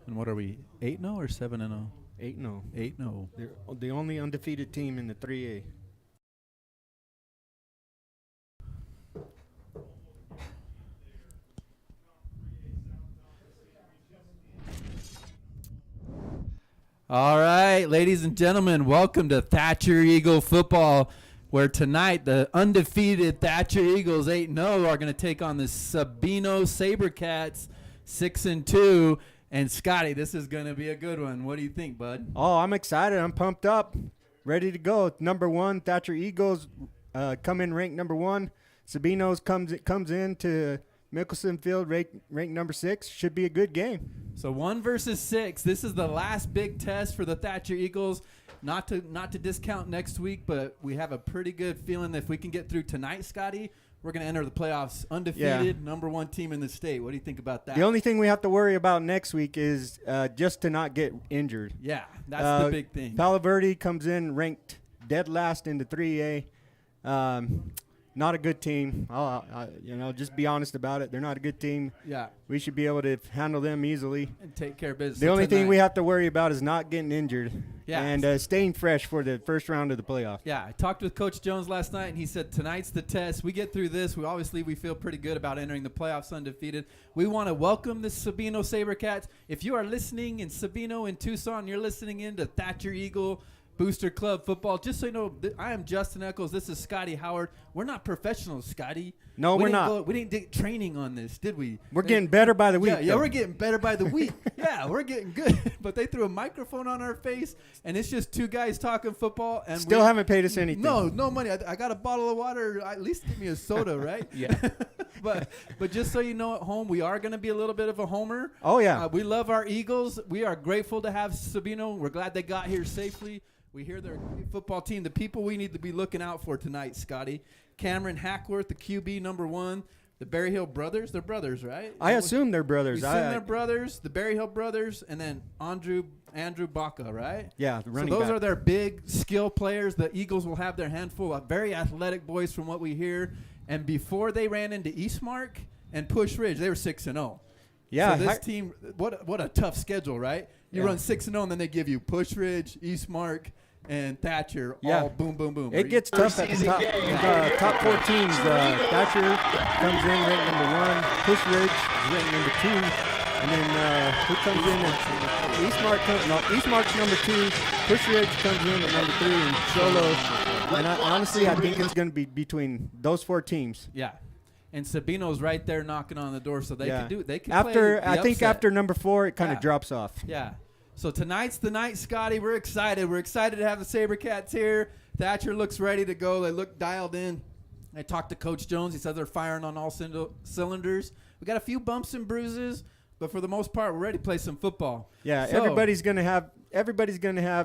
And what are we, 8-0 or 7-0? 8-0. 8-0. They're the only undefeated team in the 3A. All right, ladies and gentlemen, welcome to Thatcher Eagle football, where tonight the undefeated Thatcher Eagles 8-0 are going to take on the Sabino Sabercats 6-2. And Scotty, this is going to be a good one. What do you think, bud? Oh, I'm excited. I'm pumped up, ready to go. Number one, Thatcher Eagles come in ranked number 1. Sabino's comes in to Mickelson Field ranked number 6. Should be a good game. So 1 versus 6. This is the last big test for the Thatcher Eagles. Not to discount next week, but we have a pretty good feeling that if we can get through tonight, Scotty, we're going to enter the playoffs undefeated, number 1 team in the state. What do you think about that? The only thing we have to worry about next week is just to not get injured. Yeah, that's the big thing. Palo Verde comes in ranked dead last in the 3A. Not a good team. Just be honest about it. They're not a good team. Yeah. We should be able to handle them easily. And take care of business. The only thing we have to worry about is not getting injured. Yeah. And staying fresh for the first round of the playoff. Yeah. I talked with Coach Jones last night, and he said tonight's the test. We get through this. We feel pretty good about entering the playoffs undefeated. We want to welcome the Sabino Sabercats. If you are listening in Sabino in Tucson, you're listening in to Thatcher Eagle Booster Club football. Just so you know, I am Justin Echols. This is Scotty Howard. We're not professionals, Scotty. No, we're not. We didn't get training on this, did we? We're getting better by the week. Yeah, we're getting better by the week. Yeah, we're getting good. But they threw a microphone on our face, and it's just 2 guys talking football. And still haven't paid us anything. No money. I got a bottle of water. At least give me a soda, right? Yeah. But just so you know at home, we are going to be a little bit of a homer. Oh, yeah. We love our Eagles. We are grateful to have Sabino. We're glad they got here safely. We hear they're a great football team. The people we need to be looking out for tonight, Scotty. Cameron Hackworth, the QB number 1. The Berryhill brothers. They're brothers, right? I assume they're brothers. We assume they're brothers. The Berryhill brothers. And then Andrew Baca, right? Yeah, the running back. So those back. are their big skill players. The Eagles will have their handful of very athletic boys from what we hear. And before they ran into Eastmark and Push Ridge, they were 6-0. Yeah. So this team, what a tough schedule, right? You run 6-0, and then they give you Push Ridge, Eastmark, and Thatcher. All boom, boom, boom. It gets tough at the top. Top 4 teams. Thatcher comes in ranked number 1. Push Ridge is ranked number 2. And then who comes in? Eastmark's number 2. Push Ridge comes in at number 3. And Solo. And honestly, I think it's going to be between those 4 teams. Yeah. And Sabino's right there knocking on the door, so they can do it. They can after play I think after number 4, it kind of drops off. Yeah. So tonight's the night, Scotty. We're excited. We're excited to have the Sabercats here. Thatcher looks ready to go. They look dialed in. I talked to Coach Jones. He says they're firing on all cylinders. We got a few bumps and bruises, but for the most part, we're ready to play some football. Yeah, so, everybody's gonna have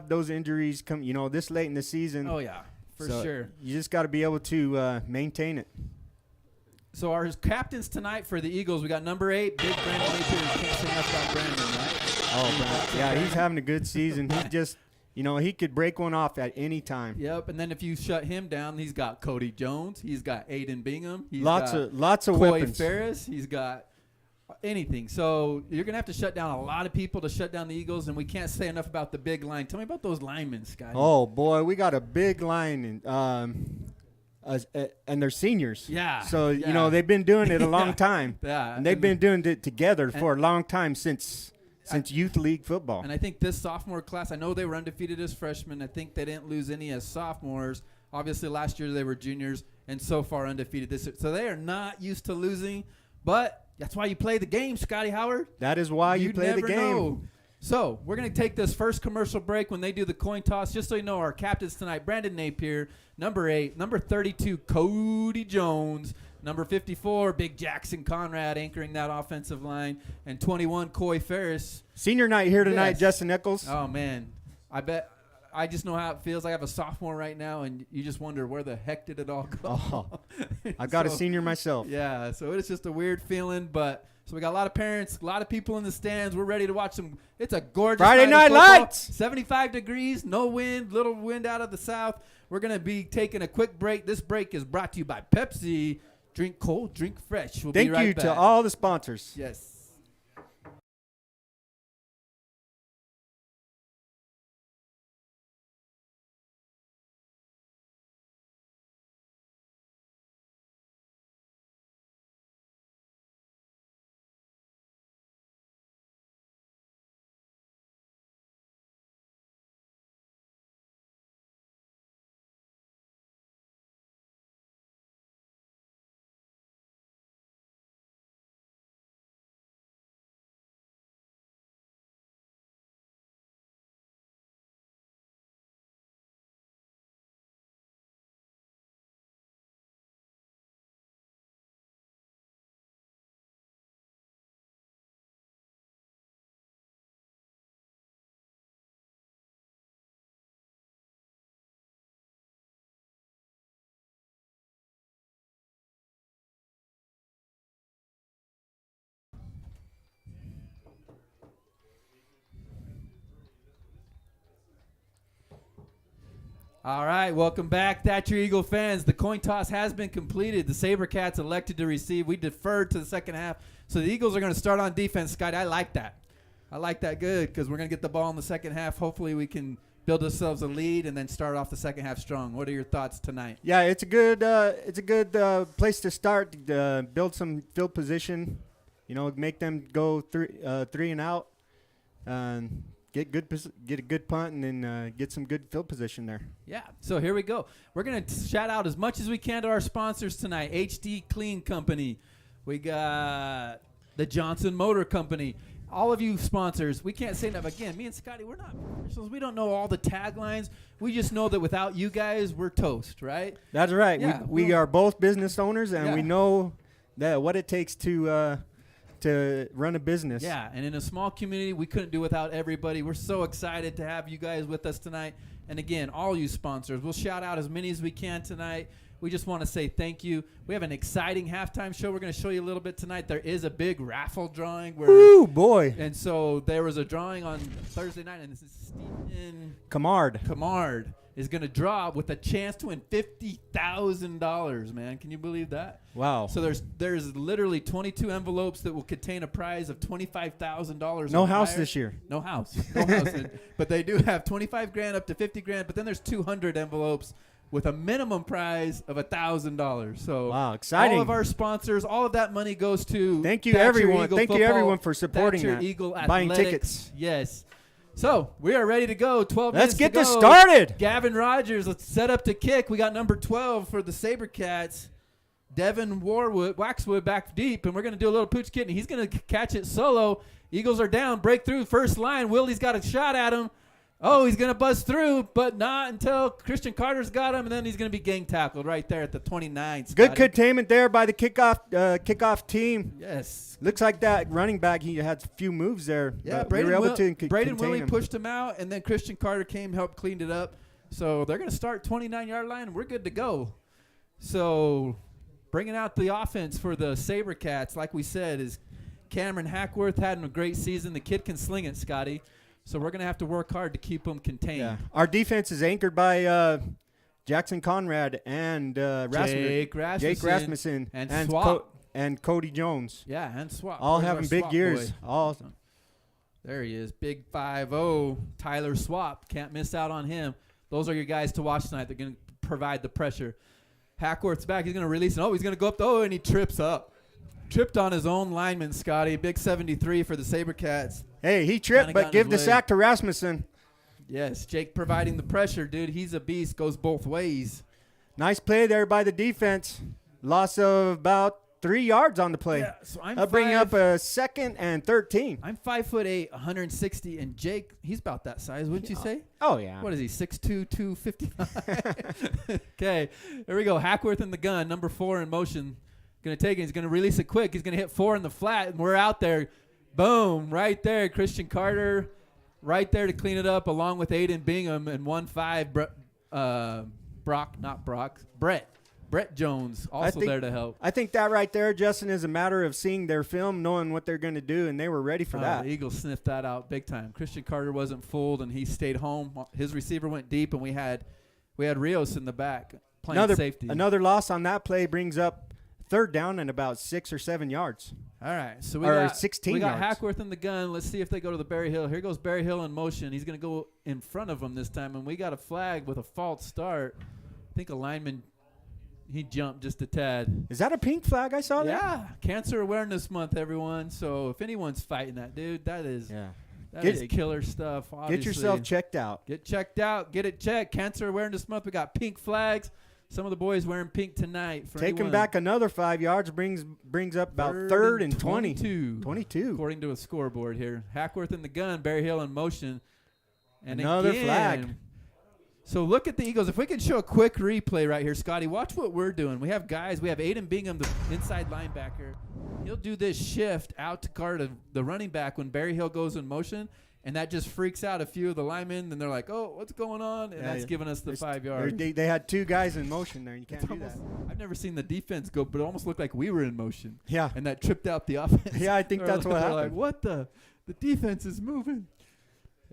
those injuries come. This late in the season. Oh yeah, for sure. You just got to be able to maintain it. So our captains tonight for the Eagles, we got number 8, Big Brandon Napier. Can't say enough about Brandon, right? Oh, yeah, he's having a good season. He's just, he could break one off at any time. Yep, and then if you shut him down, he's got Cody Jones. He's got Aiden Bingham. He's lots of Coy weapons. Ferris. He's got anything. So you're going to have to shut down a lot of people to shut down the Eagles, and we can't say enough about the big line. Tell me about those linemen, Scotty. Oh, boy, we got a big line, and they're seniors. Yeah. So, they've been doing it a long time. Yeah. And they've been doing it together for a long time since youth league football. And I think this sophomore class, I know they were undefeated as freshmen. I think they didn't lose any as sophomores. Obviously, last year they were juniors, and so far undefeated this year. So they are not used to losing, but that's why you play the game, Scotty Howard. That is why you play the game. Know. So we're going to take this first commercial break when they do the coin toss. Just so you know, our captains tonight, Brandon Napier, number 8, number 32, Cody Jones, number 54, Big Jackson Conrad anchoring that offensive line, and 21, Coy Ferris. Senior night here tonight, yes. Justin Echols. Oh, man. I just know how it feels. I have a sophomore right now, and you just wonder where the heck did it all go. Oh, I've got a senior myself. Yeah, so it's just a weird feeling, but so we got a lot of parents, a lot of people in the stands. We're ready to watch some. It's a gorgeous Friday night lights. 75 degrees, no wind, little wind out of the south. We're going to be taking a quick break. This break is brought to you by Pepsi. Drink cold, drink fresh. We'll Thank be right you back. to all the sponsors. Yes. All right, welcome back, Thatcher Eagle fans. The coin toss has been completed. The Sabercats elected to receive. We deferred to the second half. So the Eagles are going to start on defense, Scott. I like that. I like that good because we're going to get the ball in the second half. Hopefully we can build ourselves a lead and then start off the second half strong. What are your thoughts tonight? Yeah, it's a good place to start. Build some field position. Make them go three and out. Get a good punt and then get some good field position there. Yeah. So here we go. We're gonna shout out as much as we can to our sponsors tonight. HD Clean Company. We got the Johnson Motor Company. All of you sponsors, we can't say enough. Again, me and Scotty, we're not professionals. We don't know all the taglines. We just know that without you guys, we're toast, right? That's right. Yeah, we are both business owners, and we know that what it takes to run a business. Yeah, and in a small community, we couldn't do without everybody. We're so excited to have you guys with us tonight. And again, all you sponsors, we'll shout out as many as we can tonight. We just want to say thank you. We have an exciting halftime show. We're going to show you a little bit tonight. There is a big raffle drawing. Woo, boy. And so there was a drawing on Thursday night, and this is Stephen Camard is going to draw with a chance to win $50,000, man. Can you believe that? Wow. So there's literally 22 envelopes that will contain a prize of $25,000. No house this year. No house. No house. But they do have $25,000 up to $50,000. But then there's 200 envelopes with a minimum prize of $1,000. So wow, exciting! All of our sponsors, all of that money goes to. Thank you, Thatcher everyone. Eagle Thank football, you, everyone, for supporting Thatcher that. Eagle buying Athletics. tickets. Yes. So we are ready to go. 12 Let's minutes get to this go. started. Gavin Rogers, let's set up to kick. We got number 12 for the Sabercats. Devin Waxwood back deep, and we're going to do a little pooch kitten. He's going to catch it solo. Eagles are down. Break through first line. Willie's got a shot at him. Oh, he's going to buzz through, but not until Christian Carter's got him, and then he's going to be gang tackled right there at the 29. Good containment there by the kickoff team. Yes. Looks like that running back, he had a few moves there. Yeah, Braden Willie pushed him out, and then Christian Carter came, helped cleaned it up. So they're going to start 29-yard line, and we're good to go. So bringing out the offense for the Sabercats, like we said, is Cameron Hackworth having a great season. The kid can sling it, Scotty. So we're going to have to work hard to keep them contained. Yeah. Our defense is anchored by Jackson Conrad and Jake Rasmussen and Swap. And Cody Jones. Yeah, and Swap. All having big years. Awesome. There he is, big 5-0, Tyler Swap. Can't miss out on him. Those are your guys to watch tonight. They're going to provide the pressure. Hackworth's back. He's going to release it. Oh, he's going to go up. And he trips up. Tripped on his own lineman, Scotty. Big 73 for the Sabercats. Hey, he tripped, but give the sack to Rasmussen. Yes, Jake providing the pressure, dude. He's a beast. Goes both ways. Nice play there by the defense. Loss of about 3 yards on the play. Yeah, so I'll bring up a 2nd and 13. I'm 5'8", 160, and Jake, he's about that size, wouldn't you say? Oh, yeah. What is he, 6'2", 255? Okay, here we go. Hackworth in the gun, number 4 in motion. Going to take it. He's going to release it quick. He's going to hit 4 in the flat, and we're out there. Boom, right there. Christian Carter right there to clean it up along with Aiden Bingham and 1-5 Brett Jones also there to help. I think that right there, Justin, is a matter of seeing their film, knowing what they're going to do, and they were ready for that. The Eagles sniffed that out big time. Christian Carter wasn't fooled, and he stayed home. His receiver went deep, and we had Rios in the back playing safety. Another loss on that play brings up 3rd down and about 6 or 7 yards. All right, so 16 we got yards. Hackworth in the gun. Let's see if they go to the Berry Hill. Here goes Berry Hill in motion. He's going to go in front of him this time, and we got a flag with a false start. I think a lineman, he jumped just a tad. Is that a pink flag I saw there? Yeah, Cancer Awareness Month, everyone. So if anyone's fighting that, dude, that is killer stuff. Obviously. Get yourself checked out. Get checked out. Get it checked. Cancer Awareness Month. We got pink flags. Some of the boys wearing pink tonight. Take him back another 5 yards, brings up about 3rd and 22. According to a scoreboard here. Hackworth in the gun, Berry Hill in motion. And another flag. So look at the Eagles. If we can show a quick replay right here, Scotty, watch what we're doing. We have guys. We have Aiden Bingham, the inside linebacker. He'll do this shift out to guard the running back when Berry Hill goes in motion. And that just freaks out a few of the linemen, and they're like, "Oh, what's going on?" And that's giving us the 5 yards. They had 2 guys in motion there. You can't do that. I've never seen the defense go, but it almost looked like we were in motion. Yeah. And that tripped out the offense. Yeah, I think that's what happened. Like, what the defense is moving.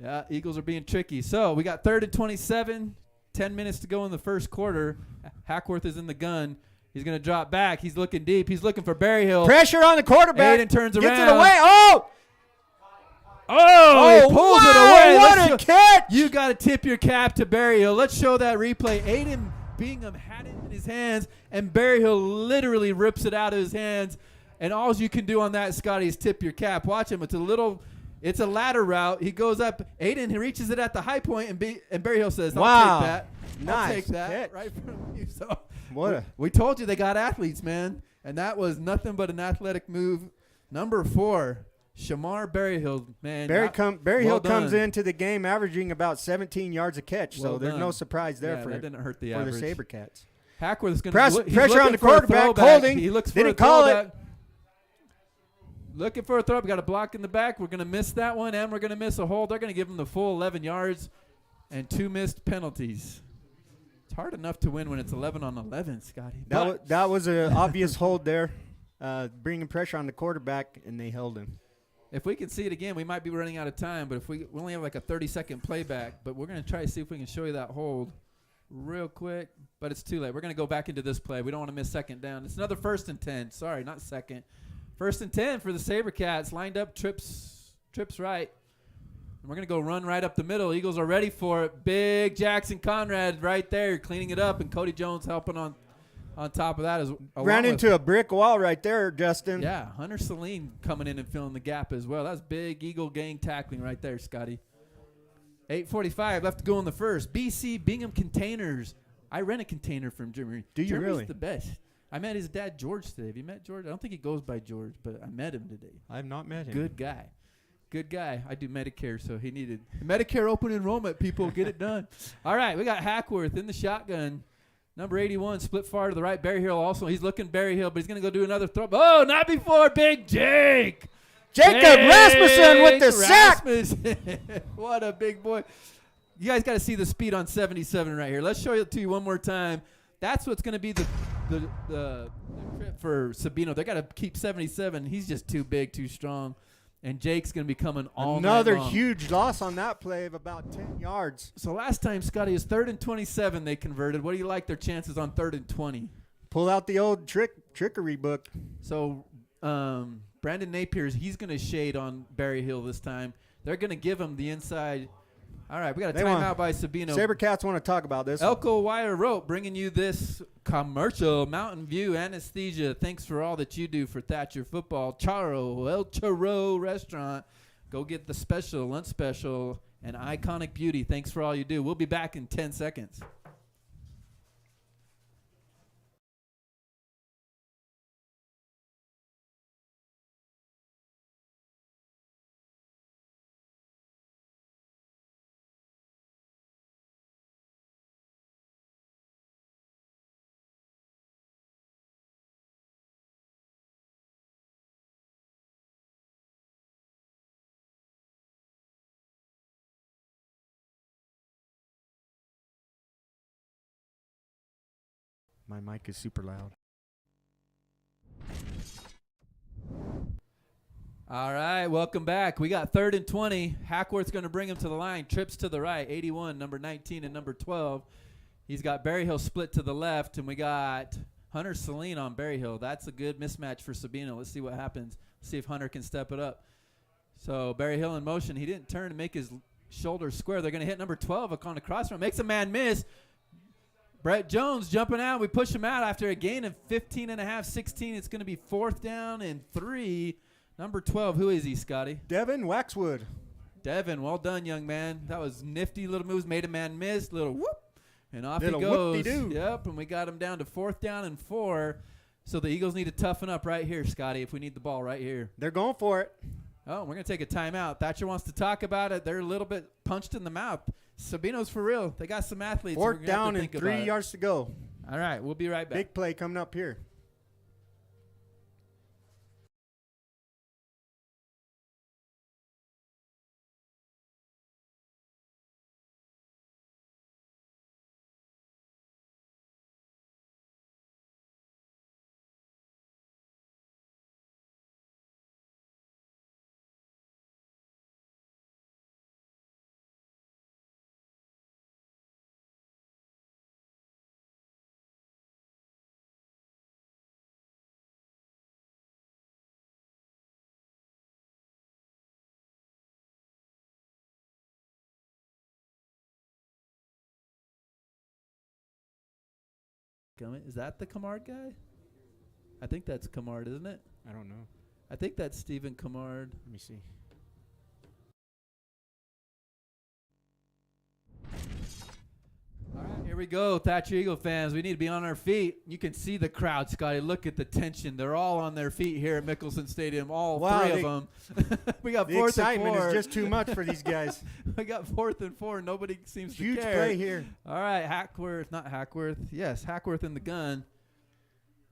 Yeah, Eagles are being tricky. So we got 3rd and 27. 10 minutes to go in the first quarter. Hackworth is in the gun. He's going to drop back. He's looking deep. He's looking for Berryhill. Pressure on the quarterback. Aiden turns Gets around. it away. Oh! Oh, he pulls it away. What a catch! You got to tip your cap to Berryhill. Let's show that replay. Aiden Bingham had it in his hands, and Berryhill literally rips it out of his hands. And all you can do on that, Scotty, is tip your cap. Watch him. It's a ladder route. He goes up. Aiden, he reaches it at the high point, and Berryhill says, I'll take that. Nice I'll take that catch. right from you. So What we told you they got athletes, man. And that was nothing but an athletic move. Number 4. Shamar Berryhill, man. Berryhill comes into the game averaging about 17 yards a catch, Well so there's done. no surprise there Yeah, for that didn't hurt the for average. the Sabercats. Hackworth's going to Pressure on the quarterback, holding. He looks for Didn't a call it. throwback. Looking for a throw. We got a block in the back. We're going to miss that one, and we're going to miss a hold. They're going to give him the full 11 yards and 2 missed penalties. It's hard enough to win when it's 11 on 11, Scotty. That was an obvious hold there, bringing pressure on the quarterback, and they held him. If we can see it again, we might be running out of time. But if we only have like a 30-second playback, but we're going to try to see if we can show you that hold real quick. But it's too late. We're going to go back into this play. We don't want to miss second down. It's another 1st and 10. Sorry, not second. 1st and 10 for the Sabercats. Lined up, trips right. And we're going to go run right up the middle. Eagles are ready for it. Big Jackson Conrad right there cleaning it up, and Cody Jones helping on top of that. Ran into a brick wall right there, Justin. Yeah, Hunter Saline coming in and filling the gap as well. That's big Eagle gang tackling right there, Scotty. 8:45 left to go in the first. BC Bingham Containers. I rent a container from Jeremy. Do you Jeremy's really? The best. I met his dad, George, today. Have you met George? I don't think he goes by George, but I met him today. I have not met him. Good guy. Good guy. I do Medicare, so he needed Medicare open enrollment, people. Get it done. All right, we got Hackworth in the shotgun. Number 81, split far to the right. Berryhill also. He's looking Berryhill, but he's going to go do another throw. Oh, not before Big Jake. Jacob Rasmussen with the sack. What a big boy. You guys got to see the speed on 77 right here. Let's show it to you one more time. That's what's going to be the trip for Sabino. They got to keep 77. He's just too big, too strong. And Jake's going to be coming all Another night long. huge loss on that play of about 10 yards. So last time, Scotty, is 3rd and 27 they converted. What do you like their chances on 3rd and 20? Pull out the old trickery book. So Brandon Napier's, he's going to shade on Berryhill this time. They're going to give him the inside. All right, we got a timeout by Sabino. Sabercats want to talk about this. Elko Wire Rope bringing you this commercial. Mountain View Anesthesia. Thanks for all that you do for Thatcher football. El Charo Restaurant. Go get the special, lunch special, and Iconic Beauty. Thanks for all you do. We'll be back in 10 seconds. My mic is super loud. All right, welcome back. We got 3rd and 20. Hackworth's going to bring him to the line. Trips to the right, 81, number 19, and number 12. He's got Berryhill split to the left, and we got Hunter Saline on Berryhill. That's a good mismatch for Sabino. Let's see what happens. See if Hunter can step it up. So Berryhill in motion. He didn't turn to make his shoulders square. They're going to hit number 12 on the cross run. Makes a man miss. Brett Jones jumping out. We push him out after a gain of 15.5, 16. It's going to be 4th down and 3. Number 12, who is he, Scotty? Devin Waxwood. Devin, well done, young man. That was nifty little moves. Made a man miss. Little whoop. And off Little he goes. whoop-de-doo. Yep, and we got him down to 4th down and 4. So the Eagles need to toughen up right here, Scotty, if we need the ball right here. They're going for it. Oh, we're going to take a timeout. Thatcher wants to talk about it. They're a little bit punched in the mouth. Sabino's for real. They got some athletes. 4th down and 3 yards to go. All right, we'll be right back. Big play coming up here. Gummit. Is that the Camard guy? I think that's Camard, isn't it? I don't know. I think that's Stephen Camard. Let me see. All right, here we go, Thatcher Eagle fans. We need to be on our feet. You can see the crowd, Scotty. Look at the tension. They're all on their feet here at Mickelson Stadium, all three of them. We got the 4th and 4. excitement is just too much for these guys. We got 4th and 4. Nobody seems to Huge care. play here. All right, Hackworth. Yes, Hackworth in the gun.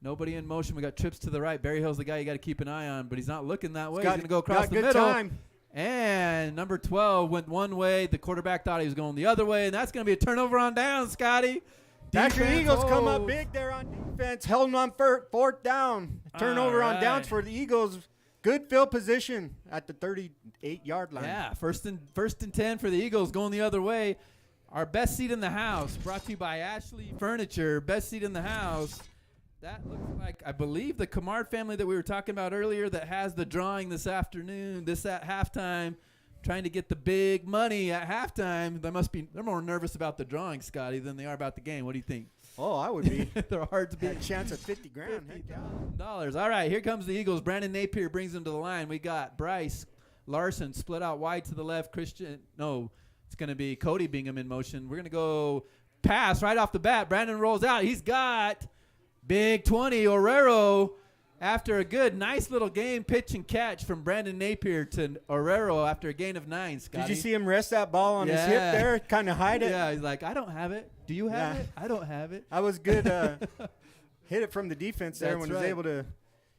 Nobody in motion. We got trips to the right. Barry Hill's the guy you got to keep an eye on, but he's not looking that way. He's going to go across the middle. Time. And number 12 went one way. The quarterback thought he was going the other way, and that's going to be a turnover on down, Scotty. Thatcher Eagles come up big there on defense, held them on 4th down. Turnover on downs for the Eagles. Good field position at the 38-yard line. Yeah, first and 10 for the Eagles going the other way. Our best seat in the house, brought to you by Ashley Furniture. Best seat in the house. That looks like, I believe, the Camard family that we were talking about earlier that has the drawing this afternoon, this at halftime, trying to get the big money at halftime. They're more nervous about the drawing, Scotty, than they are about the game. What do you think? Oh, I would be. They're hard to beat. Had a chance at $50,000. $50,000. All right, here comes the Eagles. Brandon Napier brings them to the line. We got Bryce Larson split out wide to the left. It's going to be Kade Bingham in motion. We're going to go pass right off the bat. Brandon rolls out. He's got big 20, Orero. After a good, nice little game, pitch and catch from Brandon Napier to Orero after a gain of 9, Scotty. Did you see him rest that ball on his hip there, kind of hide it? Yeah, he's like, I don't have it. Do you have it? I don't have it. I was good. Hit it from the defense there when he was able to.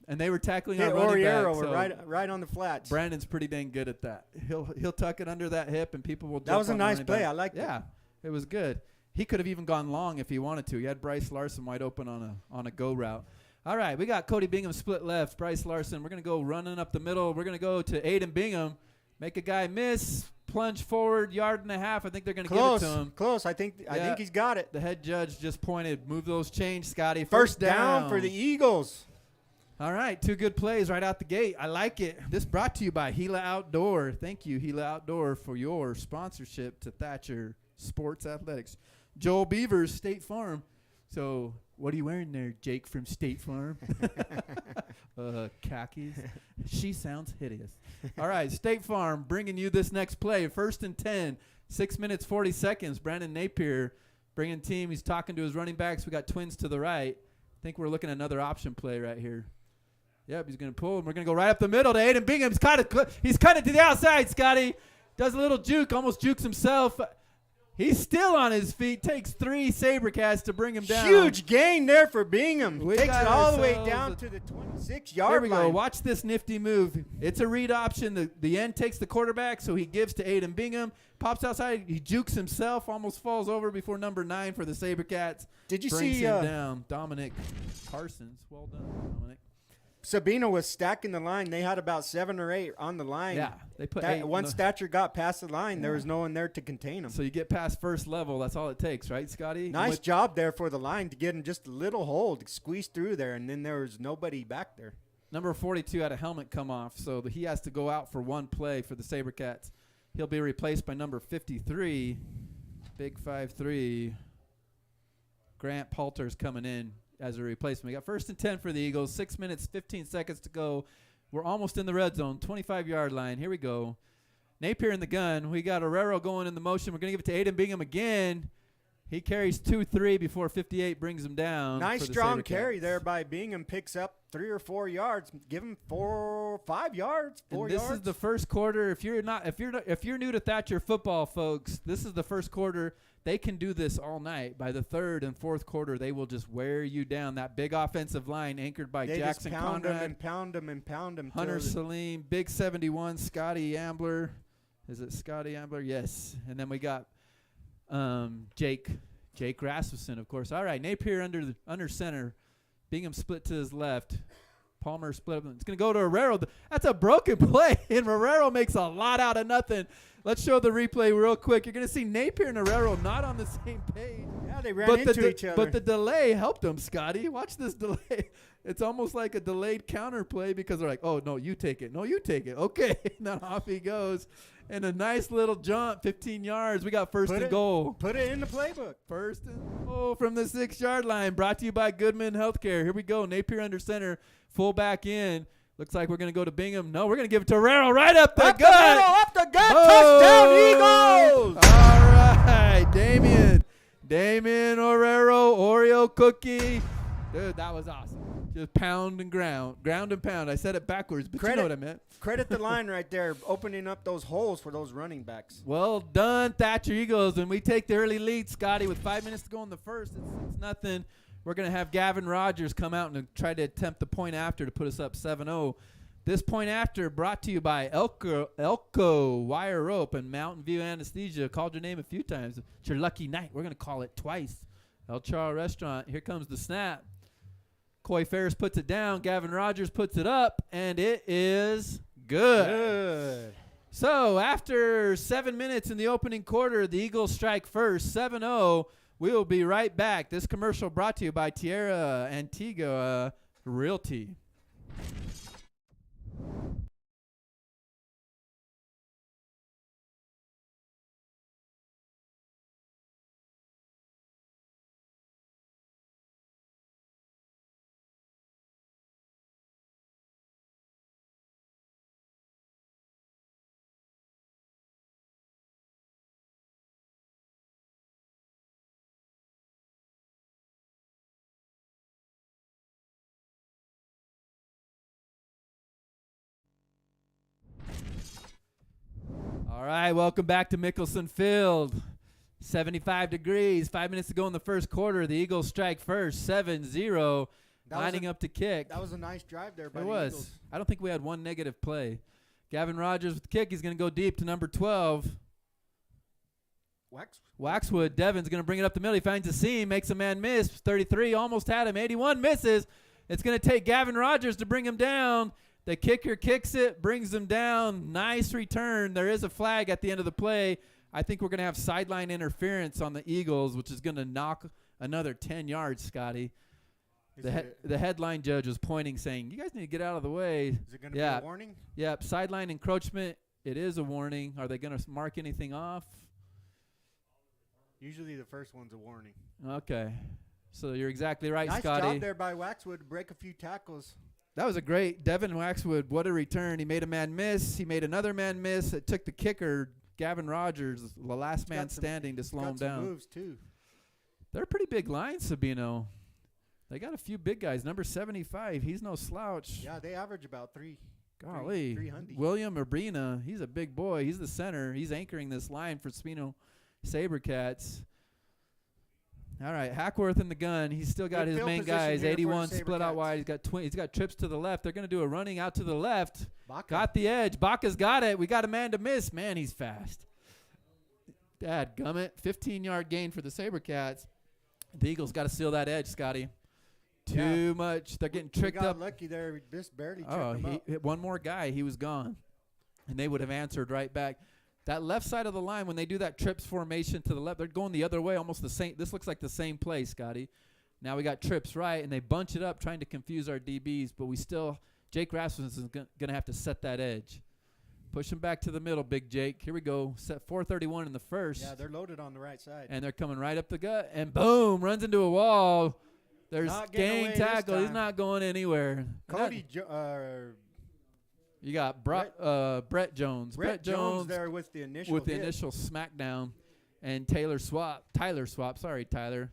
And they were tackling hit our running back. Orero right on the flats. Brandon's pretty dang good at that. He'll tuck it under that hip, and people will jump. That was a on nice play. Back. I liked it. Yeah, it was good. He could have even gone long if he wanted to. He had Bryce Larson wide open on a go route. All right, we got Kade Bingham split left. Bryce Larson. We're going to go running up the middle. We're going to go to Aiden Bingham. Make a guy miss. Plunge forward, 1.5 yards. I think they're going to give it to him. Close. I think he's got it. The head judge just pointed. Move those chains, Scotty. First down for the Eagles. All right, 2 good plays right out the gate. I like it. This brought to you by Gila Outdoor. Thank you, Gila Outdoor, for your sponsorship to Thatcher Sports Athletics. Joel Beavers, State Farm. So what are you wearing there, Jake from State Farm? Khakis. She sounds hideous. All right, State Farm bringing you this next play. 1st and 10, 6 minutes, 40 seconds. Brandon Napier bringing team. He's talking to his running backs. We got twins to the right. I think we're looking at another option play right here. Yep, he's going to pull, and we're going to go right up the middle to Aiden Bingham. He's cut it to the outside, Scotty. Does a little juke, almost jukes himself. He's still on his feet. Takes 3 Sabercats to bring him down. Huge gain there for Bingham. Takes it all the way down to the 26-yard line. Here we go. Watch this nifty move. It's a read option. The end takes the quarterback, so he gives to Aiden Bingham. Pops outside. He jukes himself. Almost falls over before number 9 for the Sabercats. Did you brings see him down? Dominic Parsons. Well done, Dominic. Sabino was stacking the line. They had about 7 or 8 on the line. Yeah, they put 8. Once Thatcher got past the line, there was no one there to contain him. So you get past first level. That's all it takes, right, Scotty? Nice job there for the line to get him just a little hold, squeeze through there, and then there was nobody back there. Number 42 had a helmet come off, so he has to go out for 1 play for the Sabercats. He'll be replaced by number 53, big 5'3", Grant Palter's coming in as a replacement. We got 1st and 10 for the Eagles. 6 minutes, 15 seconds to go. We're almost in the red zone, 25-yard line. Here we go. Napier in the gun. We got Orero going in the motion. We're going to give it to Aiden Bingham again. He carries 2-3 before 58 brings him down. Nice strong carry there by Bingham. Picks up 3 or 4 yards. Give him 5 yards. 4 yards. This is the first quarter. If you're new to Thatcher football, folks, this is the first quarter. They can do this all night. By the 3rd and 4th quarter, they will just wear you down. That big offensive line anchored by Jackson Conrad. They pound them. Hunter Salim, big 71, Scotty Ambler. Is it Scotty Ambler? Yes. And then we got Jake Rasmussen, of course. All right, Napier under center. Bingham split to his left. Palmer split up. It's going to go to Orero. That's a broken play, and Orero makes a lot out of nothing. Let's show the replay real quick. You're going to see Napier and Orero not on the same page. Yeah, Yeah, they ran into each other. But the delay helped them, Scotty. Watch this delay. It's almost like a delayed counter play because they're like, oh, no, you take it. No, you take it. Okay. Now off he goes. And a nice little jump, 15 yards. We got first and goal. Put it in the playbook. First and goal from the 6-yard line. Brought to you by Goodman Healthcare. Here we go. Napier under center. Fullback in. Looks like we're going to go to Bingham. No, we're going to give it to Herrero right up the gut. Up the gut. Touchdown, Eagles. All right. Damien Herrero, Oreo cookie. Dude, that was awesome. Just pound and ground and pound. I said it backwards, but you know what I meant. Credit the line right there, opening up those holes for those running backs. Well done, Thatcher Eagles. And we take the early lead, Scotty, with 5 minutes to go in the first. It's nothing. We're going to have Gavin Rogers come out and try to attempt the point after to put us up 7-0. This point after brought to you by Elko Wire Rope and Mountain View Anesthesia. Called your name a few times. It's your lucky night. We're going to call it twice. El Charro Restaurant. Here comes the snap. Coy Ferris puts it down. Gavin Rogers puts it up, and it is good. So after 7 minutes in the opening quarter, the Eagles strike first, 7-0. We will be right back. This commercial brought to you by Tierra Antigua Realty. All right, welcome back to Mickelson Field. 75 degrees, 5 minutes to go in the first quarter. The Eagles strike first, 7-0, lining up to kick. That was a nice drive there by the Eagles. Eagles. I don't think we had one negative play. Gavin Rogers with the kick. He's going to go deep to number 12. Waxwood. Devin's going to bring it up the middle. He finds a seam, makes a man miss. 33, almost had him. 81 misses. It's going to take Gavin Rogers to bring him down. The kicker kicks it, brings him down. Nice return. There is a flag at the end of the play. I think we're going to have sideline interference on the Eagles, which is going to knock another 10 yards, Scotty. The headline judge was pointing, saying, you guys need to get out of the way. Is it going to be a warning? Yep, sideline encroachment. It is a warning. Are they going to mark anything off? Usually the first one's a warning. Okay. So you're exactly right, nice Scotty. Nice job there by Waxwood to break a few tackles. That was a great Devin Waxwood. What a return. He made a man miss. He made another man miss. It took the kicker, Gavin Rogers, the last man standing, to slow him down. Moves too. They're pretty big lines, Sabino. They got a few big guys. Number 75, he's no slouch. Yeah, they average about 300. William Urbina, he's a big boy. He's the center. He's anchoring this line for Sabino Sabercats. All right, Hackworth in the gun. He's still got his main guys. 81 split out wide. He's got trips to the left. They're going to do a running out to the left. Got the edge. Baca's got it. We got a man to miss. Man, he's fast. Dadgummit. 15-yard gain for the Sabercats. The Eagles got to seal that edge, Scotty. Too much. They're getting tricked up. Lucky there. Just barely tripped him up. Hit one more guy. He was gone. And they would have answered right back. That left side of the line, when they do that trips formation to the left, they're going the other way, almost the same. This looks like the same play, Scotty. Now we got trips right, and they bunch it up trying to confuse our DBs, but Jake Rasmussen is going to have to set that edge. Push him back to the middle, big Jake. Here we go. Set 4:31 in the first. Yeah, they're loaded on the right side. And they're coming right up the gut, and boom, runs into a wall. There's gang tackle. He's not going anywhere. You got Brett Jones. Brett Jones there with the initial the initial smackdown, and Tyler Swap. Sorry, Tyler.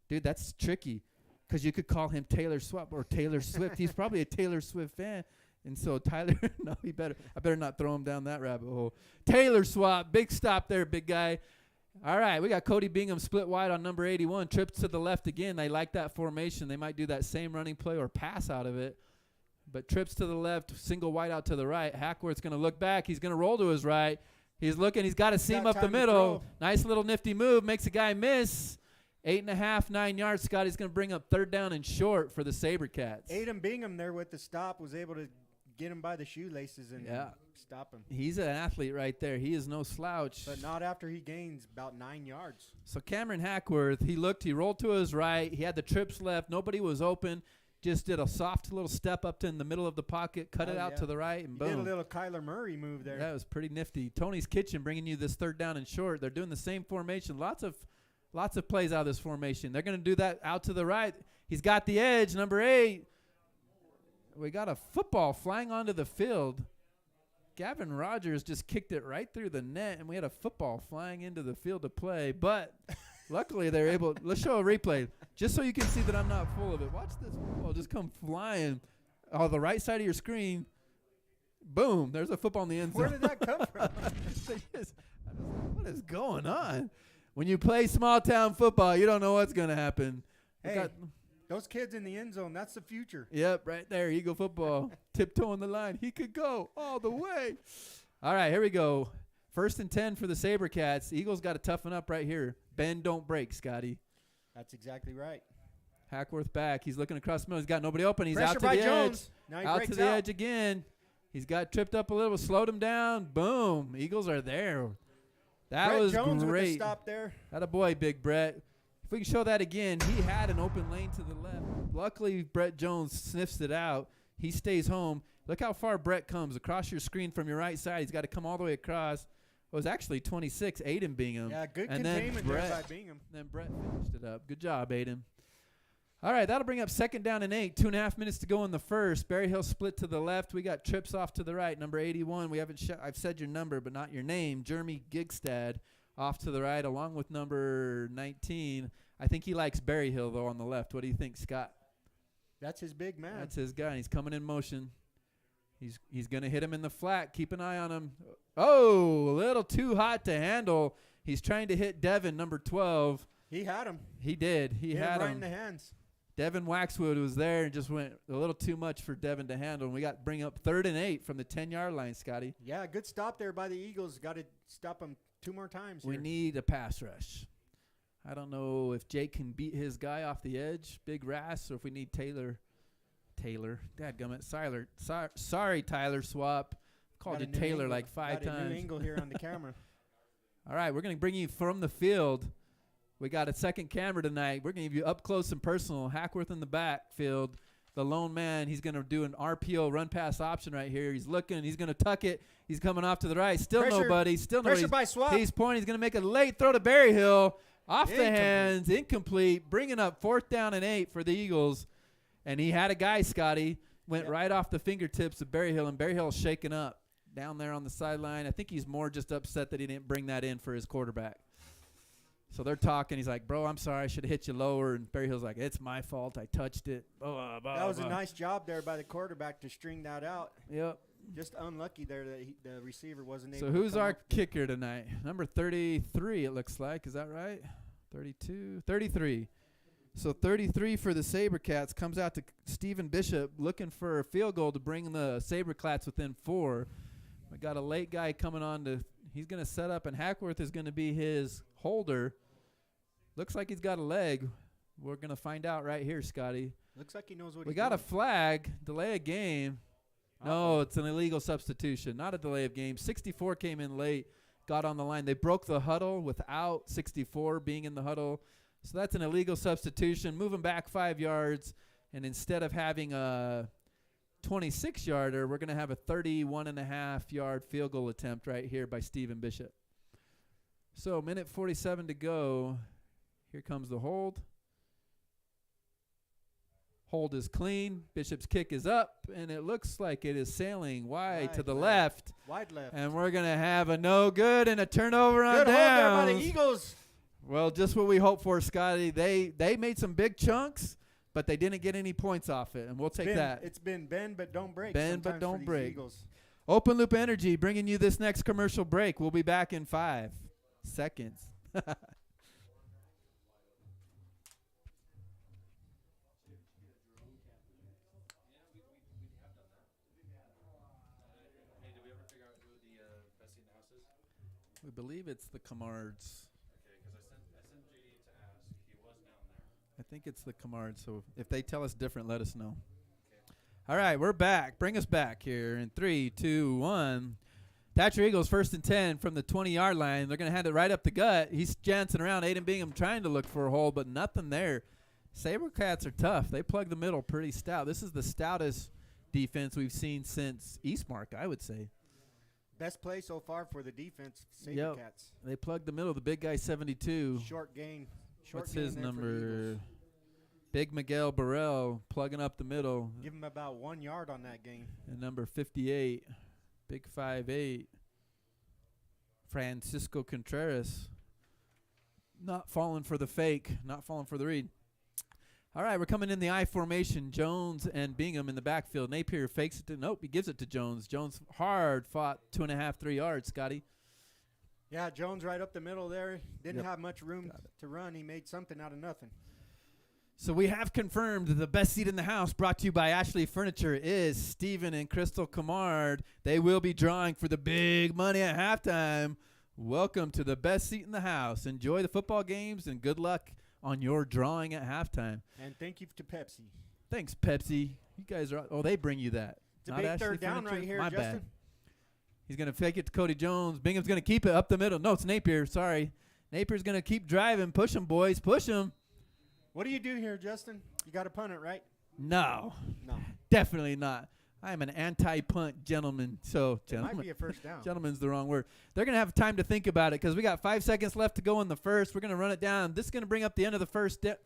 Dude, that's tricky, because you could call him Taylor Swap or Taylor Swift. He's probably a Taylor Swift fan, and so Tyler. No, I better not throw him down that rabbit hole. Taylor Swap, big stop there, big guy. All right, we got Cody Bingham split wide on number 81. Trips to the left again. They like that formation. They might do that same running play or pass out of it. But trips to the left, single wide out to the right. Hackworth's going to look back. He's going to roll to his right. He's looking. He's got a seam up the middle. Nice little nifty move. Makes a guy miss. 8.5, 9 yards. Scotty's going to bring up third down and short for the Sabercats. Aiden Bingham there with the stop was able to get him by the shoelaces and stop him. He's an athlete right there. He is no slouch. But not after he gains about 9 yards. So Cameron Hackworth, he rolled to his right. He had the trips left. Nobody was open. Just did a soft little step up to in the middle of the pocket, cut it out to the right, and boom. He did a little Kyler Murray move there. That was pretty nifty. Tony's Kitchen bringing you this 3rd down and short. They're doing the same formation. Lots of plays out of this formation. They're going to do that out to the right. He's got the edge, number 8. We got a football flying onto the field. Gavin Rogers just kicked it right through the net, and we had a football flying into the field to play. But luckily, they're able. Let's show a replay, just so you can see that I'm not full of it. Watch this football just come flying on the right side of your screen. Boom! There's a football in the end zone. Where did that come from? What is going on? When you play small town football, you don't know what's going to happen. Hey, those kids in the end zone, that's the future. Yep, right there, Eagle football. Tiptoeing the line. He could go all the way. All right, here we go. 1st and 10 for the Sabercats. Eagles got to toughen up right here. Bend, don't break, Scotty. That's exactly right. Hackworth back. He's looking across the middle. He's got nobody open. He's Pressure out to by the Jones. edge. Now he out breaks to the out. edge again. He's got tripped up a little. Slowed him down. Boom. Eagles are there. That Brett was Jones great. With the stop there. That a boy, Big Brett. If we can show that again, he had an open lane to the left. Luckily, Brett Jones sniffs it out. He stays home. Look how far Brett comes across your screen from your right side. He's got to come all the way across. It was actually 26, Aiden Bingham. Yeah, good and containment there by Bingham. Then Brett finished it up. Good job, Aiden. All right, that'll bring up 2nd down and 8. 2.5 minutes to go in the first. Berryhill split to the left. We got trips off to the right. Number 81. We haven't. I've said your number, but not your name. Jeremy Gigstad off to the right, along with number 19. I think he likes Berryhill though on the left. What do you think, Scott? That's his big man. That's his guy. He's coming in motion. He's going to hit him in the flat. Keep an eye on him. Oh, a little too hot to handle. He's trying to hit Devin, number 12. He had him. He did. He had right him in the hands. Devin Waxwood was there and just went a little too much for Devin to handle. And we got bring up 3rd and 8 from the 10-yard line, Scotty. Yeah, good stop there by the Eagles. Got to stop him 2 more times. We need a pass rush. I don't know if Jake can beat his guy off the edge, Big Rass, or if we need Taylor. Dadgummit. Sorry, Tyler Swap. Called you Taylor like 5 times. Got a new angle here on the camera. All right, we're going to bring you from the field. We got a second camera tonight. We're going to give you up close and personal. Hackworth in the backfield. The lone man, he's going to do an RPO run-pass option right here. He's looking. He's going to tuck it. He's coming off to the right. Still nobody. Pressure by Swap. He's pointing. He's going to make a late throw to Berryhill. Off the hands. Incomplete. Bringing up 4th down and 8 for the Eagles. And he had a guy, Scotty. Went right off the fingertips of Berryhill. And Berryhill's shaking up down there on the sideline. I think he's more just upset that he didn't bring that in for his quarterback. So they're talking. He's like, bro, I'm sorry. I should have hit you lower. And Berryhill's like, it's my fault. I touched it. That was a nice job there by the quarterback to string that out. Yep. Just unlucky there that the receiver wasn't able to. So who's our kicker tonight? Number 33, it looks like. Is that right? 32? 33. So 33 for the Sabercats comes out to Stephen Bishop looking for a field goal to bring the Sabercats within 4. We got a late guy coming on to – he's going to set up, and Hackworth is going to be his holder. Looks like he's got a leg. We're going to find out right here, Scotty. Looks like he knows what we got doing. A flag, delay of game. No, it's an illegal substitution, not a delay of game. 64 came in late, got on the line. They broke the huddle without 64 being in the huddle. So that's an illegal substitution. Moving back 5 yards, and instead of having a 26-yarder, we're going to have a 31.5-yard field goal attempt right here by Stephen Bishop. So minute 47 to go. Here comes the hold. Hold is clean. Bishop's kick is up, and it looks like it is sailing wide to the left. Wide left. And we're going to have a no good and a turnover on downs. Good hold there by the Eagles. Well, just what we hoped for, Scotty. They made some big chunks, but they didn't get any points off it, and we'll take that. It's been bend but don't break. Bend but don't break. Eagles. Open Loop Energy bringing you this next commercial break. We'll be back in 5 seconds. We believe it's the Camards. Okay, because I sent JD to ask. He was down there. I think it's the Camards, so if they tell us different, let us know. Okay. All right, we're back. Bring us back here in 3, 2, 1. Thatcher Eagles 1st and 10 from the 20-yard line. They're going to hand it right up the gut. He's chancing around. Aiden Bingham trying to look for a hole, but nothing there. Sabercats are tough. They plug the middle pretty stout. This is the stoutest defense we've seen since Eastmark, I would say. Best play so far for the defense, Sabercats. Yep. They plug the middle. The big guy, 72. Short gain. What's his number? Big Miguel Burrell plugging up the middle. Give him about 1 yard on that game. And number 58, big 5'8", Francisco Contreras. Not falling for the fake, not falling for the read. All right, we're coming in the I formation. Jones and Bingham in the backfield. Napier fakes it to, nope, he gives it to Jones. Jones hard fought 2.5, 3 yards, Scotty. Yeah, Jones right up the middle there. Didn't have much room to run. He made something out of nothing. So we have confirmed the best seat in the house, brought to you by Ashley Furniture, is Stephen and Crystal Camard. They will be drawing for the big money at halftime. Welcome to the best seat in the house. Enjoy the football games and good luck on your drawing at halftime. And thank you to Pepsi. Thanks, Pepsi. You guys are, oh, they bring you that. It's a big third down right here, My Justin. bad. He's going to fake it to Cody Jones. Bingham's going to keep it up the middle. No, it's Napier. Sorry. Napier's going to keep driving. Push him, boys. Push him. What do you do here, Justin? You got to punt it, right? No. No. Definitely not. I am an anti-punt gentleman. So, It might be a first down. Gentleman's the wrong word. They're going to have time to think about it because we got 5 seconds left to go in the first. We're going to run it down. This is going to bring up the end of the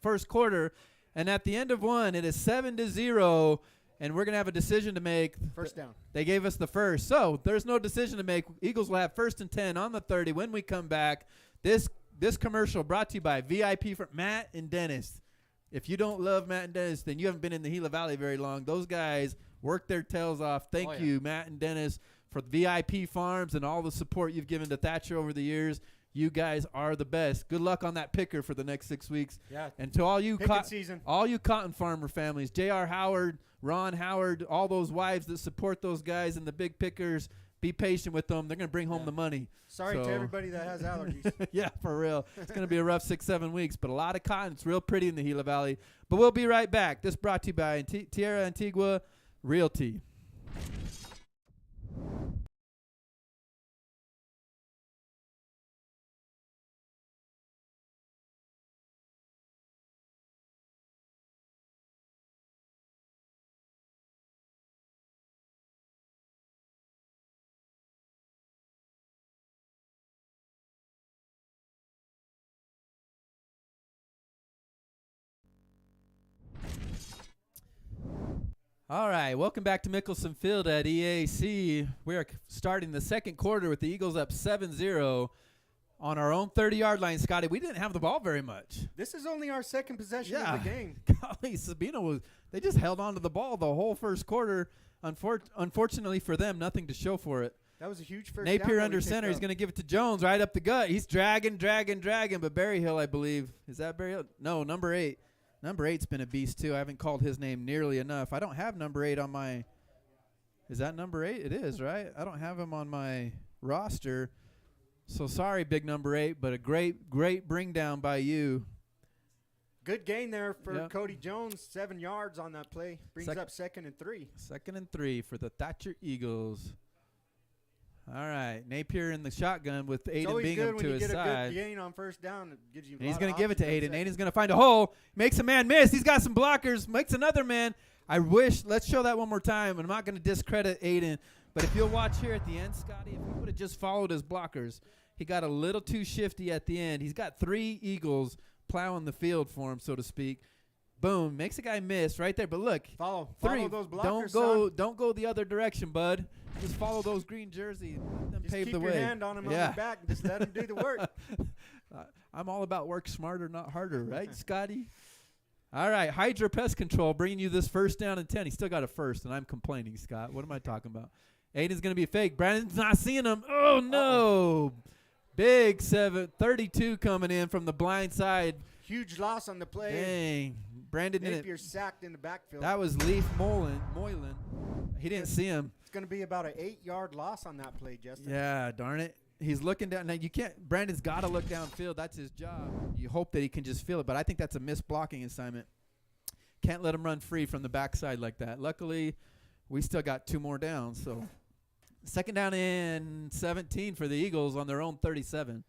first quarter. And at the end of one, it is 7-0. And we're going to have a decision to make. First down. They gave us the first. So there's no decision to make. Eagles will have 1st and 10 on the 30 when we come back. This commercial brought to you by VIP for Matt and Dennis. If you don't love Matt and Dennis, then you haven't been in the Gila Valley very long. Those guys work their tails off. Thank you, Matt and Dennis, for VIP Farms and all the support you've given to Thatcher over the years. You guys are the best. Good luck on that picker for the next 6 weeks. Yeah. And to all you all you cotton farmer families, J.R. Howard, Ron Howard, all those wives that support those guys and the big pickers, be patient with them. They're going to bring home the money. Sorry to everybody that has allergies. Yeah, for real. It's going to be a rough 6-7 weeks, but a lot of cotton. It's real pretty in the Gila Valley. But we'll be right back. This brought to you by Tierra Antigua Realty. All right, welcome back to Mickelson Field at EAC. We are starting the second quarter with the Eagles up 7-0 on our own 30-yard line, Scotty. We didn't have the ball very much. This is only our second possession of the game. Golly, Sabino they just held on to the ball the whole first quarter. Unfortunately for them, nothing to show for it. That was a huge first Napier down under center. He's going to give it to Jones right up the gut. He's dragging. But Berryhill, I believe. Is that Berryhill? No, number 8. Number 8's been a beast, too. I haven't called his name nearly enough. I don't have number 8 on my – is that number 8? It is, right? I don't have him on my roster. So sorry, big number 8, but a great bring down by you. Good gain there for Cody Jones, 7 yards on that play. Brings up 2nd and 3. 2nd and 3 for the Thatcher Eagles. All right, Napier in the shotgun with Aiden Bingham to his side. It's always good when you get a good gain on first down. It gives you. And he's going to give it to Aiden. Aiden's going to find a hole. Makes a man miss. He's got some blockers. Makes another man. I wish. Let's show that one more time. I'm not going to discredit Aiden, but if you'll watch here at the end, Scotty, if he would have just followed his blockers, he got a little too shifty at the end. He's got 3 Eagles plowing the field for him, so to speak. Boom, makes a guy miss right there. But look, follow those blockers. Don't go the other direction, bud. Just follow those green jerseys. Let them pave the way. Keep your hand on him on the back and just let him do the work. I'm all about work smarter, not harder, right, Scotty? All right, Hydra Pest Control bringing you this 1st down and 10. He still got a first, and I'm complaining, Scott. What am I talking about? Aiden's going to be fake. Brandon's not seeing him. Oh, no. Big 32 coming in from the blind side. Huge loss on the play. Dang. Brandon Napier sacked in the backfield. That was Leaf Moylan. He didn't see him. It's going to be about an 8-yard loss on that play, Justin. Yeah, darn it. He's looking down. Now, you can't – Brandon's got to look downfield. That's his job. You hope that he can just feel it, but I think that's a missed blocking assignment. Can't let him run free from the backside like that. Luckily, We still got 2 more down. So second down and 17 for the Eagles on their own 37.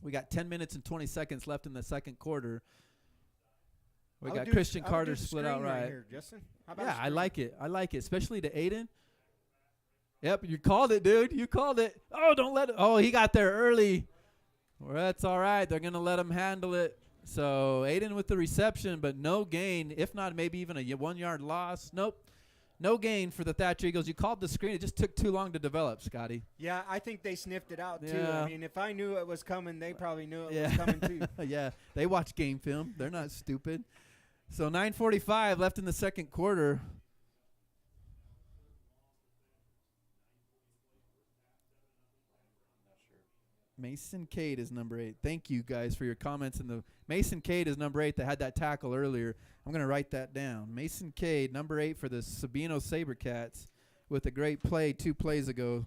We got 10 minutes and 20 seconds left in the second quarter. We got Christian Carter split out right. Here, Justin. How about Yeah, I like it. I like it, especially to Aiden. Yep, you called it, dude. You called it. Oh, don't let it. Oh, he got there early. Well, that's all right. They're going to let him handle it. So Aiden with the reception, but no gain. If not, maybe even a 1-yard loss. Nope. No gain for the Thatcher Eagles. You called the screen. It just took too long to develop, Scotty. Yeah, I think they sniffed it out, too. Yeah. I mean, if I knew it was coming, they probably knew it was coming, too. Yeah, they watch game film. They're not stupid. So 9:45 left in the second quarter. Mason Kade is number 8. Thank you, guys, for your comments. Mason Kade is number 8 that had that tackle earlier. I'm going to write that down. Mason Kade, number 8 for the Sabino Sabercats with a great play 2 plays ago.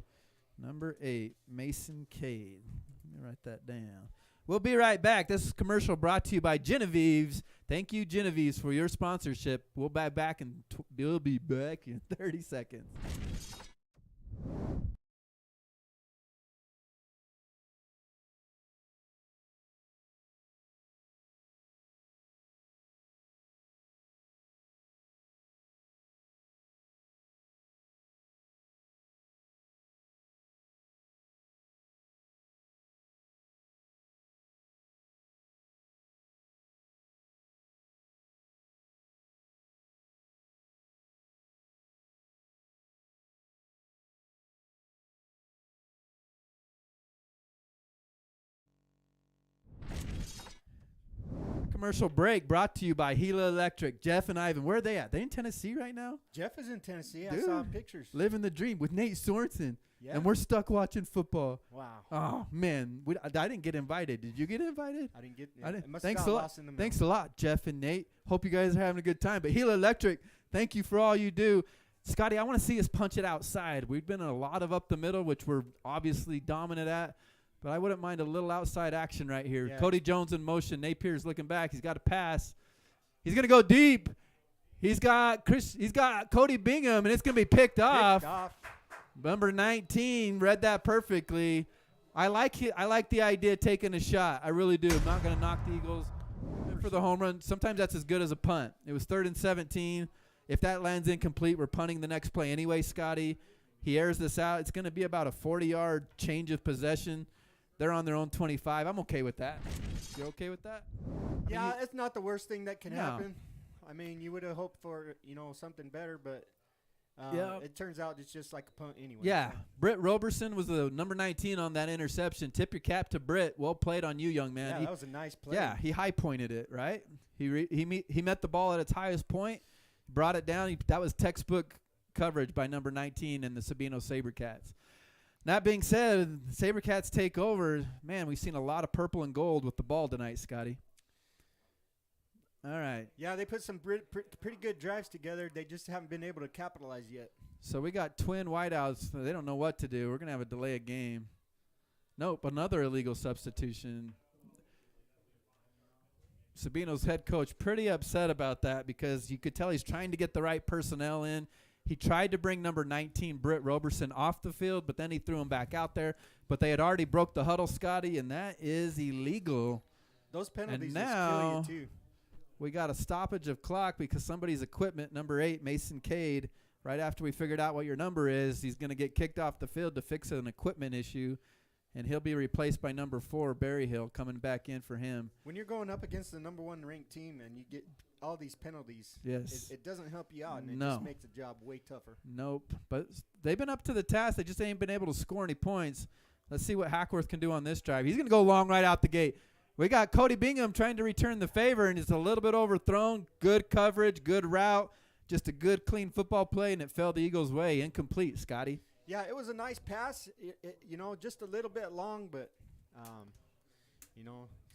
Number 8, Mason Kade. Let me write that down. We'll be right back. This is commercial brought to you by Genevieve's. Thank you, Genevieve's, for your sponsorship. We'll be back in 30 seconds. Commercial break brought to you by Gila Electric. Jeff and Ivan, where are they at? They in Tennessee right now? Jeff is in Tennessee. Dude, I saw pictures. Living the dream with Nate Sorensen. Yeah. And we're stuck watching football. Wow. Oh, man. I didn't get invited. Did you get invited? I didn't get I didn't. It must Thanks have a got lot. lost in the mail. Thanks a lot, Jeff and Nate. Hope you guys are having a good time. But Gila Electric, thank you for all you do. Scotty, I want to see us punch it outside. We've been in a lot of up the middle, which we're obviously dominant at. But I wouldn't mind a little outside action right here. Yeah. Cody Jones in motion. Nate Pierce looking back. He's got a pass. He's going to go deep. He's got Cody Bingham, and it's going to be picked off. Number 19 read that perfectly. I like the idea of taking a shot. I really do. I'm not going to knock the Eagles for the home run. Sometimes that's as good as a punt. It was 3rd and 17. If that lands incomplete, we're punting the next play anyway, Scotty. He airs this out. It's going to be about a 40-yard change of possession. They're on their own 25. I'm okay with that. You okay with that? Yeah, it's not the worst thing that can No. happen. I mean, you would have hoped for, something better, but it turns out it's just like a punt anyway. Yeah. So. Britt Roberson was the number 19 on that interception. Tip your cap to Britt. Well played on you, young man. Yeah, that was a nice play. Yeah, he high-pointed it, right? He met the ball at its highest point, brought it down. That was textbook coverage by number 19 in the Sabino Sabercats. That being said, Sabercats take over. Man, we've seen a lot of purple and gold with the ball tonight, Scotty. All right. Yeah, they put some pretty good drives together. They just haven't been able to capitalize yet. So we got twin wideouts. They don't know what to do. We're going to have a delay of game. Nope, another illegal substitution. Sabino's head coach pretty upset about that because you could tell he's trying to get the right personnel in. He tried to bring number 19, Britt Roberson, off the field, but then he threw him back out there. But they had already broke the huddle, Scotty, and that is illegal. Those penalties And just now kill you, too. we got a stoppage of clock because somebody's equipment, number 8, Mason Kade, right after we figured out what your number is, he's going to get kicked off the field to fix an equipment issue, and he'll be replaced by number 4, Berryhill, coming back in for him. When you're going up against the number 1 ranked team and you get all these penalties, Yes. it doesn't help you out, and it No. just makes the job way tougher. Nope. But they've been up to the task. They just ain't been able to score any points. Let's see what Hackworth can do on this drive. He's going to go long right out the gate. We got Cody Bingham trying to return the favor, and it's a little bit overthrown. Good coverage, good route, just a good, clean football play, and it fell the Eagles' way. Incomplete, Scotty. Yeah, it was a nice pass. Just a little bit long, but,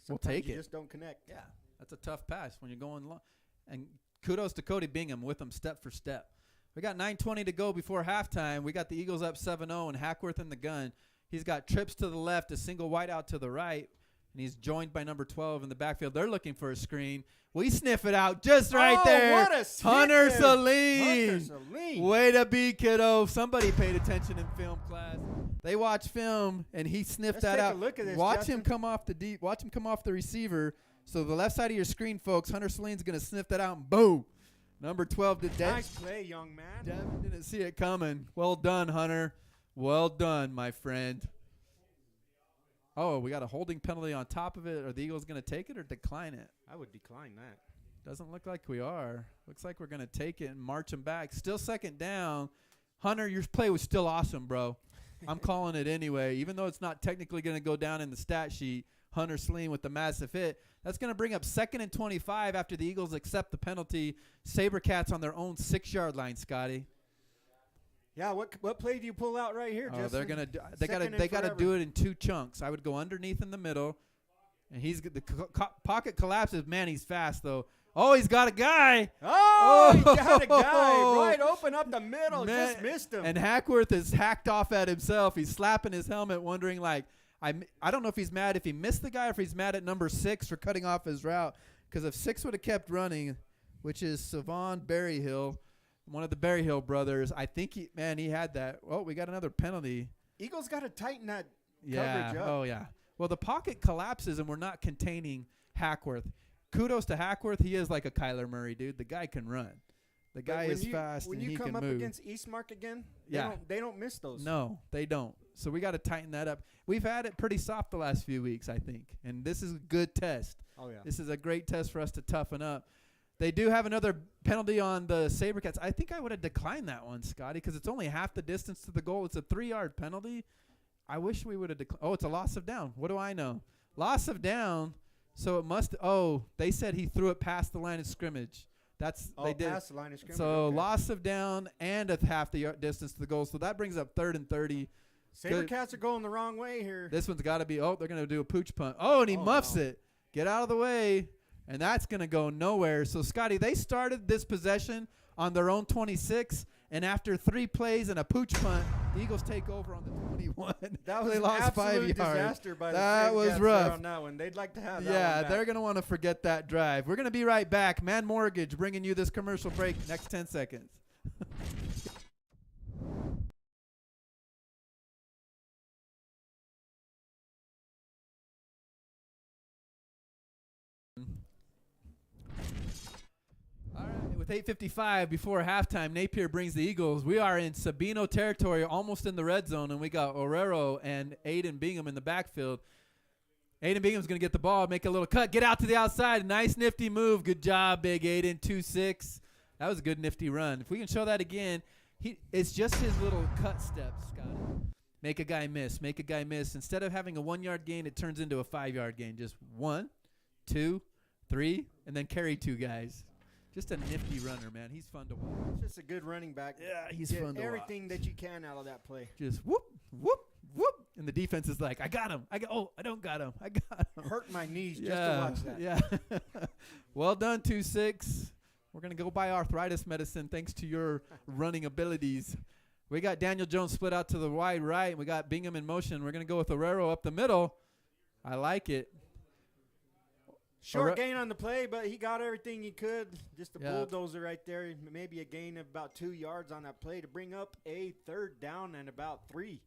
sometimes take you it. just don't connect. Yeah, that's a tough pass when you're going long. And kudos to Cody Bingham with him step for step. We got 9:20 to go before halftime. We got the Eagles up 7-0 and Hackworth in the gun. He's got trips to the left, a single whiteout to the right. and he's joined by number 12 in the backfield. They're looking for a screen. We sniff it out just right there. What a Hunter hit there. Saline. Hunter Saline. Way to be, kiddo. Somebody paid attention in film class. They watch film, and he sniffed Let's that take out. a look at this, Watch him Justin. come off the deep. Watch him come off the receiver. So the left side of your screen, folks, Hunter Saline's going to sniff that out, and boom. Number 12 to Devin. Nice play, young man. Devin didn't see it coming. Well done, Hunter. Well done, my friend. Oh, we got a holding penalty on top of it. Are the Eagles going to take it or decline it? I would decline that. Doesn't look like we are. Looks like we're going to take it and march them back. Still second down. Hunter, your play was still awesome, bro. I'm calling it anyway. Even though it's not technically going to go down in the stat sheet, Hunter Saline with the massive hit. That's going to bring up 2nd and 25 after the Eagles accept the penalty. Sabercats on their own 6-yard line, Scotty. Yeah, what play do you pull out right here, Oh, Justin? they're gonna they Second and got to forever. do it in 2 chunks. I would go underneath in the middle, and the pocket collapses. Man, he's fast though. Oh, he's got a guy. Oh, he got a guy right open up the middle. Man, Just missed him. And Hackworth is hacked off at himself. He's slapping his helmet, wondering like, I don't know if he's mad if he missed the guy or if he's mad at number 6 for cutting off his route. Because if 6 would have kept running, which is Savon Berryhill, one of the Berryhill brothers, I think he had that. Oh, we got another penalty. Eagles got to tighten that Yeah. coverage up. Oh, yeah. Well, the pocket collapses, and we're not containing Hackworth. Kudos to Hackworth. He is like a Kyler Murray, dude. The guy can run. The But guy when is fast, when and you he come can up move. against Eastmark again, Yeah. they don't miss those. No, they don't. So we got to tighten that up. We've had it pretty soft the last few weeks, I think, and this is a good test. Oh yeah. This is a great test for us to toughen up. They do have another penalty on the Sabercats. I think I would have declined that one, Scotty, because it's only half the distance to the goal. It's a 3-yard penalty. I wish we would have declined. Oh, it's a loss of down. What do I know? Loss of down. So it must. Oh, they said he threw it past the line of scrimmage. They did. Past the line of scrimmage. So okay. loss of down and a half the distance to the goal. So that brings up 3rd and 30. Sabercats are going the wrong way here. This one's got to be. Oh, they're going to do a pooch punt. Oh, and he muffs it. Get out of the way. And that's going to go nowhere. So, Scotty, they started this possession on their own 26. And after 3 plays and a pooch punt, the Eagles take over on the 21. That was they an lost 5 absolute yards. disaster by That the was Sabercats rough. there on that one. They'd like to have that Yeah, one back. they're going to want to forget that drive. We're going to be right back. Man Mortgage bringing you this commercial break next 10 seconds. All right, with 8:55 before halftime, Napier brings the Eagles. We are in Sabino territory, almost in the red zone, and we got Orrero and Aiden Bingham in the backfield. Aiden Bingham's going to get the ball, make a little cut, get out to the outside. Nice, nifty move. Good job, big Aiden, 2-6. That was a good, nifty run. If we can show that again, it's just his little cut steps, Scotty. Make a guy miss, make a guy miss. Instead of having a 1-yard gain, it turns into a 5-yard gain. Just 1, 2, 3, and then carry 2 guys. Just a nifty runner, man. He's fun to watch. It's just a good running back. Yeah, he's Get fun to everything watch. that you can out of that play. Just whoop, whoop, whoop. And the defense is like, I got him. I don't got him. I got him. Hurt my knees just to watch that. Yeah. Well done, 2-6. We're going to go buy arthritis medicine thanks to your running abilities. We got Daniel Jones split out to the wide right, and we got Bingham in motion. We're going to go with Orrero up the middle. I like it. Short gain on the play, but he got everything he could. Just a Yeah. bulldozer right there. Maybe a gain of about 2 yards on that play to bring up a 3rd down and about 3.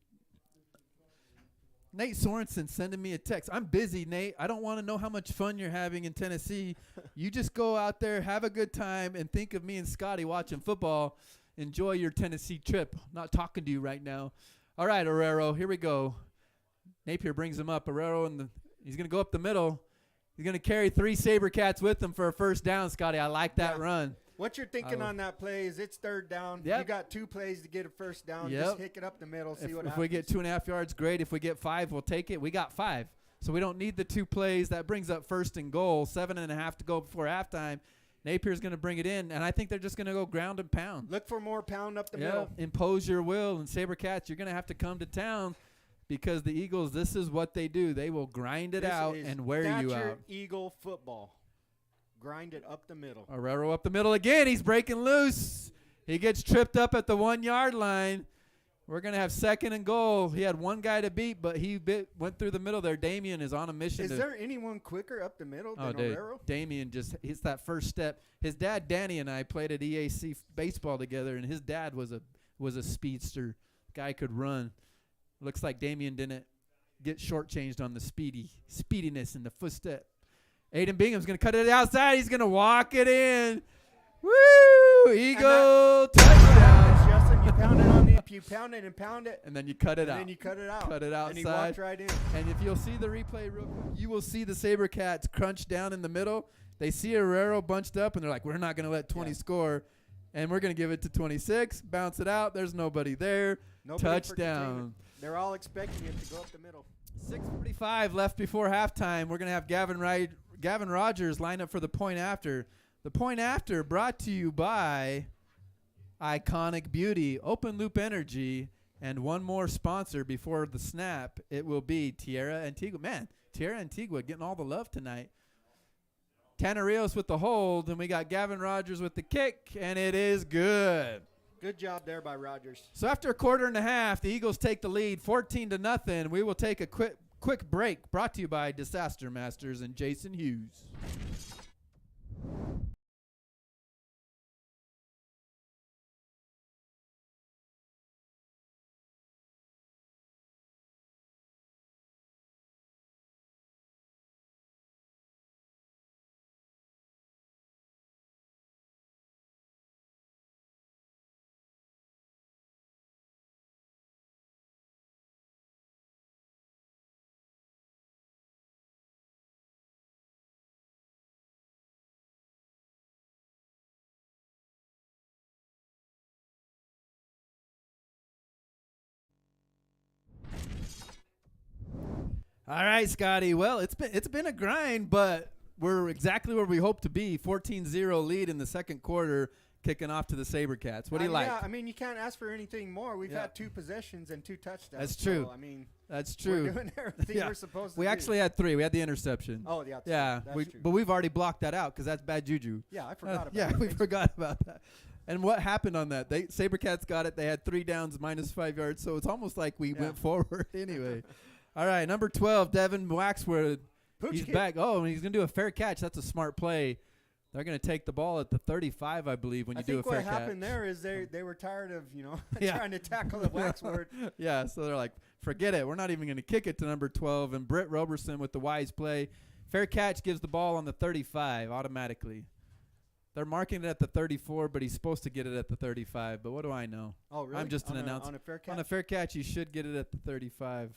Nate Sorensen sending me a text. I'm busy, Nate. I don't want to know how much fun you're having in Tennessee. You just go out there, have a good time, and think of me and Scotty watching football. Enjoy your Tennessee trip. I'm not talking to you right now. All right, Orrero, here we go. Napier brings him up. Orrero, he's going to go up the middle. He's going to carry 3 Sabercats with him for a 1st down, Scotty. I like that run. What you're thinking on that play is it's 3rd down. Yep. You got 2 plays to get a 1st down. Yep. Just hick it up the middle, see what happens. If we get 2.5 yards, great. If we get 5, we'll take it. We got 5. So we don't need the 2 plays. That brings up 1st and goal. 7.5 to go before halftime. Napier's going to bring it in, and I think they're just going to go ground and pound. Look for more pound up the Yeah, middle. impose your will. And Sabercats, you're going to have to come to town because the Eagles, this is what they do. They will grind it This out is and wear you Thatcher out. Eagle football. Grind it up the middle. Orrero up the middle again. He's breaking loose. He gets tripped up at the 1-yard line. We're going to have 2nd and goal. He had one guy to beat, but he went through the middle there. Damien is on a mission. Is there anyone quicker up the middle than Orero? Damien it's that first step. His dad, Danny, and I played at EAC baseball together, and his dad was a speedster. Guy could run. Looks like Damien didn't get shortchanged on the speediness in the footstep. Aiden Bingham's going to cut it outside. He's going to walk it in. Woo! Eagle touchdown. Justin, you pound it on the you pound it and pound it. And then you cut it out. And then you cut it out. Cut it outside. And he walked right in. And if you'll see the replay real quick, you will see the Sabercats crunch down in the middle. They see Herrero bunched up, and they're like, we're not going to let 20 score. And we're going to give it to 26. Bounce it out. There's nobody there. Touchdown. They're all expecting it to go up the middle. 6:45 left before halftime. We're going to have Gavin Rogers line up for the point after. The point after brought to you by Iconic Beauty, Open Loop Energy, and one more sponsor before the snap. It will be Tierra Antigua. Man, Tierra Antigua getting all the love tonight. Tanner Rios with the hold, and we got Gavin Rogers with the kick, and it is good. Good job there by Rogers. So after a quarter and a half, the Eagles take the lead 14-0. We will take a quick break, brought to you by Disaster Masters and Jason Hughes. All right, Scotty. Well, it's been a grind, but we're exactly where we hope to be. 14-0 lead in the second quarter, kicking off to the Sabercats. What do you like? Yeah, I mean, you can't ask for anything more. We've had 2 possessions and 2 touchdowns. That's true. So, I mean, that's true. We're doing everything we're supposed to do. We actually had 3. We had the interception. Oh, yeah. Yeah, that's true. But we've already blocked that out because that's bad juju. Yeah, I forgot about that. Yeah, we forgot about that. And what happened on that? Sabercats got it. They had 3 downs, minus 5 yards. So it's almost like we went forward anyway. All right, number 12, Devin Waxwood. He's back. Oh, and he's going to do a fair catch. That's a smart play. They're going to take the ball at the 35, I believe, when you do a fair catch. I think what happened there is they were tired of, trying to tackle the Waxword. Yeah, so they're like, forget it. We're not even going to kick it to number 12. And Britt Roberson with the wise play. Fair catch gives the ball on the 35 automatically. They're marking it at the 34, but he's supposed to get it at the 35. But what do I know? Oh, really? I'm just an announcer. On a fair catch? On a fair catch, you should get it at the 35.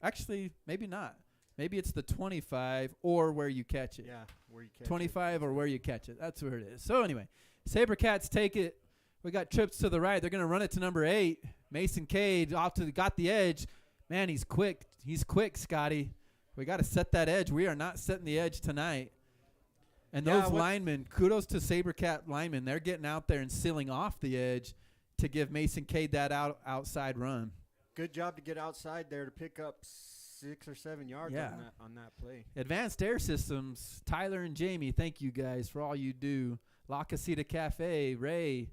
Actually, maybe not. Maybe it's the 25 or where you catch it. Yeah, where you catch 25 or where you catch it. That's where it is. So anyway, Sabercats take it. We got trips to the right. They're going to run it to number 8. Mason Kade got the edge. Man, he's quick. He's quick, Scotty. We got to set that edge. We are not setting the edge tonight. And those linemen, kudos to Sabercat linemen. They're getting out there and sealing off the edge to give Mason Kade that outside run. Good job to get outside there to pick up 6 or 7 yards on that play. Advanced Air Systems, Tyler and Jamie, thank you guys for all you do. La Casita Cafe, Ray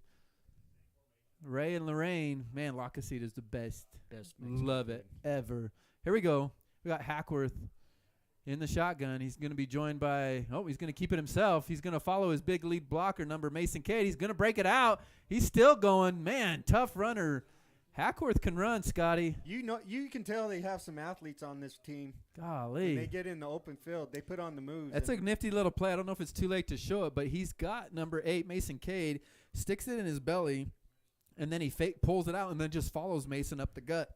and Lorraine. Man, La Casita is the best. Love it ever. Here we go. We got Hackworth in the shotgun. He's going to be joined by, he's going to keep it himself. He's going to follow his big lead blocker, number Mason Kade. He's going to break it out. He's still going. Man, tough runner. Hackworth can run, Scotty. You can tell they have some athletes on this team. Golly. When they get in the open field, they put on the moves. That's a nifty little play. I don't know if it's too late to show it, but he's got number 8, Mason Kade, sticks it in his belly, and then he pulls it out and then just follows Mason up the gut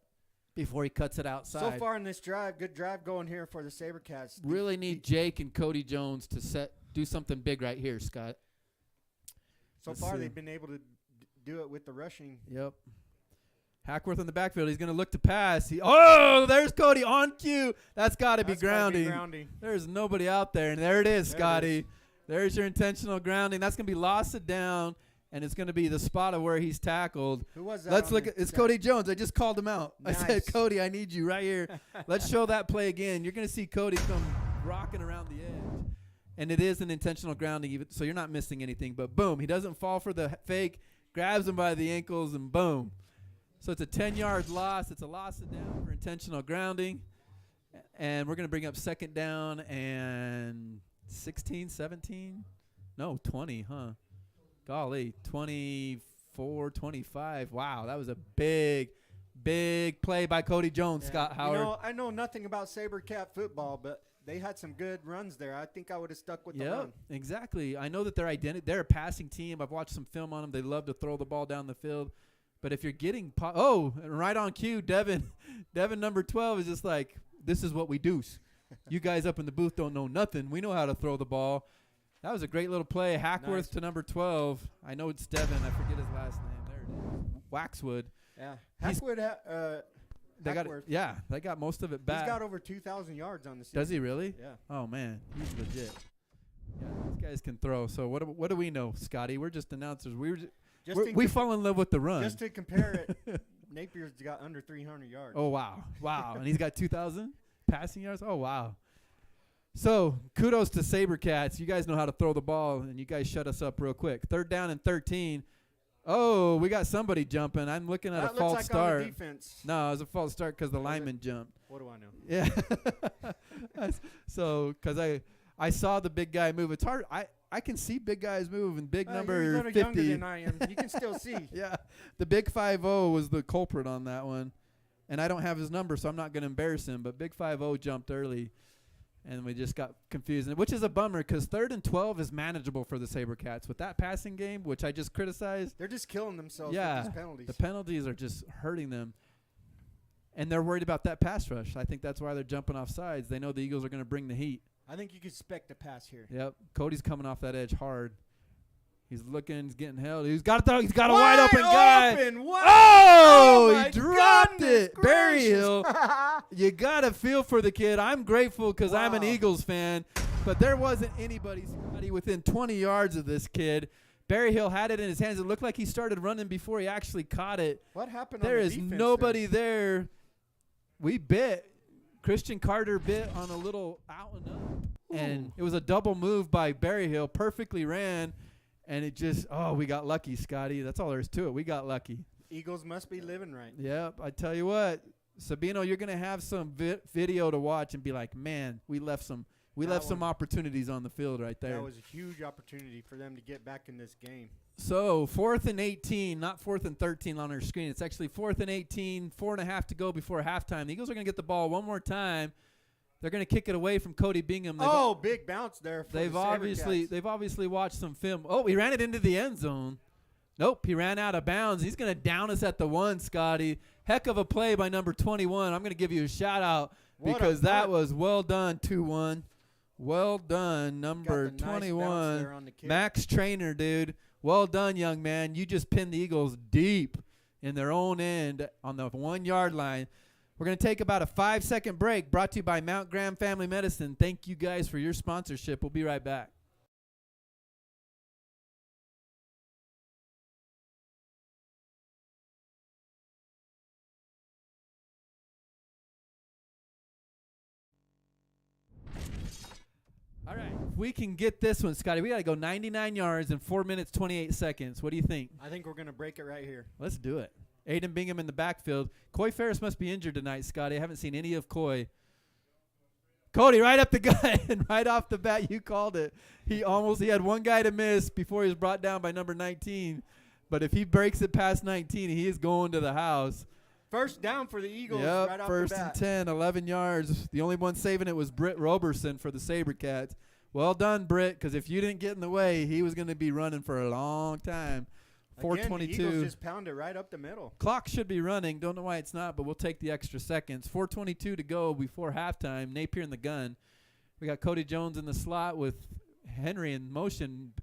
before he cuts it outside. So far in this drive, good drive going here for the Sabercats. Really need Jake and Cody Jones to do something big right here, Scott. So far, they've been able to do it with the rushing. Yep. Hackworth in the backfield. He's going to look to pass. There's Cody on cue. That's got to be grounding. There's nobody out there. And there it is, Scotty. There's your intentional grounding. That's going to be loss of down, and it's going to be the spot of where he's tackled. Who was that? Let's look. It's Cody Jones. I just called him out. Nice. I said, Cody, I need you right here. Let's show that play again. You're going to see Cody come rocking around the edge. And it is an intentional grounding, so you're not missing anything. But, boom, he doesn't fall for the fake, grabs him by the ankles, and boom. So it's a 10-yard loss. It's a loss of down for intentional grounding. And we're going to bring up second down and 16, 17? No, 20, huh? Golly, 24, 25. Wow, that was a big play by Cody Jones, Yeah. Scott Howard. You know, I know nothing about Sabercat football, but they had some good runs there. I think I would have stuck with the run. Exactly. I know that they're a passing team. I've watched some film on them. They love to throw the ball down the field. But if you're getting right on cue, Devin number 12 is just like, this is what we do. You guys up in the booth don't know nothing. We know how to throw the ball. That was a great little play. Hackworth to number 12. I know it's Devin. I forget his last name. There it is. Waxwood. Yeah. Hackwood, They got most of it back. He's got over 2,000 yards on the season. Does he really? Yeah. Oh, man. He's legit. Yeah, these guys can throw. So what do we know, Scotty? We're just announcers. We fall in love with the run. Just to compare it, Napier's got under 300 yards. Oh, wow. And he's got 2,000 passing yards? Oh, wow. So, kudos to Sabercats. You guys know how to throw the ball, and you guys shut us up real quick. 3rd down and 13. Oh, we got somebody jumping. I'm looking at a false start. On the defense. No, it was a false start because the lineman jumped. What do I know? Yeah. So, because I saw the big guy move. It's hard. I can see big guys move, and big number you're 50. Younger than I am. You can still see. Yeah. The big 5-0 was the culprit on that one. And I don't have his number, so I'm not going to embarrass him. But big 5-0 jumped early, and we just got confused, which is a bummer because 3rd and 12 is manageable for the Sabercats. With that passing game, which I just criticized. They're just killing themselves with these penalties. The penalties are just hurting them. And they're worried about that pass rush. I think that's why they're jumping off sides. They know the Eagles are going to bring the heat. I think you could expect a pass here. Yep. Cody's coming off that edge hard. He's looking. He's getting held. He's got to throw. He's got a wide open guy. Oh, he dropped it. Barry Hill. You got to feel for the kid. I'm grateful because I'm an Eagles fan. But there wasn't anybody, Scotty, within 20 yards of this kid. Barry Hill had it in his hands. It looked like he started running before he actually caught it. What happened There on the is defense nobody there. We bit. Christian Carter bit on a little out and up. And it was a double move by Barry Hill. Perfectly ran. And it just, we got lucky, Scotty. That's all there is to it. We got lucky. Eagles must be living right. Yep. I tell you what, Sabino, you're going to have some video to watch and be like, man, we left some opportunities on the field right there. That was a huge opportunity for them to get back in this game. So 4th and 18, not 4th and 13 on our screen. It's actually 4th and 18, 4.5 to go before halftime. The Eagles are going to get the ball one more time. They're going to kick it away from Cody Bingham. Big bounce there. They've obviously watched some film. Oh, he ran it into the end zone. Nope, he ran out of bounds. He's going to down us at the 1, Scotty. Heck of a play by number 21. I'm going to give you a shout out because that was well done. 2-1. Well done, number 21. Max Trainer, dude. Well done, young man. You just pinned the Eagles deep in their own end on the 1-yard line. We're going to take about a 5-second break, brought to you by Mount Graham Family Medicine. Thank you guys for your sponsorship. We'll be right back. All right, if we can get this one, Scotty, we got to go 99 yards in 4 minutes, 28 seconds. What do you think? I think we're going to break it right here. Let's do it. Aiden Bingham in the backfield. Coy Ferris must be injured tonight, Scotty. I haven't seen any of Coy. Cody, right up the gut, and right off the bat, you called it. He had one guy to miss before he was brought down by number 19. But if he breaks it past 19, he is going to the house. First down for the Eagles right off the bat. First and 10, 11 yards. The only one saving it was Britt Roberson for the Sabercats. Well done, Britt, because if you didn't get in the way, he was going to be running for a long time. 4:22. The Eagles just pound it right up the middle. Clock should be running. Don't know why it's not, but we'll take the extra seconds. 4:22 to go before halftime. Napier in the gun. We got Cody Jones in the slot with Henry in motion.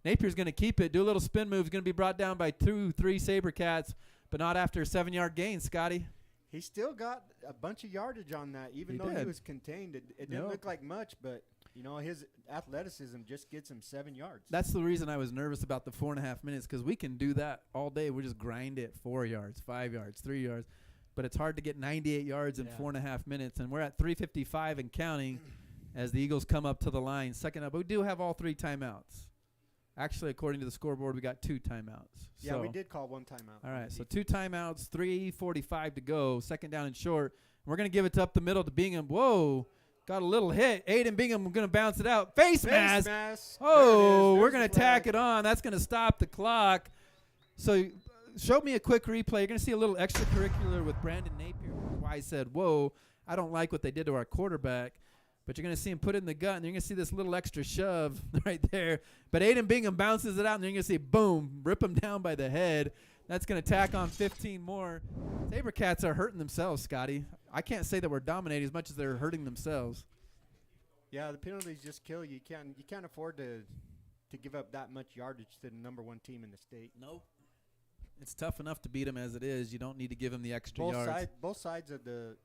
Napier's going to keep it. Do a little spin move. He's going to be brought down by 2-3 Sabercats, but not after a 7-yard gain, Scotty. He still got a bunch of yardage on that, even though he was contained. It didn't look like much, but his athleticism just gets him 7 yards. That's the reason I was nervous about the 4.5 minutes, because we can do that all day. We just grind it 4 yards, 5 yards, 3 yards. But it's hard to get 98 yards in 4.5 minutes. And we're at 3:55 and counting as the Eagles come up to the line. Second up, we do have all 3 timeouts. Actually, according to the scoreboard, we got 2 timeouts. Yeah, we So- did call 1 timeout. All right, so 2 timeouts, 3:45 to go. Second down and short. We're going to give it up the middle to Bingham. Whoa, got a little hit. Aiden Bingham going to bounce it out. Face mask. Oh, we're going to tack it on. That's going to stop the clock. So show me a quick replay. You're going to see a little extracurricular with Brandon Napier. Why I said, whoa, I don't like what they did to our quarterback. But you're going to see him put it in the gut, and you're going to see this little extra shove right there. But Aiden Bingham bounces it out, and you're going to see, boom, rip him down by the head. That's going to tack on 15 more. Sabercats are hurting themselves, Scotty. I can't say that we're dominating as much as they're hurting themselves. Yeah, the penalties just kill you. You can't afford to give up that much yardage to the #1 team in the state. Nope. It's tough enough to beat them as it is. You don't need to give them the extra yards. Both sides of the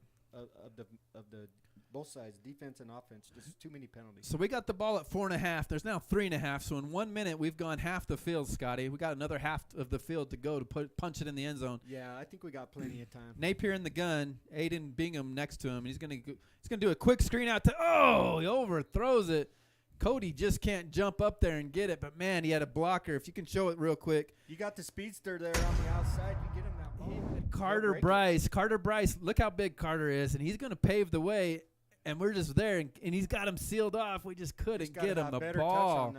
both sides, defense and offense, just too many penalties. So we got the ball at 4.5. There's now 3.5. So in 1 minute, we've gone half the field, Scotty. We got another half of the field to go to punch it in the end zone. Yeah, I think we got plenty of time. Napier in the gun, Aiden Bingham next to him. He's gonna do a quick screen out to he overthrows it. Cody just can't jump up there and get it, but man, he had a blocker. If you can show it real quick. You got the speedster there on the outside. You get him that ball. Carter Bryce, look how big Carter is, and he's gonna pave the way. And we're just there, and he's got him sealed off. We just couldn't get him the ball.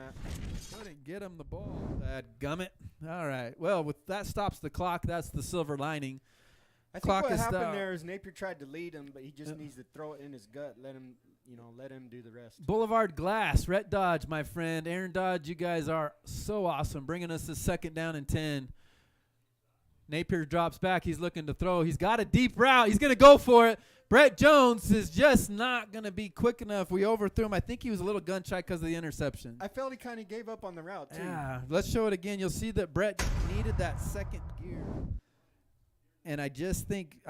Couldn't get him the ball. Dadgummit. All right. Well, with that stops the clock. That's the silver lining. I think what happened there is Napier tried to lead him, but he just needs to throw it in his gut. Let him do the rest. Boulevard Glass, Rhett Dodge, my friend. Aaron Dodge, you guys are so awesome, bringing us the 2nd down and 10. Napier drops back. He's looking to throw. He's got a deep route. He's going to go for it. Brett Jones is just not going to be quick enough. We overthrew him. I think he was a little gun shy because of the interception. I felt he kind of gave up on the route, too. Yeah, let's show it again. You'll see that Brett needed that second gear. And I do think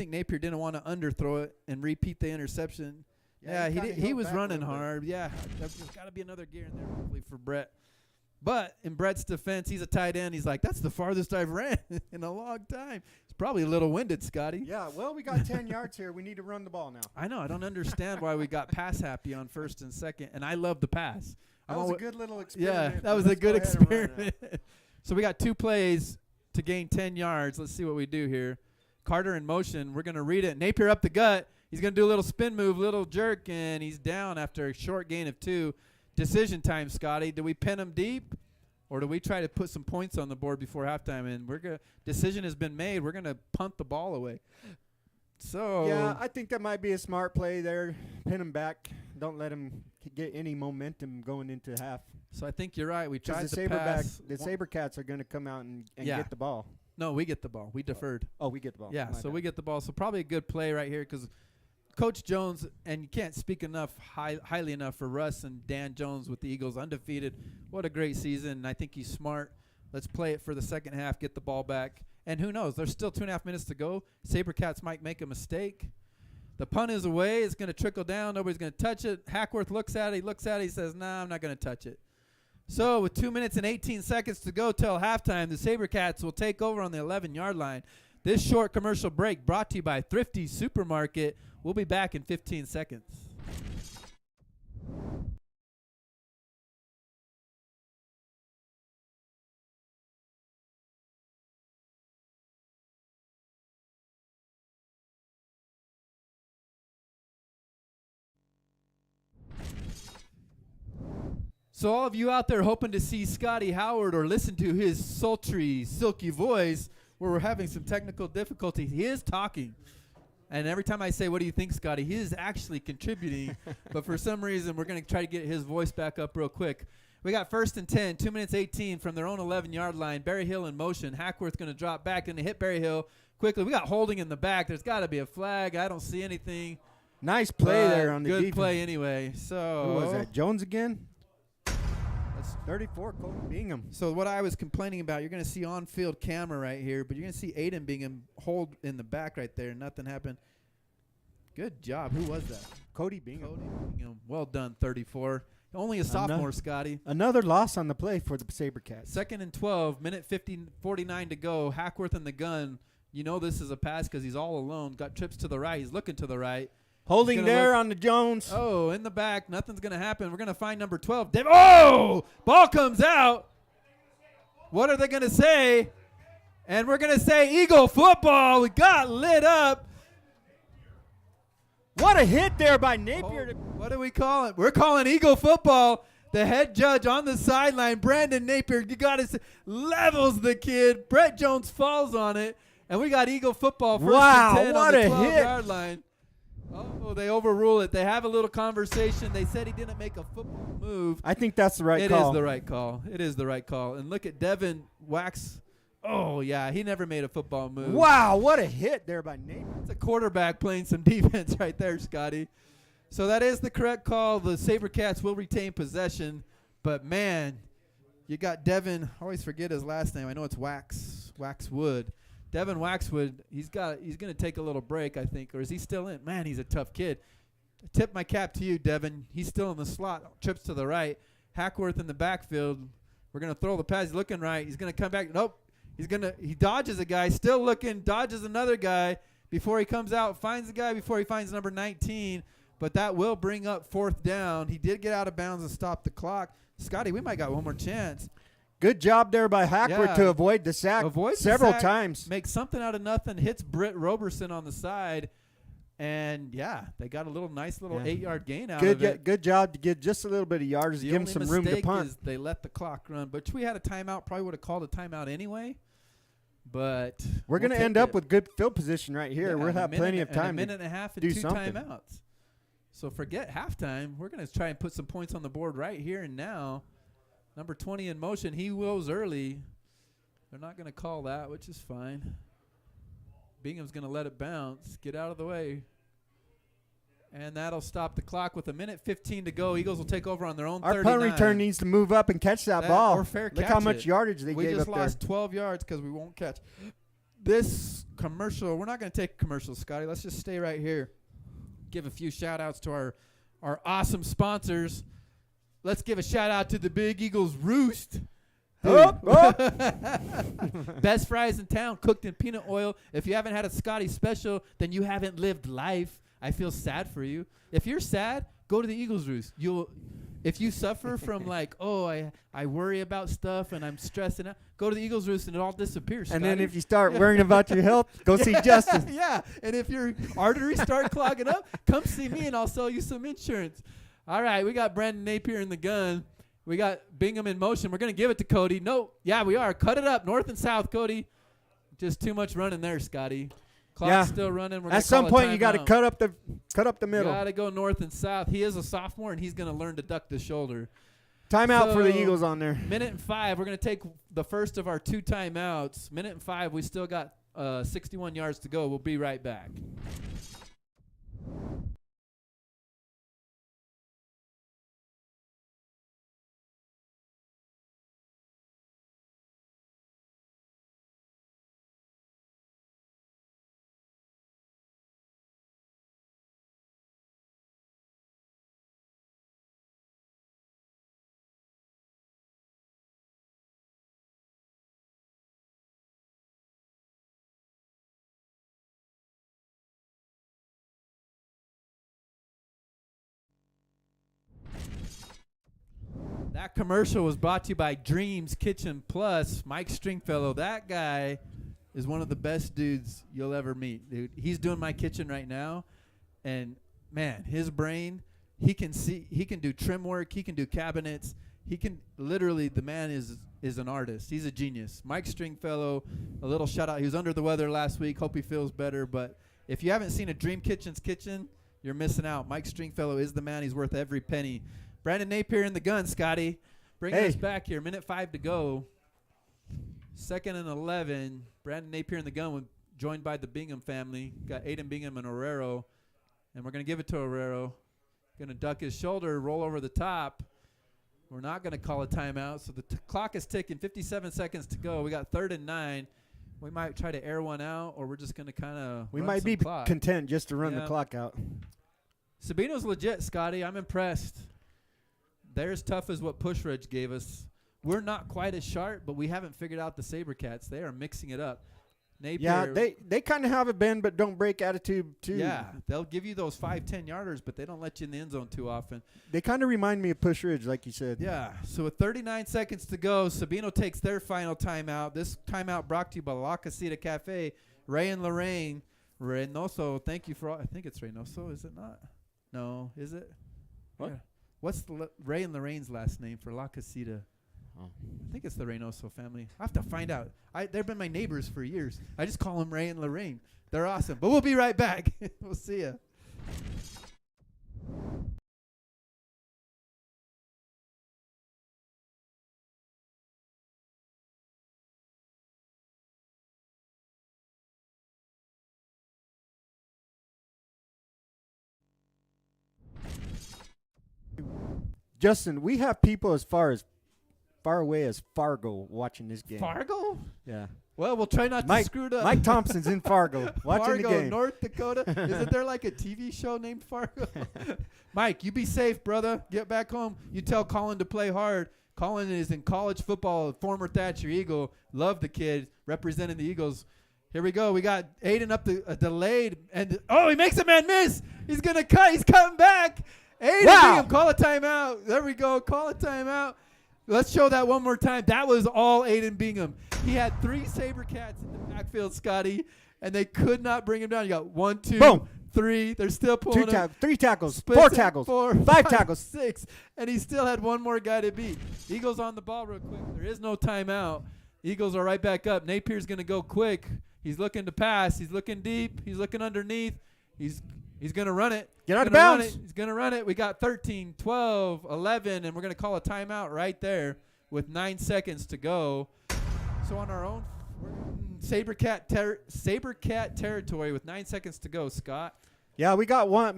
Napier didn't want to underthrow it and repeat the interception. Yeah, he was running hard. Yeah, there's got to be another gear in there hopefully for Brett. But in Brett's defense, he's a tight end. He's like, that's the farthest I've ran in a long time. He's probably a little winded, Scotty. Yeah, well, we got 10 yards here. We need to run the ball now. I know. I don't understand why we got pass happy on 1st and 2nd, and I love the pass. That was a good little experiment. Yeah, that was a good experiment. So we got 2 plays to gain 10 yards. Let's see what we do here. Carter in motion. We're going to read it. Napier up the gut. He's going to do a little spin move, little jerk, and he's down after a short gain of 2. Decision time, Scotty. Do we pin him deep, or do we try to put some points on the board before halftime? And decision has been made. We're gonna punt the ball away. So yeah, I think that might be a smart play there. Pin him back. Don't let him get any momentum going into half. So I think you're right. We tried to pass. The Sabercats are going to come out and get the ball. No, we get the ball. We deferred. Oh, we get the ball. Yeah, so we get the ball. So probably a good play right here because Coach Jones, and you can't speak highly enough for Russ and Dan Jones with the Eagles undefeated. What a great season. And I think he's smart. Let's play it for the second half, get the ball back. And who knows? There's still 2.5 minutes to go. Sabercats might make a mistake. The punt is away. It's going to trickle down. Nobody's going to touch it. Hackworth looks at it. He says, nah, I'm not going to touch it. So with 2 minutes and 18 seconds to go till halftime, the Sabercats will take over on the 11-yard line. This short commercial break brought to you by Thrifty Supermarket. We'll be back in 15 seconds. So all of you out there hoping to see Scotty Howard or listen to his sultry, silky voice, where we're having some technical difficulty, he is talking. And every time I say, what do you think, Scotty, he is actually contributing. But for some reason, we're going to try to get his voice back up real quick. We got 1st and 10, 2 minutes 18 from their own 11-yard line. Berryhill in motion. Hackworth going to drop back and hit Berryhill quickly. We got holding in the back. There's got to be a flag. I don't see anything. Nice play there on the defense. Good play anyway. So who was that, Jones again? That's 34, Cole Bingham. So what I was complaining about, you're going to see on-field camera right here, but you're going to see Aiden Bingham hold in the back right there. Nothing happened. Good job. Who was that? Cody Bingham. Well done, 34. Only a sophomore, Scotty. Another loss on the play for the Sabercats. 2nd and 12, minute 49 to go. Hackworth in the gun. You know this is a pass because he's all alone. Got trips to the right. He's looking to the right. Holding there on the Jones. Oh, in the back. Nothing's going to happen. We're going to find number 12. Ball comes out. What are they going to say? And we're going to say Eagle football. We got lit up. What a hit there by Napier. What do we call it? We're calling Eagle football. The head judge on the sideline, Brandon Napier, you got to levels the kid. Brett Jones falls on it, and we got Eagle football first and 10 what on the a 12-yard line. Oh, they overrule it. They have a little conversation. They said he didn't make a football move. I think that's the right call. It is the right call. It is the right call. And look at Devin Wax. Oh, yeah, he never made a football move. Wow, what a hit there by Napier. It's a quarterback playing some defense right there, Scotty. So that is the correct call. The Sabercats will retain possession. But, man, you got Devin. I always forget his last name. I know it's Waxwood. Devin Waxwood, he's going to take a little break, I think. Or is he still in? Man, he's a tough kid. I tip my cap to you, Devin. He's still in the slot. Trips to the right. Hackworth in the backfield. We're going to throw the pass. He's looking right. He's going to come back. Nope. He dodges a guy. Still looking. Dodges another guy before he comes out. Finds the guy before he finds number 19. But that will bring up fourth down. He did get out of bounds and stop the clock. Scotty, we might got one more chance. Good job there by Hackworth to avoid the sack several times. Make something out of nothing. Hits Britt Roberson on the side. And, yeah, they got a nice little 8-yard gain out of it. Good job to get just a little bit of yards to give them some room to punt. Is they let the clock run. But we had a timeout. Probably would have called a timeout anyway. But we're going to end up with good field position right here. We'll have plenty of time. A minute and a half and 2 timeouts. So forget halftime. We're going to try and put some points on the board right here and now. Number 20 in motion. He wills early. They're not going to call that, which is fine. Bingham's going to let it bounce. Get out of the way. And that'll stop the clock with 1:15 to go. Eagles will take over on their own 39. Our punt return needs to move up and catch that ball. Or fair catch. Look how much yardage they gave up there. We just lost 12 yards because we won't catch. This commercial, we're not going to take commercials, Scotty. Let's just stay right here. Give a few shout-outs to our awesome sponsors. Let's give a shout-out to the Big Eagles Roost. Best fries in town, cooked in peanut oil. If you haven't had a Scotty special, then you haven't lived life. I feel sad for you. If you're sad, go to the Eagles Roost. If you suffer from I worry about stuff and I'm stressing out, go to the Eagles Roost and it all disappears. And Scotty. then if you start worrying about your health, go see Justin. Yeah, and if your arteries start clogging up, come see me and I'll sell you some insurance. All right, we got Brandon Napier in the gun. We got Bingham in motion. We're going to give it to Cody. No, yeah, we are. Cut it up, north and south, Cody. Just too much running there, Scotty. Clock's still running. At some point, you got to cut up the middle. You got to go north and south. He is a sophomore, and he's going to learn to duck the shoulder. Timeout for the Eagles on there. 1:05. We're going to take the first of our 2 timeouts. 1:05. We still got 61 yards to go. We'll be right back. That commercial was brought to you by Dreams Kitchen Plus. Mike Stringfellow, that guy is one of the best dudes you'll ever meet, dude. He's doing my kitchen right now, and man, his brain, he can do trim work, he can do cabinets, he can literally, the man is an artist. He's a genius. Mike Stringfellow, a little shout out. He was under the weather last week. Hope he feels better. But if you haven't seen a Dream Kitchen's kitchen, you're missing out. Mike Stringfellow is the man. He's worth every penny. Brandon Napier in the gun, Scotty. Bringing us back here. 1:05 to go. 2nd and 11. Brandon Napier in the gun, joined by the Bingham family. Got Aiden Bingham and Orrero. And we're going to give it to Orrero. Going to duck his shoulder, roll over the top. We're not going to call a timeout. So the clock is ticking. 57 seconds to go. We got 3rd and 9. We might try to air one out, or we're just going to kind of We might be content just to run the clock out. Sabino's legit, Scotty. I'm impressed. They're as tough as what Push Ridge gave us. We're not quite as sharp, but we haven't figured out the Sabercats. They are mixing it up. Napier. Yeah, they kind of have a bend but don't break attitude too. Yeah, they'll give you those 5-10 yarders, but they don't let you in the end zone too often. They kind of remind me of Push Ridge, like you said. Yeah, so with 39 seconds to go, Sabino takes their final timeout. This timeout brought to you by La Casita Cafe. Ray and Lorraine. Reynoso, thank you for all. I think it's Reynoso, is it not? No, is it? What? Yeah. What's Ray and Lorraine's last name for La Casita? Oh. I think it's the Reynoso family. I have to find out. They've been my neighbors for years. I just call them Ray and Lorraine. They're awesome. But we'll be right back. We'll see ya. Justin, we have people as far away as Fargo watching this game. Fargo? Yeah. Well, we'll try not to screw it up. Mike Thompson's in Fargo watching Fargo, the game. North Dakota. Isn't there like a TV show named Fargo? Mike, you be safe, brother. Get back home. You tell Colin to play hard. Colin is in college football, former Thatcher Eagle. Love the kid, representing the Eagles. Here we go. We got Aiden up to a delayed. And he makes a man miss. He's going to cut. He's coming back. Aiden Bingham, call a timeout. There we go. Call a timeout. Let's show that one more time. That was all Aiden Bingham. He had 3 Sabercats in the backfield, Scotty, and they could not bring him down. You got 1, 2, Boom. 3. They're still pulling him. 3 tackles, Splits 4 it, tackles, 4, 5 5 tackles. 6, and he still had one more guy to beat. Eagles on the ball real quick. There is no timeout. Eagles are right back up. Napier's going to go quick. He's looking to pass. He's looking deep. He's looking underneath. He's going to run it. Get out of bounds. He's going to run it. We got 13, 12, 11, and we're going to call a timeout right there with 9 seconds to go. So on our own, we're in Sabercat territory with 9 seconds to go, Scott. Yeah, we got one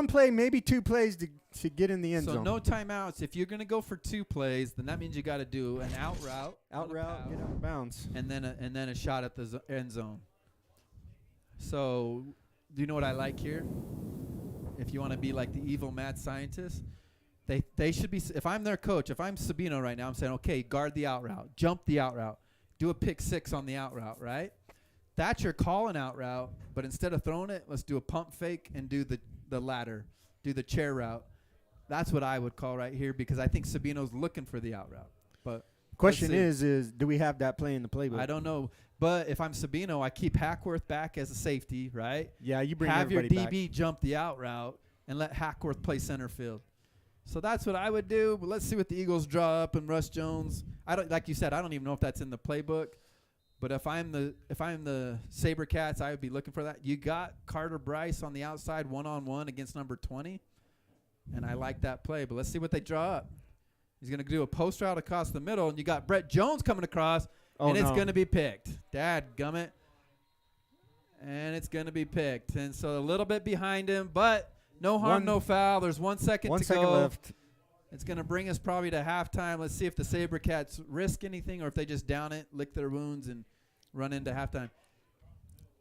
play, maybe 2 plays to get in the end zone. So no timeouts. If you're going to go for 2 plays, then that means you got to do an out route, get out of bounds, and then a shot at the end zone. So do you know what I like here? If you want to be like the evil mad scientist, they should be. If I'm their coach, if I'm Sabino right now, I'm saying, okay, guard the out route, jump the out route, do a pick 6 on the out route, right? Thatcher call an out route, but instead of throwing it, let's do a pump fake and do the ladder, do the chair route. That's what I would call right here because I think Sabino's looking for the out route. But question is do we have that play in the playbook? I don't know. But if I'm Sabino, I keep Hackworth back as a safety, right? Yeah, you bring have your everybody DB jump the out route and let Hackworth play center field. So that's what I would do. But let's see what the Eagles draw up and Russ Jones. Like you said, I don't even know if that's in the playbook. But if I'm the Sabercats, I would be looking for that. You got Carter Bryce on the outside 1-on-1 against number 20. And I like that play. But let's see what they draw up. He's going to do a post route across the middle. And you got Brett Jones coming across. And it's going to be picked. Dadgummit. And it's going to be picked. And so a little bit behind him. But no harm, no foul. There's 1 second to go. 1 second left. It's going to bring us probably to halftime. Let's see if the Sabercats risk anything or if they just down it, lick their wounds, and run into halftime.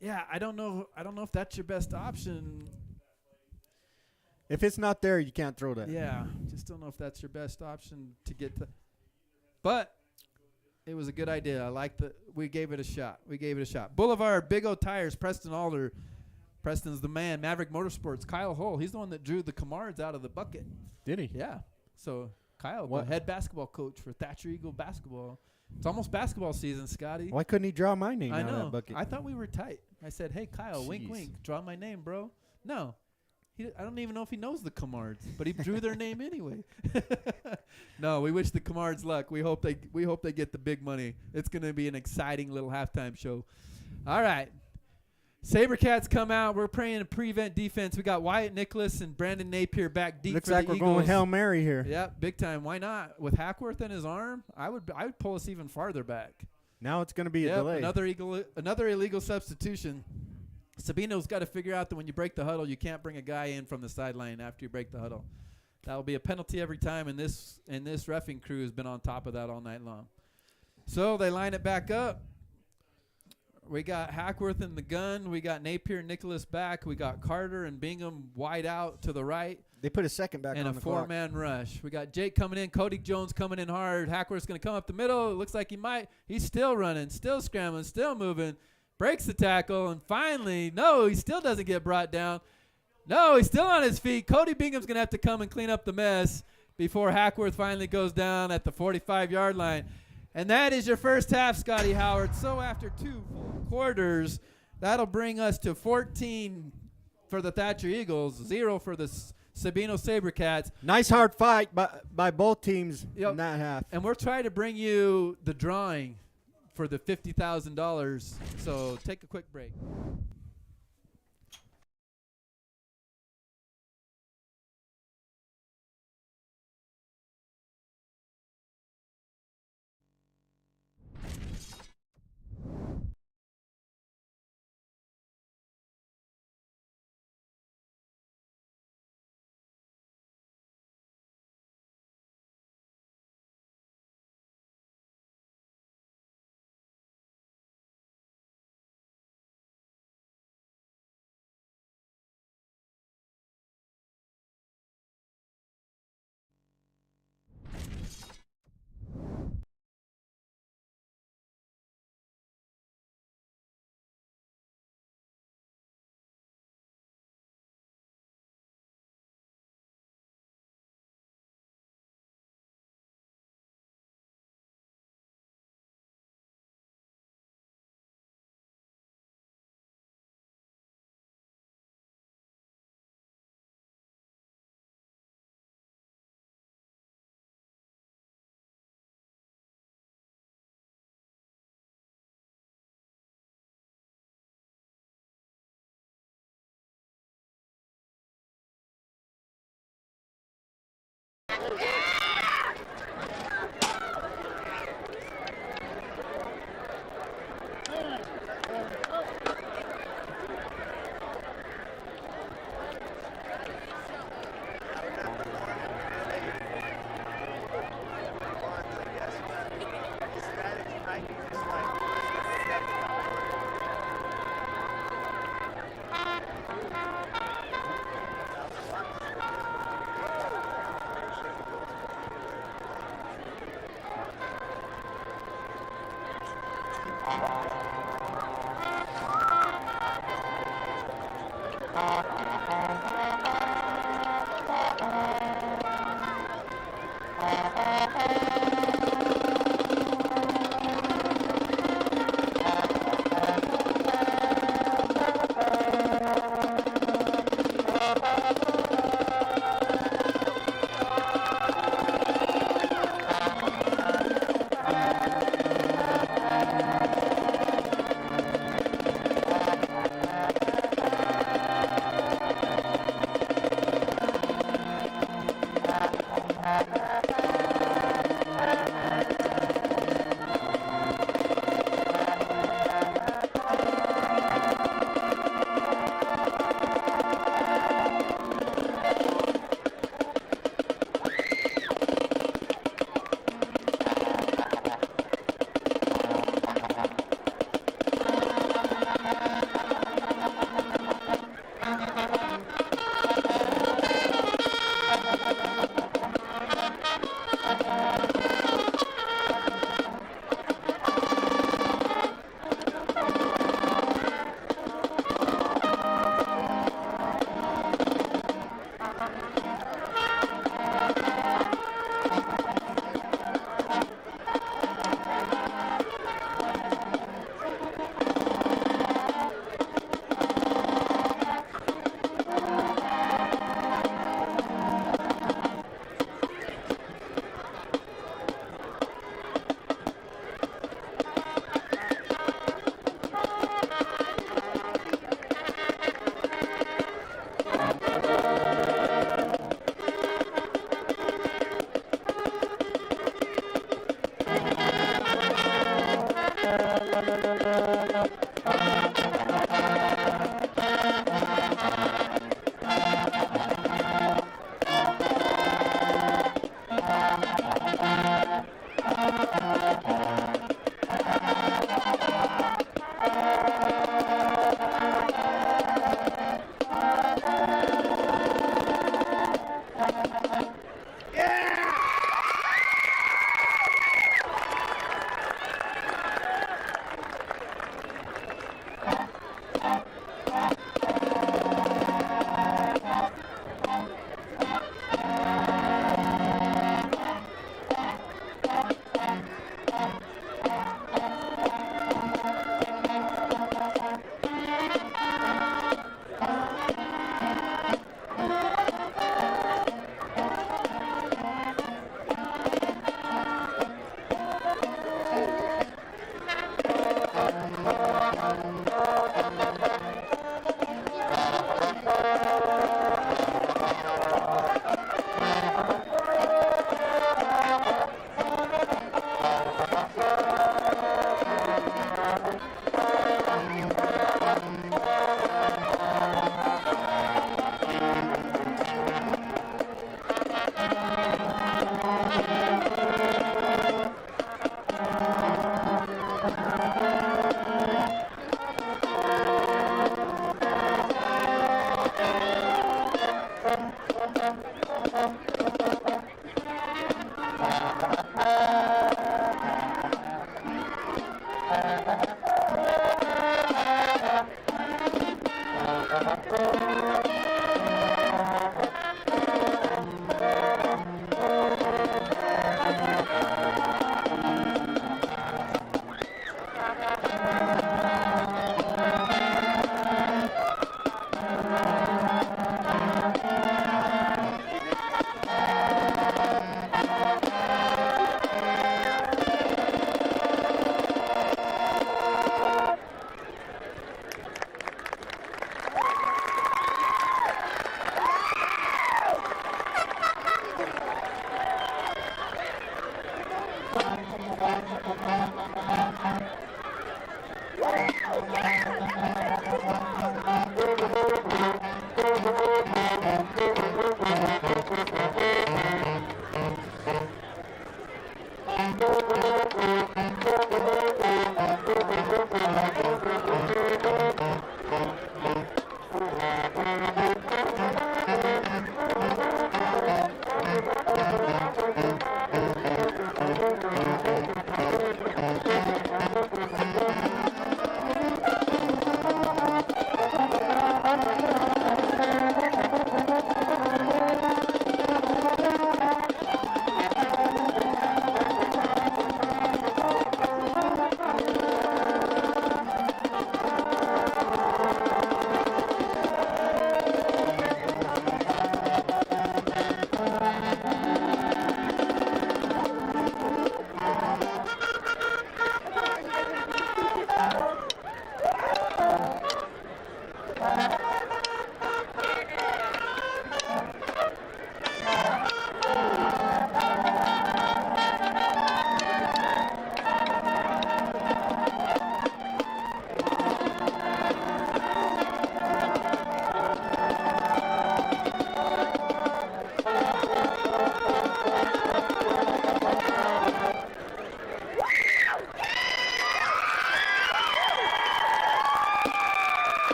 Yeah, I don't know if that's your best option. If it's not there, you can't throw that. Yeah, just don't know if that's your best option to get to. But it was a good idea. I like we gave it a shot. Boulevard, Big O Tires, Preston Alder. Preston's the man. Maverick Motorsports, Kyle Hull. He's the one that drew the Camards out of the bucket. Did he? Yeah. So Kyle, the head basketball coach for Thatcher Eagle basketball. It's almost basketball season, Scotty. Why couldn't he draw my name I out of know. that bucket? I thought we were tight. I said, hey, Kyle, Jeez. wink, wink. Draw my name, bro. No. I don't even know if he knows the Camards, but he drew their name anyway. No, we wish the Camards luck. We hope they get the big money. It's going to be an exciting little halftime show. All right. Sabercats come out. We're playing a prevent defense. We got Wyatt Nicholas and Brandon Napier back deep. Looks for like the we're Eagles. going Hail Mary here. Yeah, big time. Why not? With Hackworth in his arm, I would pull us even farther back. Now it's going to be a delay. Another illegal substitution. Sabino's got to figure out that when you break the huddle, you can't bring a guy in from the sideline after you break the huddle. That will be a penalty every time, and this reffing crew has been on top of that all night long. So they line it back up. We got Hackworth in the gun. We got Napier and Nicholas back. We got Carter and Bingham wide out to the right. They put a second back and on a the clock. four-man rush. We got Jake coming in. Cody Jones coming in hard. Hackworth's going to come up the middle. It looks like he might. He's still running, still scrambling, still moving. Breaks the tackle. And finally, no, he still doesn't get brought down. No, he's still on his feet. Cody Bingham's going to have to come and clean up the mess before Hackworth finally goes down at the 45-yard line. And that is your first half, Scotty Howard. So after 2 full quarters, that'll bring us to 14 for the Thatcher Eagles, 0 for the Sabino Sabercats. Nice hard fight by both teams in that half. And we're trying to bring you the drawing for the $50,000. So take a quick break.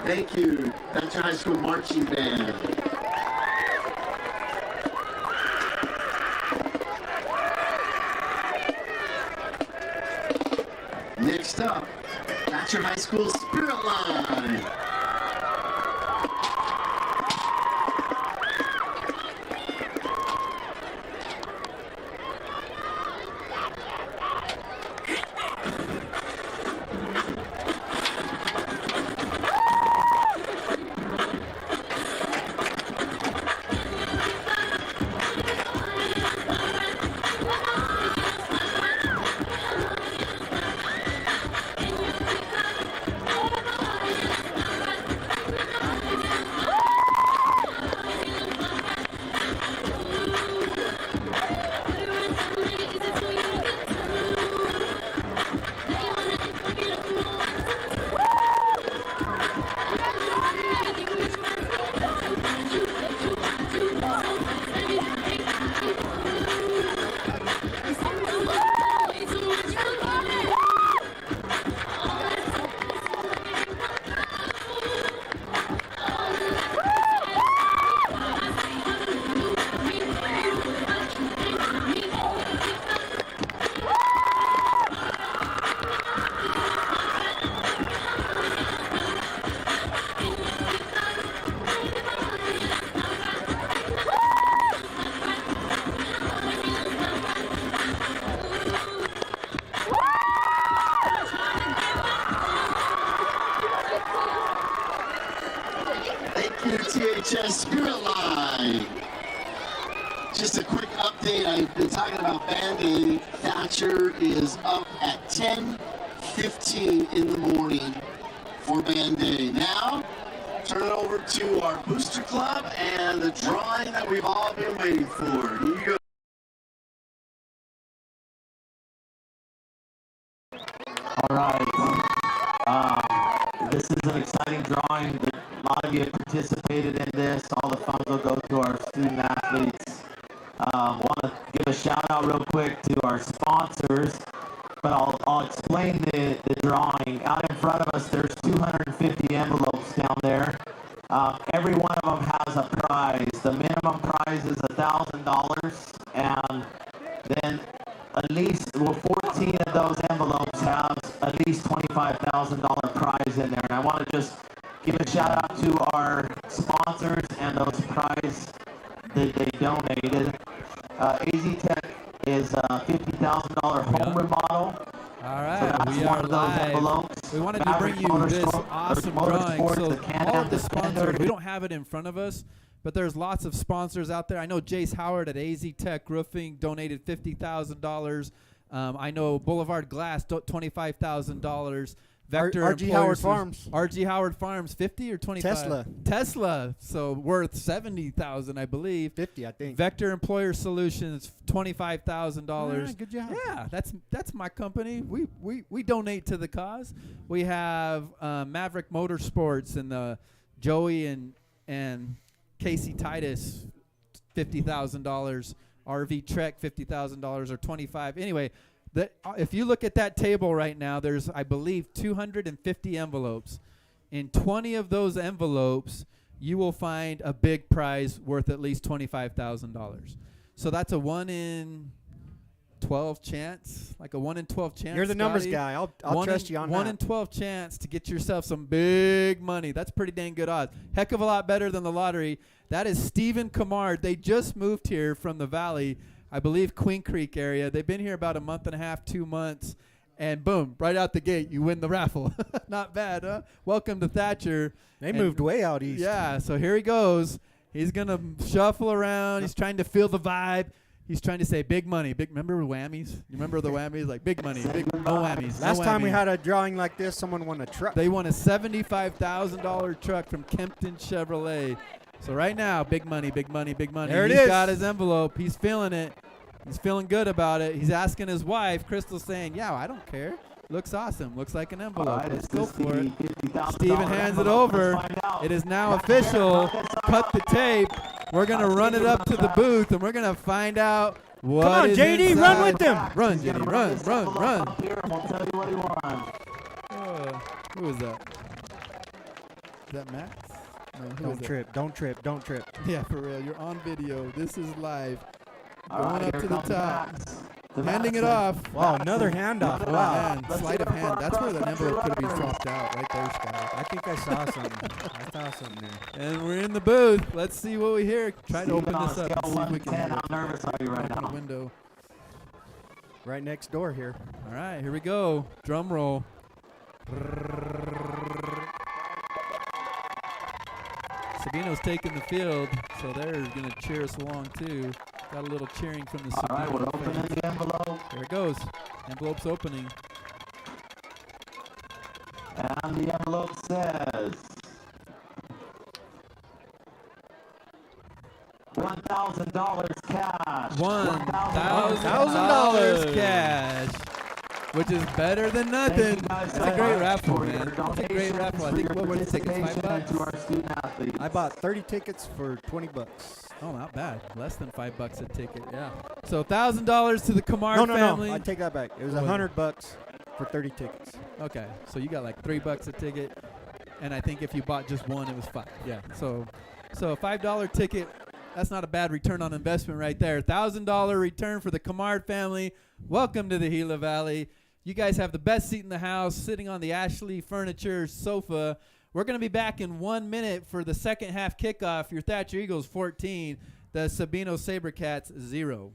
Thank you, Thatcher High School Marching Band. Next up, Thatcher High School Spirit Line. THS Spirit Line. Just a quick update. I've been talking about Band Aid. Thatcher is up at 10:15 in the morning for Band Aid. Now, turn it over to our booster club and the drawing that we've all been waiting for. Here you go. All right. This is an exciting drawing. A lot of you have participated in this. All the funds will go to our student athletes. Want to give a shout out real quick to our sponsors, but I'll explain the drawing. Out in front of us, there's 250 250 envelopes down there. Every one of them has a prize. The minimum prize is $1,000, and then at least 14 of those envelopes have at least $25,000 prize in there. And I want to just give a shout out to our sponsors and those prize that they donated. AZ Tech is a $50,000 home remodel. All right, So that's we one are of those live. envelopes. We wanted to Maverick bring you this Motorsport- awesome Motorsports, drawing. So the Can-Am all of the sponsors, Defender. we don't have it in front of us, but there's lots of sponsors out there. I know Jace Howard at AZ Tech Roofing donated $50,000. I know Boulevard Glass, $25,000. Vector RG Howard Employer Farms. RG Howard Farms, 50 or 25? Tesla, so worth 70,000, I believe. 50, I think. Vector Employer Solutions, $25,000. Good job. Yeah, that's my company. We donate to the cause. We have Maverick Motorsports and the Joey and Casey Titus, $50,000. RV Trek, $50,000 or 25. Anyway, if you look at that table right now, there's, I believe, 250 envelopes. In 20 of those envelopes, you will find a big prize worth at least $25,000. So that's a 1 in 12 chance, like a 1 in 12 chance. You're the numbers Scotty. guy. I'll trust you on 1 that. in 12 chance to get yourself some big money. That's pretty dang good odds. Heck of a lot better than the lottery. That is Stephen Camard. They just moved here from the Valley, I believe Queen Creek area. They've been here about a month and a half, 2 months, and boom, right out the gate, you win the raffle. Not bad, huh? Welcome to Thatcher. They moved way out east. Yeah, so here he goes. He's going to shuffle around. He's trying to feel the vibe. He's trying to say big money. Remember whammies? You remember the whammies? Like big money, no whammies. Last no time we whammy. had a drawing like this, someone won a truck. They won a $75,000 truck from Kempton Chevrolet. So right now, big money, big money, big money. There it He's is. got his envelope. He's feeling it. He's feeling good about it. He's asking his wife, Crystal, saying, yeah, I don't care. Looks awesome. Looks like an envelope. Right, Let's it's go just for it. the $50,000 Steven hands it envelope. over. Let's find out. It is now official. Cut the tape. We're going to run it up to the booth, and we're going to find out what Come on, is JD, inside. run with them. Run, He's gonna JD, run, this run, envelope run. up here and we'll tell you what he won. Who is that? Is that Max? No, who is Don't that? trip, don't trip, don't trip. Yeah, for real. You're on video. This is live. All Going right, up here to the comes top. Max. The Handing it Max. off. Wow, another handoff. Oh, Wow. man. Let's Sleight hear of it hand. for That's where the cross-country envelope could have been runners. swapped out. Right there, Scott. I think I saw something. I saw something there. And we're in the booth. Let's see what we hear. Try to Steven, open on this a up and scale see of if we 1 to can 10, how nervous are you right open a now? window. Right next door here. All right, here we go. Drum roll. Sabino's taking the field, so they're going to cheer us along too. Got a little cheering from the All right, we're Sabino opening fans. the envelope. Here it goes. Envelope's opening. And the envelope says $1,000 cash. $1,000 cash, which is better than nothing. That's a great raffle, man. That's a great raffle. I think what were the tickets? $5? To our student athletes. I bought 30 tickets for 20 bucks. Oh, not bad. Less than $5 a ticket. Yeah. So $1,000 to the Kamar No, family. I take that back. It was What was it? $100 for 30 tickets. Okay, so you got like $3 a ticket, and I think if you bought just one, it was $5. Yeah. So a $5 ticket. That's not a bad return on investment right there. $1,000 return for the Kamar family. Welcome to the Gila Valley. You guys have the best seat in the house, sitting on the Ashley Furniture sofa. We're going to be back in 1 minute for the second half kickoff. Your Thatcher Eagles 14, the Sabino Sabercats 0.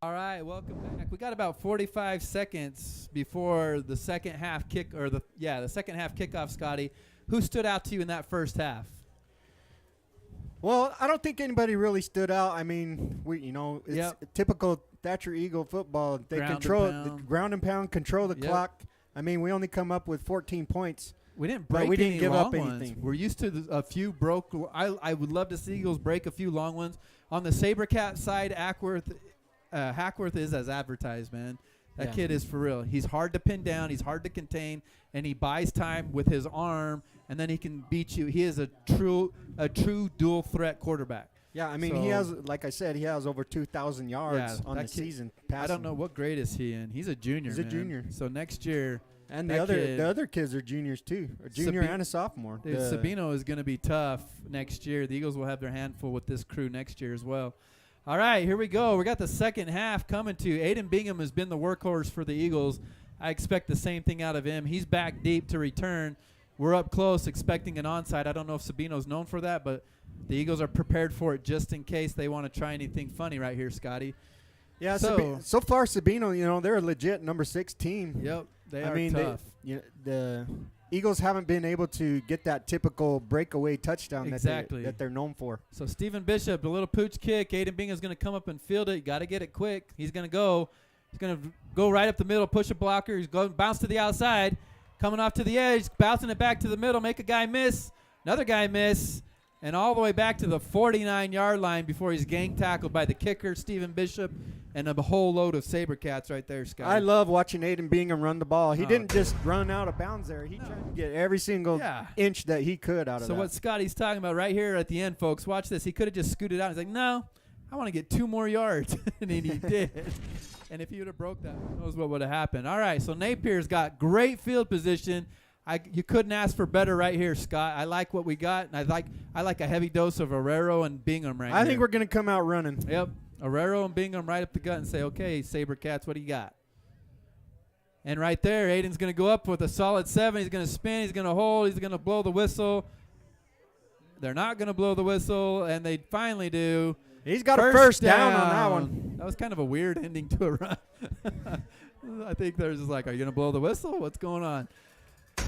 All right, welcome back. We got about 45 seconds before the second half the second half kickoff, Scotty. Who stood out to you in that first half? Well, I don't think anybody really stood out. I mean, it's typical Thatcher Eagle football. They control the ground and pound, control the clock. I mean, we only come up with 14 points. We didn't break we didn't any give long up ones. anything. We're used to a few broke. I would love to see Eagles break a few long ones. On the Sabercat side, Hackworth is as advertised, man. That kid is for real. He's hard to pin down. He's hard to contain, and he buys time with his arm, and then he can beat you. He is a true dual threat quarterback. Yeah, I mean, he has, like I said, he has over 2,000 yards on the season. I don't know what grade is he in. He's a junior. He's a junior. So next year. And the other kids are juniors too, a junior and a sophomore. Dude, Sabino is going to be tough next year. The Eagles will have their handful with this crew next year as well. All right, here we go. We got the second half coming to. Aiden Bingham has been the workhorse for the Eagles. I expect the same thing out of him. He's back deep to return. We're up close, expecting an onside. I don't know if Sabino's known for that, but the Eagles are prepared for it just in case they want to try anything funny right here, Scotty. Yeah, so far Sabino, they're a legit number 6 team. Yep, they are tough. The Eagles haven't been able to get that typical breakaway touchdown that they're known for. So Stephen Bishop, a little pooch kick. Aiden Bingham's going to come up and field it. You got to get it quick. He's going to go right up the middle, push a blocker. He's going to bounce to the outside, coming off to the edge, bouncing it back to the middle, make a guy miss, another guy miss, and all the way back to the 49-yard line before he's gang tackled by the kicker, Stephen Bishop, and a whole load of Sabercats right there, Scott. I love watching Aiden Bingham run the ball. He didn't just run out of bounds there. He tried to get every single inch that he could out of that. So what Scotty's talking about right here at the end, folks, watch this. He could have just scooted out. He's like, no, I want to get 2 more yards. And he did. And if he would have broke that, who knows what would have happened. All right, so Napier's got great field position. You couldn't ask for better right here, Scott. I like what we got, and I like a heavy dose of Herrero and Bingham right here. I think we're going to come out running. Yep, Herrero and Bingham right up the gut and say, okay, Sabercats, what do you got? And right there, Aiden's going to go up with a solid 7. He's going to spin. He's going to hold. He's going to blow the whistle. They're not going to blow the whistle, and they finally do. He's got a first down on that one. That was kind of a weird ending to a run. I think they're just like, are you going to blow the whistle? What's going on?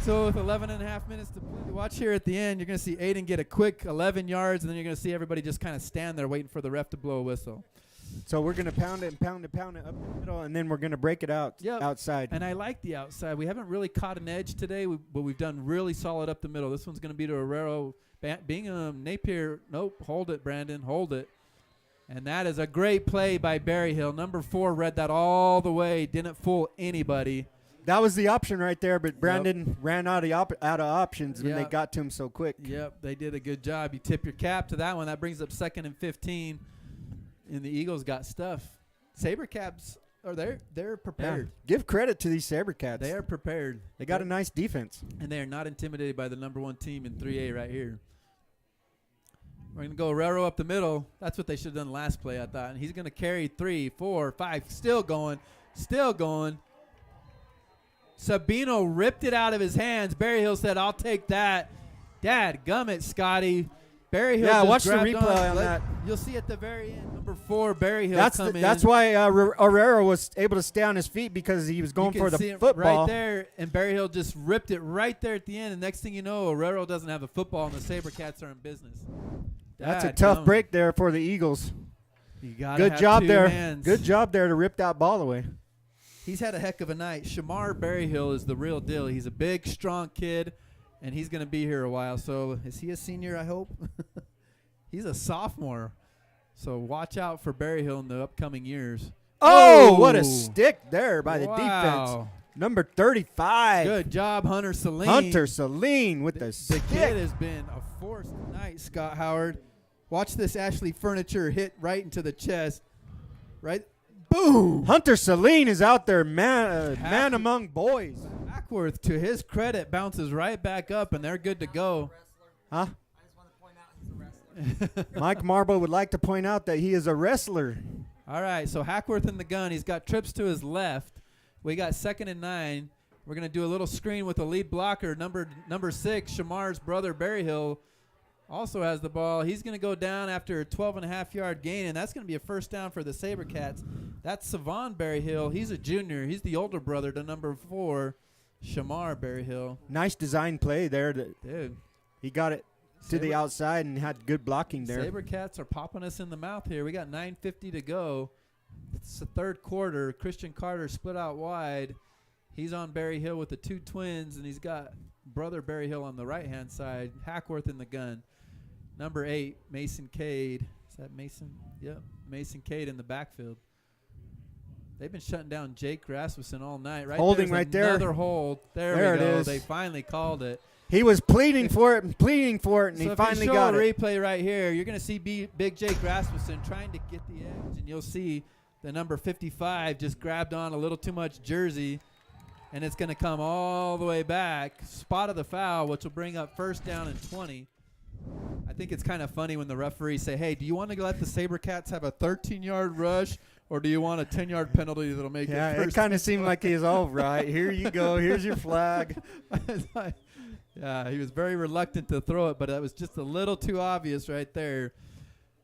So with 11 and a half minutes to play, watch here at the end, you're going to see Aiden get a quick 11 yards, and then you're going to see everybody just kind of stand there waiting for the ref to blow a whistle. So we're going to pound it up the middle, and then we're going to break it out outside. And I like the outside. We haven't really caught an edge today, but we've done really solid up the middle. This one's going to be to Herrero. Bingham, Napier, nope, hold it, Brandon, hold it. And that is a great play by Berryhill. Number 4 read that all the way, didn't fool anybody. That was the option right there, but Brandon ran out of options when they got to him so quick. Yep, they did a good job. You tip your cap to that one. That brings up 2nd and 15, and the Eagles got stuff. Sabercats they're prepared. Yeah. Give credit to these Sabercats. They are prepared. They got a nice defense. And they are not intimidated by the number 1 team in 3A right here. We're going to go Herrero up the middle. That's what they should have done last play, I thought. And he's going to carry 3, 4, 5. Still going. Sabino ripped it out of his hands. Berryhill said, I'll take that. Dadgummit, Scotty. Berryhill just watch the grabbed replay on that. You'll see at the very end, number 4, Berryhill come in. That's why Herrera was able to stay on his feet, because he was going for the football. Right there, and Berryhill just ripped it right there at the end. And next thing you know, Herrera doesn't have a football, and the Sabercats are in business. That's a tough break there for the Eagles. Good job there. Hands. Good job there to rip that ball away. He's had a heck of a night. Shamar Berryhill is the real deal. He's a big, strong kid, and he's going to be here a while. So is he a senior, I hope? He's a sophomore. So watch out for Berryhill in the upcoming years. Oh, what a stick there by the defense. Number 35. Good job, Hunter Saline. Hunter Saline with the stick. The kid has been a force tonight, Scott Howard. Watch this Ashley Furniture hit right into the chest. Right. Boom. Hunter Saline is out there, man among boys. Hackworth, to his credit, bounces right back up, and they're good to go. Huh? Mike Marble would like to point out that he is a wrestler. All right, so Hackworth in the gun. He's got trips to his left. We got 2nd and 9. We're going to do a little screen with the lead blocker, number 6, Shamar's brother, Berryhill. also has the ball. He's going to go down after a 12.5-yard gain, and that's going to be a first down for the Sabercats. That's Savon Berryhill. He's a junior. He's the older brother to number 4, Shamar Berryhill. Nice design play there. Dude. He got it to the outside and had good blocking there. Sabercats are popping us in the mouth here. We got 9:50 to go. It's the third quarter. Christian Carter split out wide. He's on Berryhill with the 2 twins, and he's got brother Berryhill on the right-hand side. Hackworth in the gun. Number 8, Mason Kade. Is that Mason? Yep, Mason Kade in the backfield. They've been shutting down Jake Rasmussen all night. Holding right there. Another hold. There we go. They finally called it. He was pleading for it and pleading for it, and so he finally got it. So if you show a replay right here, you're going to see Big Jake Rasmussen trying to get the edge, and you'll see the number 55 just grabbed on a little too much jersey, and it's going to come all the way back. Spot of the foul, which will bring up first down and 20. I think it's kind of funny when the referees say, hey, do you want to let the Sabercats have a 13-yard rush, or do you want a 10-yard penalty that'll make it first? Yeah, it kind of seemed like he's all right. Here you go. Here's your flag. Yeah, he was very reluctant to throw it, but that was just a little too obvious right there.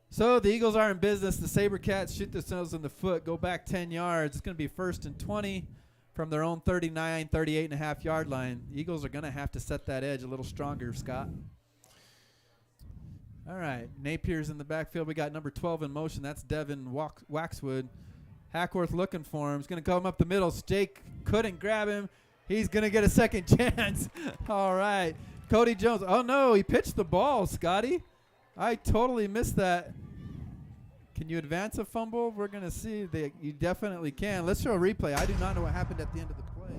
So the Eagles are in business. The Sabercats shoot themselves in the foot, go back 10 yards. It's going to be first and 20 from their own 38.5-yard line. The Eagles are going to have to set that edge a little stronger, Scott. All right, Napier's in the backfield. We got number 12 in motion. That's Devin Waxwood. Hackworth looking for him. He's going to come up the middle. Jake couldn't grab him. He's going to get a second chance. All right. Cody Jones. Oh, no, he pitched the ball, Scotty. I totally missed that. Can you advance a fumble? We're going to see. You definitely can. Let's show a replay. I do not know what happened at the end of the play.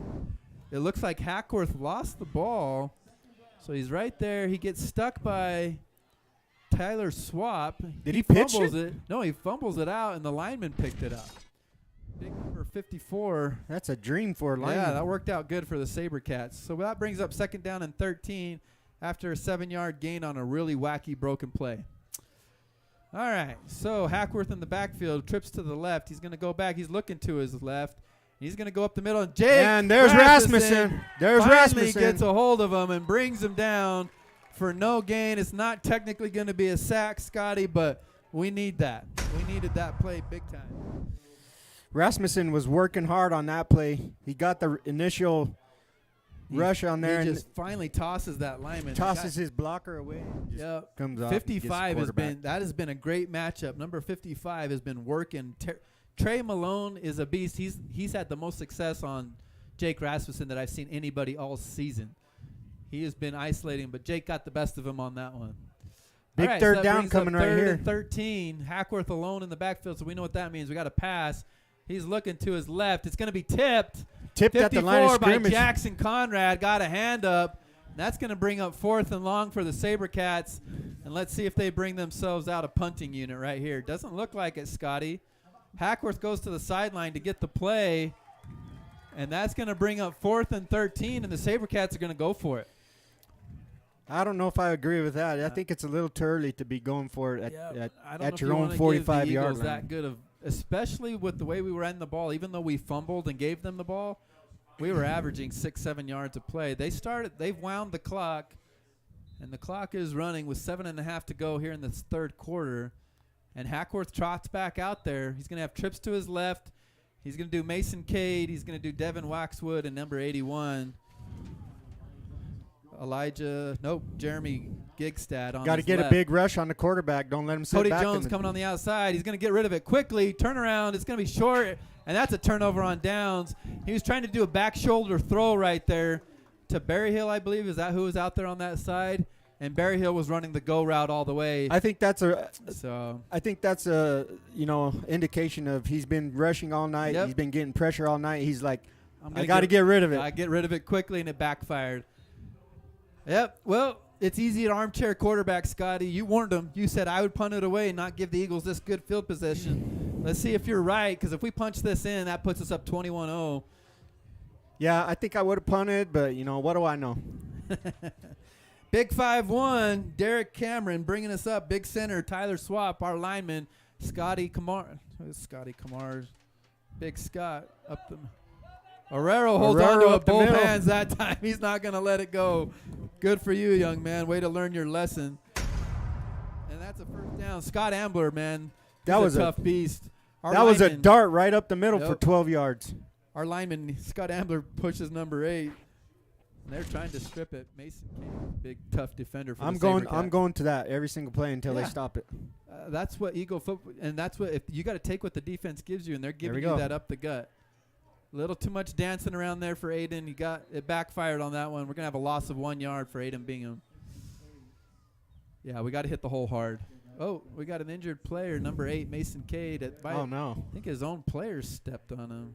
It looks like Hackworth lost the ball. So he's right there. He gets stuck by Tyler Swap. Did he pitch it? No, he fumbles it out, and the lineman picked it up. Big number 54. That's a dream for a lineman. Yeah, that worked out good for the Sabercats. So that brings up second down and 13 after a 7-yard gain on a really wacky broken play. All right, so Hackworth in the backfield, trips to the left. He's going to go back. He's looking to his left. He's going to go up the middle. And Jake and there's Rasmussen. There's Rasmussen. Gets a hold of him and brings him down for no gain. It's not technically going to be a sack, Scotty, but we need that. We needed that play big time. Rasmussen was working hard on that play. He got the initial rush on there. He just finally tosses that lineman. Tosses his blocker away. Yep. Comes up. 55 has been a great matchup. Number 55 has been working. Trey Malone is a beast. He's had the most success on Jake Rasmussen that I've seen anybody all season. He has been isolating, but Jake got the best of him on that one. Big right, third so down coming right here. 13. Hackworth alone in the backfield, so we know what that means. We got a pass. He's looking to his left. It's going to be tipped. Tipped at the line of scrimmage. By Jackson Conrad. Got a hand up. That's going to bring up 4th and long for the Sabercats. And let's see if they bring themselves out a punting unit right here. Doesn't look like it, Scotty. Hackworth goes to the sideline to get the play. And that's going to bring up 4th and 13, and the Sabercats are going to go for it. I don't know if I agree with that. I think it's a little too early to be going for it at your own 45-yard line. That good of, especially with the way we were ending the ball. Even though we fumbled and gave them the ball, we were averaging 6-7 yards of play. They've wound the clock, and the clock is running with 7.5 to go here in this third quarter. And Hackworth trots back out there. He's going to have trips to his left. He's going to do Mason Kade. He's going to do Devin Waxwood and number 81. Jeremy Gigstad on. Got to get left. A big rush on the quarterback. Don't let him sit Cody back. Jones coming on the outside. He's going to get rid of it quickly. Turn around. It's going to be short, and that's a turnover on downs. He was trying to do a back shoulder throw right there to Berryhill, I believe. Is that who was out there on that side? And Berryhill was running the go route all the way. I think that's a indication of he's been rushing all night. Yep. He's been getting pressure all night. He's like, I got to get rid of it. I get rid of it quickly, and it backfired. Yep. Well, it's easy at armchair quarterback, Scotty. You warned him. You said I would punt it away and not give the Eagles this good field position. Let's see if you're right, because if we punch this in, that puts us up 21-0. Yeah, I think I would have punted, but, what do I know? Big 5'1", Derek Cameron bringing us up. Big center, Tyler Swap, our lineman, Scotty Kamar. Who's Scotty Kamar? Big Scott up the. Herrero holds on to it both hands that time. He's not going to let it go. Good for you, young man. Way to learn your lesson. that's a first down. Scott Ambler, man. That He's was a tough beast. Our That was a lineman- dart right up the middle for Yep. 12 yards. Our lineman, Scott Ambler, pushes number 8. They're trying to strip it. Mason King, big tough defender for I'm the going Sabercats. to that every single play until they Yeah. stop it. That's what Eagle football, and that's what if you got to take what the defense gives you, and they're we giving you go. that up the gut. A little too much dancing around there for Aiden. He got it backfired on that one. We're gonna have a loss of 1 yard for Aiden Bingham. Yeah, we got to hit the hole hard. Oh, we got an injured player, number 8, Mason Kade. Oh, no. I think his own player stepped on him.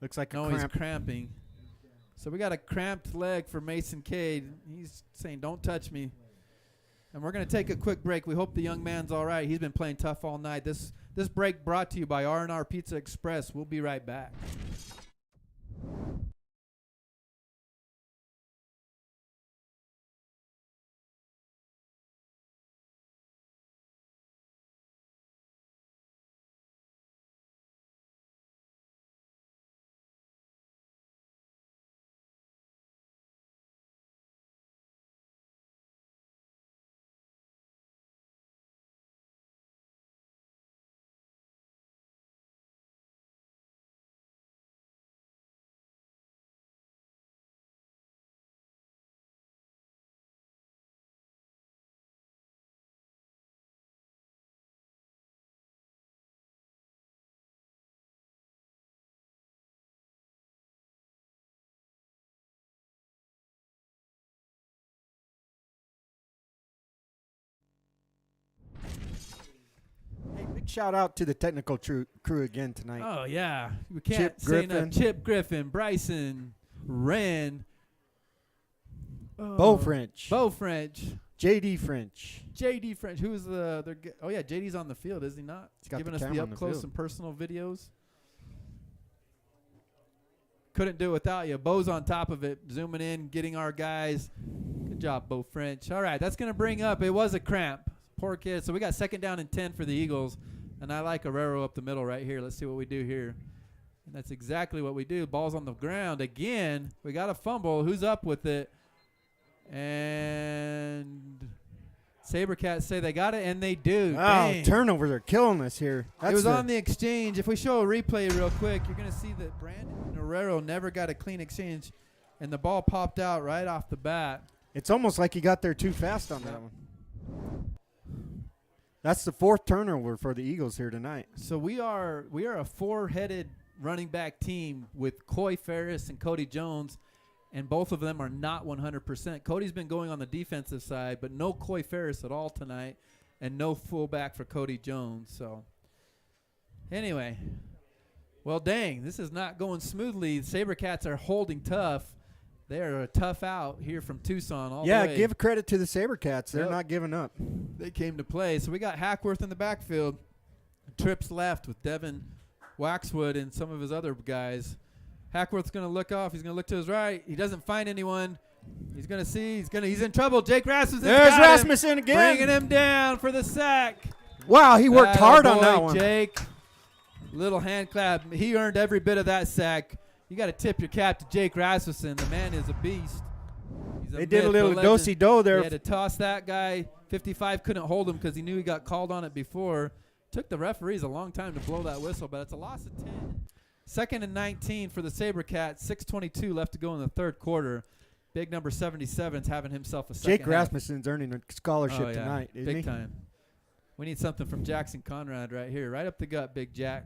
Looks like No, a he's cramp. cramping. So we got a cramped leg for Mason Cade. He's saying, "Don't touch me." And we're going to take a quick break. We hope the young man's all right. He's been playing tough all night. This break brought to you by R&R Pizza Express. We'll be right back. Hey, big shout out to the technical crew again tonight. Oh, yeah. We can't Chip say enough. Griffin. Chip Griffin, Bryson, Wren. Bo French. Bo French. JD French. JD French. Who is the other guy? Oh, yeah, JD's on the field, is he not? He's got Giving the us the camera on the up-close field. and personal videos. Couldn't do it without you. Bo's on top of it, zooming in, getting our guys. Good job, Bo French. All right, that's going to bring up, it was a cramp. Poor kid. So we got 2nd down and 10 for the Eagles, and I like Herrero up the middle right here. Let's see what we do here. And that's exactly what we do. Ball's on the ground again. We got a fumble. Who's up with it? And Sabercats say they got it, and they do. Wow, Dang. turnovers are killing us here. It was on the exchange. If we show a replay real quick, you're going to see that Brandon Herrero never got a clean exchange, and the ball popped out right off the bat. It's almost like he got there too fast on that one. That's the 4th turnover for the Eagles here tonight. So we are a 4-headed running back team with Coy Ferris and Cody Jones, and both of them are not 100%. Cody's been going on the defensive side, but no Coy Ferris at all tonight, and no fullback for Cody Jones. So anyway, well, dang, this is not going smoothly. The Sabercats are holding tough. They are a tough out here from Tucson all the way. Give credit to the Sabercats. They're Yep. not giving up. They came to play. So we got Hackworth in the backfield. Trips left with Devin Waxwood and some of his other guys. Hackworth's going to look off. He's going to look to his right. He doesn't find anyone. He's going to see. He's in trouble. Jake Rasmussen. There's Rasmussen again. Bringing him down for the sack. Wow, he worked hard on that one. Jake. Little hand clap. He earned every bit of that sack. You got to tip your cap to Jake Rasmussen. The man is a beast. He's They did a myth, little legend. do-si-do there. He had to toss that guy. 55 couldn't hold him because he knew he got called on it before. Took the referees a long time to blow that whistle, but it's a loss of 10. 2nd and 19 for the Sabercats. 6:22 left to go in the 3rd quarter. Big number 77's having himself a second Jake half. Rasmussen's earning a scholarship Oh, yeah. tonight, isn't Big he? time. We need something from Jackson Conrad right here. Right up the gut, Big Jack.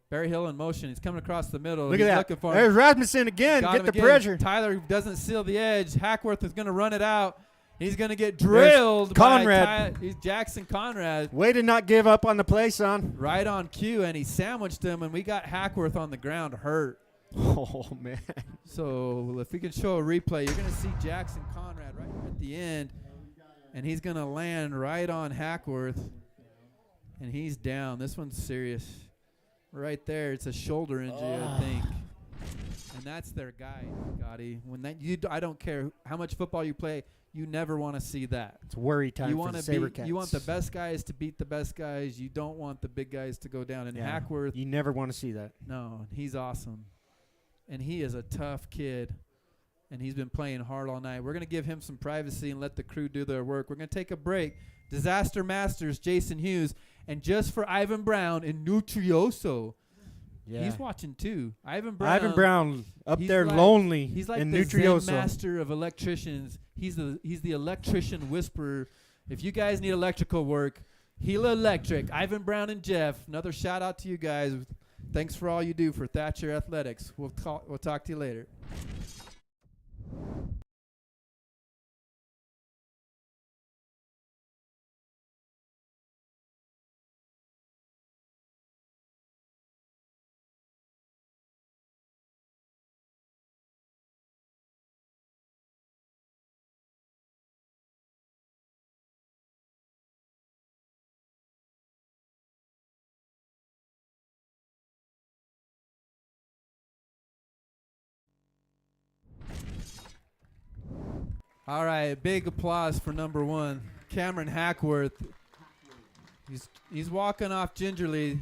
Barry Hill in motion. He's coming across the middle. Look He's at that. looking for him. There's Rasmussen again. Got Get him the again. pressure. Tyler doesn't seal the edge. Hackworth is going to run it out. He's going to get drilled Conrad. by he's Jackson Conrad. Way to not give up on the play, son. Right on cue, and he sandwiched him, and we got Hackworth on the ground hurt. Oh, man. So if we can show a replay, you're going to see Jackson Conrad right at the end, and he's going to land right on Hackworth, and he's down. This one's serious. Right there, it's a shoulder injury, I think. And that's their guy, Gotti. I don't care how much football you play, you never want to see that. It's worry time You for want the to Sabercats. you want the best guys to beat the best guys. You don't want the big guys to go down. And Yeah. Hackworth, You never want to see that. no, he's awesome, and he is a tough kid. and he's been playing hard all night. We're going to give him some privacy and let the crew do their work. We're going to take a break. Disaster Masters, Jason Hughes, and just for Ivan Brown in Nutrioso. Yeah. He's watching too. Ivan Brown up there like, lonely he's like in the Nutrioso. Zen master of electricians. He's the electrician whisperer. If you guys need electrical work, Gila Electric, Ivan Brown and Jeff. Another shout out to you guys. Thanks for all you do for Thatcher Athletics. We'll talk to you later. All right, big applause for number 1, Cameron Hackworth. He's walking off gingerly.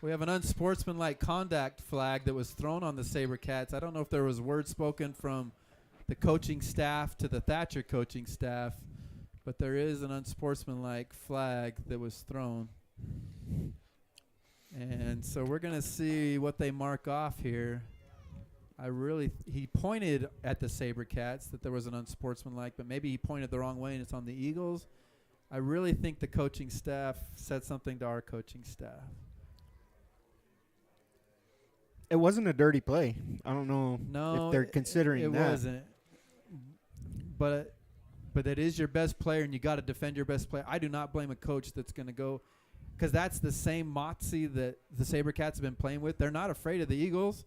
We have an unsportsmanlike conduct flag that was thrown on the Sabercats. I don't know if there was words spoken from the coaching staff to the Thatcher coaching staff, but there is an unsportsmanlike flag that was thrown. And so we're going to see what they mark off here. He pointed at the Sabercats that there was an unsportsmanlike, but maybe he pointed the wrong way and it's on the Eagles. I really think the coaching staff said something to our coaching staff. It wasn't a dirty play. I don't know if they're considering that. It wasn't. But it is your best player, and you got to defend your best player. I do not blame a coach that's going to go, because that's the same moxie that the Sabercats have been playing with. They're not afraid of the Eagles.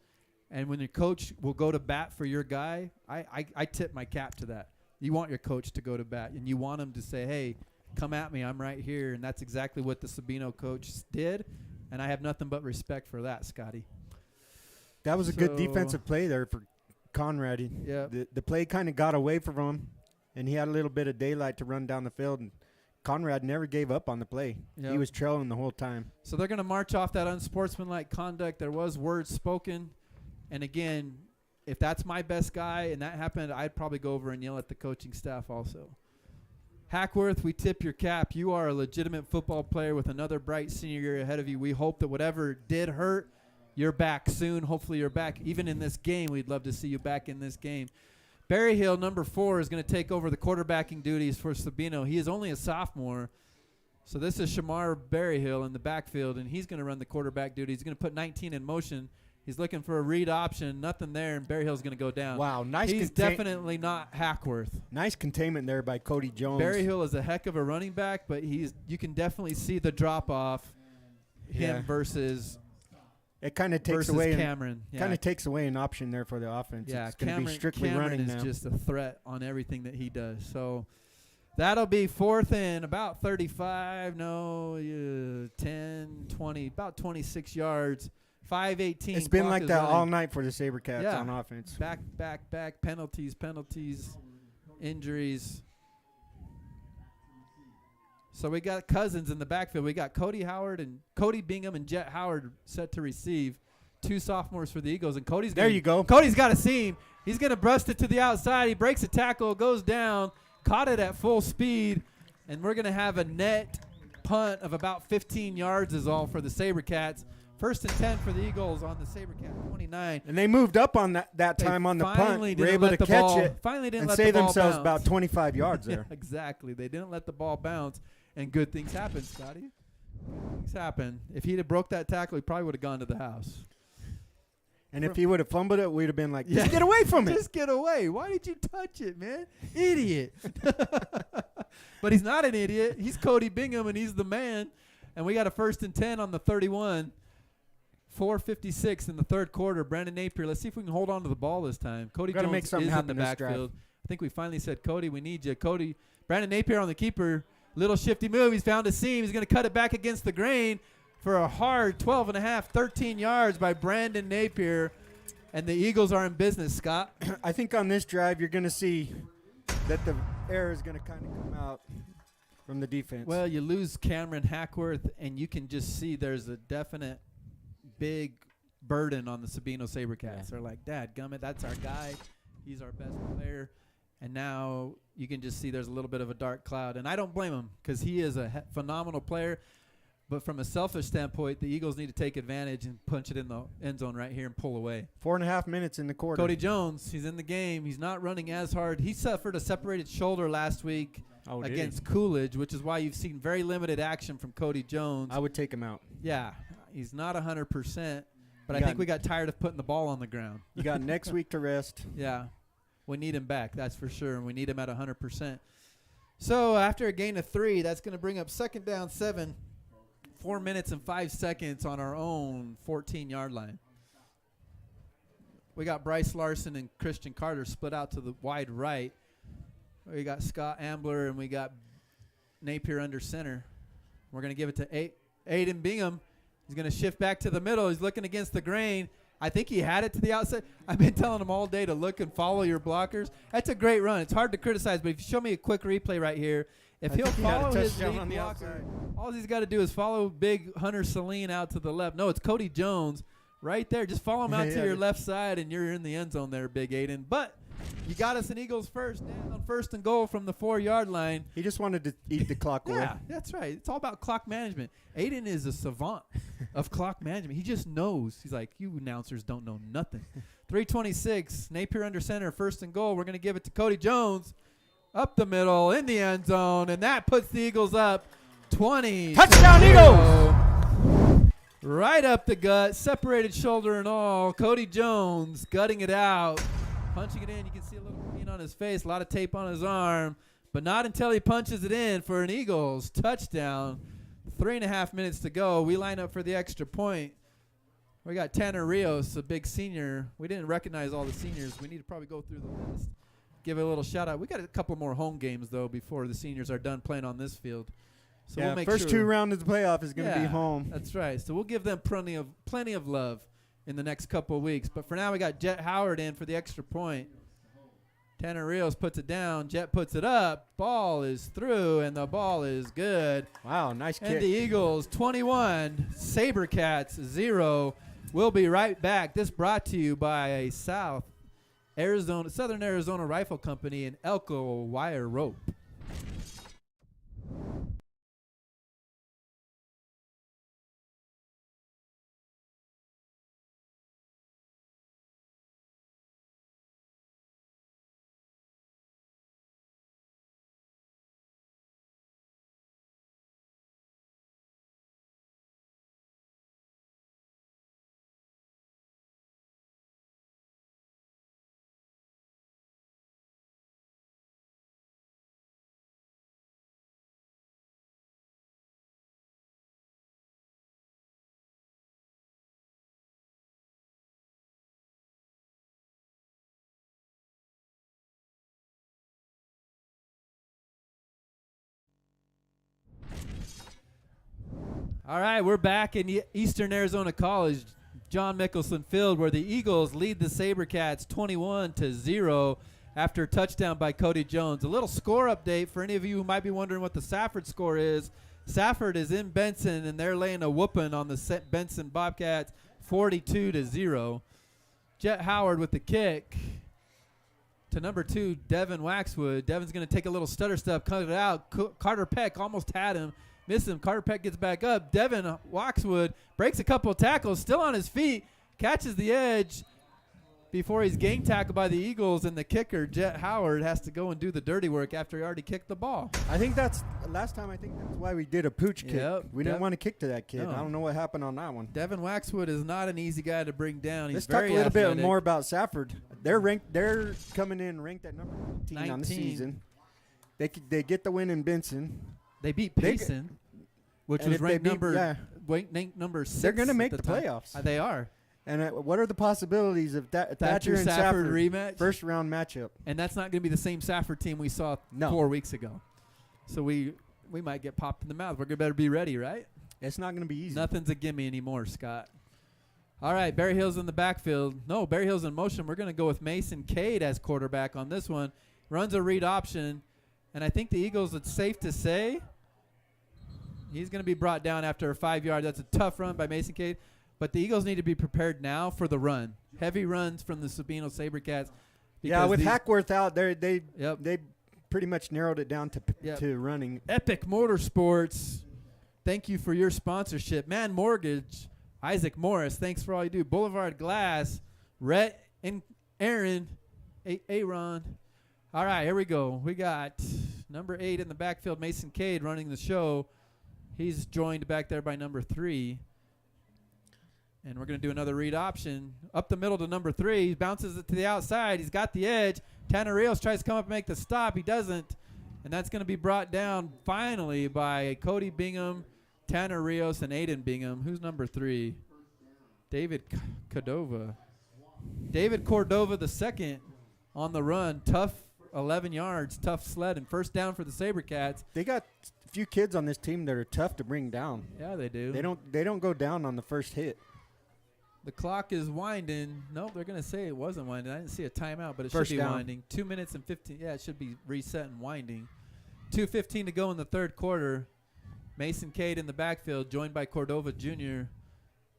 And when your coach will go to bat for your guy, I tip my cap to that. You want your coach to go to bat, and you want him to say, hey, come at me. I'm right here. And that's exactly what the Sabino coach did, and I have nothing but respect for that, Scotty. That was a good defensive play there for Conrad. Yeah. The play kind of got away from him, and he had a little bit of daylight to run down the field, and Conrad never gave up on the play. Yep. He was trailing the whole time. So they're going to march off that unsportsmanlike conduct. There was words spoken. And again, if that's my best guy and that happened, I'd probably go over and yell at the coaching staff also. Hackworth, we tip your cap. You are a legitimate football player with another bright senior year ahead of you. We hope that whatever did hurt, you're back soon. Hopefully you're back. Even in this game, we'd love to see you back in this game. Berryhill, number 4, is going to take over the quarterbacking duties for Sabino. He is only a sophomore. So this is Shamar Berryhill in the backfield, and he's going to run the quarterback duty. He's going to put 19 in motion. He's looking for a read option. Nothing there, and Berryhill's going to go down. Wow, nice. He's definitely not Hackworth. Nice containment there by Cody Jones. Berryhill is a heck of a running back, but you can definitely see the drop-off him versus it kind of takes away Cameron. Kind of takes away an option there for the offense. Yeah, it's going to be strictly Cameron running is now. just a threat on everything that he does. So that'll be 4th and about 35. 10, 20, about 26 yards. 5:18. It's been like that running all night for the Sabercats on offense. Back. Penalties, injuries. So we got Cousins in the backfield. We got Cody Bingham and Jet Howard set to receive. 2 sophomores for the Eagles. And Cody's Cody's got a seam. He's going to burst it to the outside. He breaks a tackle, goes down, caught it at full speed. And we're going to have a net punt of about 15 yards is all for the Sabercats. 1st and 10 for the Eagles on the Sabercat 29. And they moved up on that time on the punt. Were able to catch it and save themselves about 25 yards there. Yeah, exactly. They didn't let the ball bounce, and good things happen, Scotty. Things happen. If he'd have broke that tackle, he probably would have gone to the house. And if he would have fumbled it, we'd have been like, just get away from it. Just get away. Why did you touch it, man? Idiot. But he's not an idiot. He's Cody Bingham, and he's the man. And we got a 1st and 10 on the 31. 4:56 in the 3rd quarter. Brandon Napier. Let's see if we can hold on to the ball this time. Cody Jones make something is in the happen this drive. backfield. I think we finally said, Cody, we need you. Brandon Napier on the keeper. Little shifty move. He's found a seam. He's going to cut it back against the grain for a hard 13 yards by Brandon Napier. And the Eagles are in business, Scott. I think on this drive you're going to see that the error is going to kind of come out from the defense. Well, you lose Cameron Hackworth, and you can just see there's a definite big burden on the Sabino Sabercats. Yeah. They're like, Dad, gummit, that's our guy. He's our best player. And now you can just see there's a little bit of a dark cloud. And I don't blame him because he is a phenomenal player. But from a selfish standpoint, the Eagles need to take advantage and punch it in the end zone right here and pull away. 4.5 minutes in the quarter. Cody Jones, he's in the game. He's not running as hard. He suffered a separated shoulder last week against Coolidge, which is why you've seen very limited action from Cody Jones. I would take him out. Yeah, he's not 100%, but I think we got tired of putting the ball on the ground. You got next week to rest. Yeah, we need him back, that's for sure, and we need him at 100%. So after a gain of 3, that's going to bring up 2nd down 7. 4 minutes and 5 seconds on our own 14-yard line. We got Bryce Larson and Christian Carter split out to the wide right. We got Scott Ambler and we got Napier under center. We're going to give it to Aiden Bingham. He's going to shift back to the middle. He's looking against the grain. I think he had it to the outside. I've been telling him all day to look and follow your blockers. That's a great run. It's hard to criticize, but if you show me a quick replay right here, if he'll follow his lead blocker, all he's got to do is follow big Hunter Saline out to the left. No, it's Cody Jones right there. Just follow him out to your left side, and you're in the end zone there, Big Aiden. But you got us an Eagles first down, 1st and goal from the 4-yard line. He just wanted to eat the clock away. Yeah, that's right. It's all about clock management. Aiden is a savant of clock management. He just knows. He's like, you announcers don't know nothing. 3:26, Napier under center, 1st and goal. We're going to give it to Cody Jones. Up the middle in the end zone, and that puts the Eagles up 20. Touchdown, Eagles! Right up the gut, separated shoulder and all. Cody Jones gutting it out, punching it in. You can see a little pain on his face, a lot of tape on his arm, but not until he punches it in for an Eagles touchdown. 3.5 minutes to go. We line up for the extra point. We got Tanner Rios, a big senior. We didn't recognize all the seniors. We need to probably go through the list. Give it a little shout out. We got a couple more home games though before the seniors are done playing on this field. So we'll make first sure 2 rounds of the playoff is going to be home. That's right. So we'll give them plenty of love in the next couple of weeks. But for now, we got Jet Howard in for the extra point. Tanner Rios puts it down. Jet puts it up. Ball is through, and the ball is good. Wow, nice kick. And the Eagles 21, Sabercats 0. We'll be right back. This brought to you by Southern Arizona Rifle Company and Elko Wire Rope. All right, we're back in Eastern Arizona College, John Mickelson Field, where the Eagles lead the Sabercats 21-0 after a touchdown by Cody Jones. A little score update for any of you who might be wondering what the Safford score is. Safford is in Benson, and they're laying a whooping on the Benson Bobcats 42-0. Jet Howard with the kick to number 2, Devin Waxwood. Devin's going to take a little stutter step, cut it out. Carter Peck almost had him. Missed him. Carter Peck gets back up. Devin Waxwood breaks a couple of tackles, still on his feet, catches the edge before he's gang tackled by the Eagles, and the kicker, Jet Howard, has to go and do the dirty work after he already kicked the ball. I think that's that's why we did a pooch kick. Yep. We didn't want to kick to that kid. No. I don't know what happened on that one. Devin Waxwood is not an easy guy to bring down. He's Let's talk very a little athletic. bit more about Safford. They're coming in ranked at number 19 on the season. They get the win in Benson. They beat Payson, which was ranked number 6. They're going to make at the time. playoffs. They are. And what are the possibilities of Thatcher and Safford Safford rematch? first round matchup? And that's not going to be the same Safford team we saw 4 weeks ago. So we might get popped in the mouth. We're going to better be ready, right? It's not going to be easy. Nothing's a gimme anymore, Scott. All right, Berry Hill's in the backfield. No, Berry Hill's in motion. We're going to go with Mason Kade as quarterback on this one. Runs a read option. And I think the Eagles, it's safe to say, he's going to be brought down after a 5 yard. That's a tough run by Mason Kade. But the Eagles need to be prepared now for the run. Heavy runs from the Sabino Sabercats. Yeah, with Hackworth out, they Yep. pretty much narrowed it down to running. Epic Motorsports, thank you for your sponsorship. Man Mortgage, Isaac Morris, thanks for all you do. Boulevard Glass, Rhett and Aaron, Aaron. All right, here we go. We got number 8 in the backfield, Mason Kade, running the show. He's joined back there by number 3. And we're going to do another read option. Up the middle to number 3. He bounces it to the outside. He's got the edge. Tanner Rios tries to come up and make the stop. He doesn't. And that's going to be brought down finally by Cody Bingham, Tanner Rios, and Aiden Bingham. Who's number 3? David Cordova. David Cordova the second on the run. Tough 11 yards, tough sled, and first down for the Sabercats. They got a few kids on this team that are tough to bring down. Yeah, they do. They don't go down on the first hit. The clock is winding. Nope, they're going to say it wasn't winding. I didn't see a timeout, but it First should be down. winding. 2 minutes and 15. Yeah, it should be reset and winding. 2:15 to go in the third quarter. Mason Kade in the backfield, joined by Cordova Jr.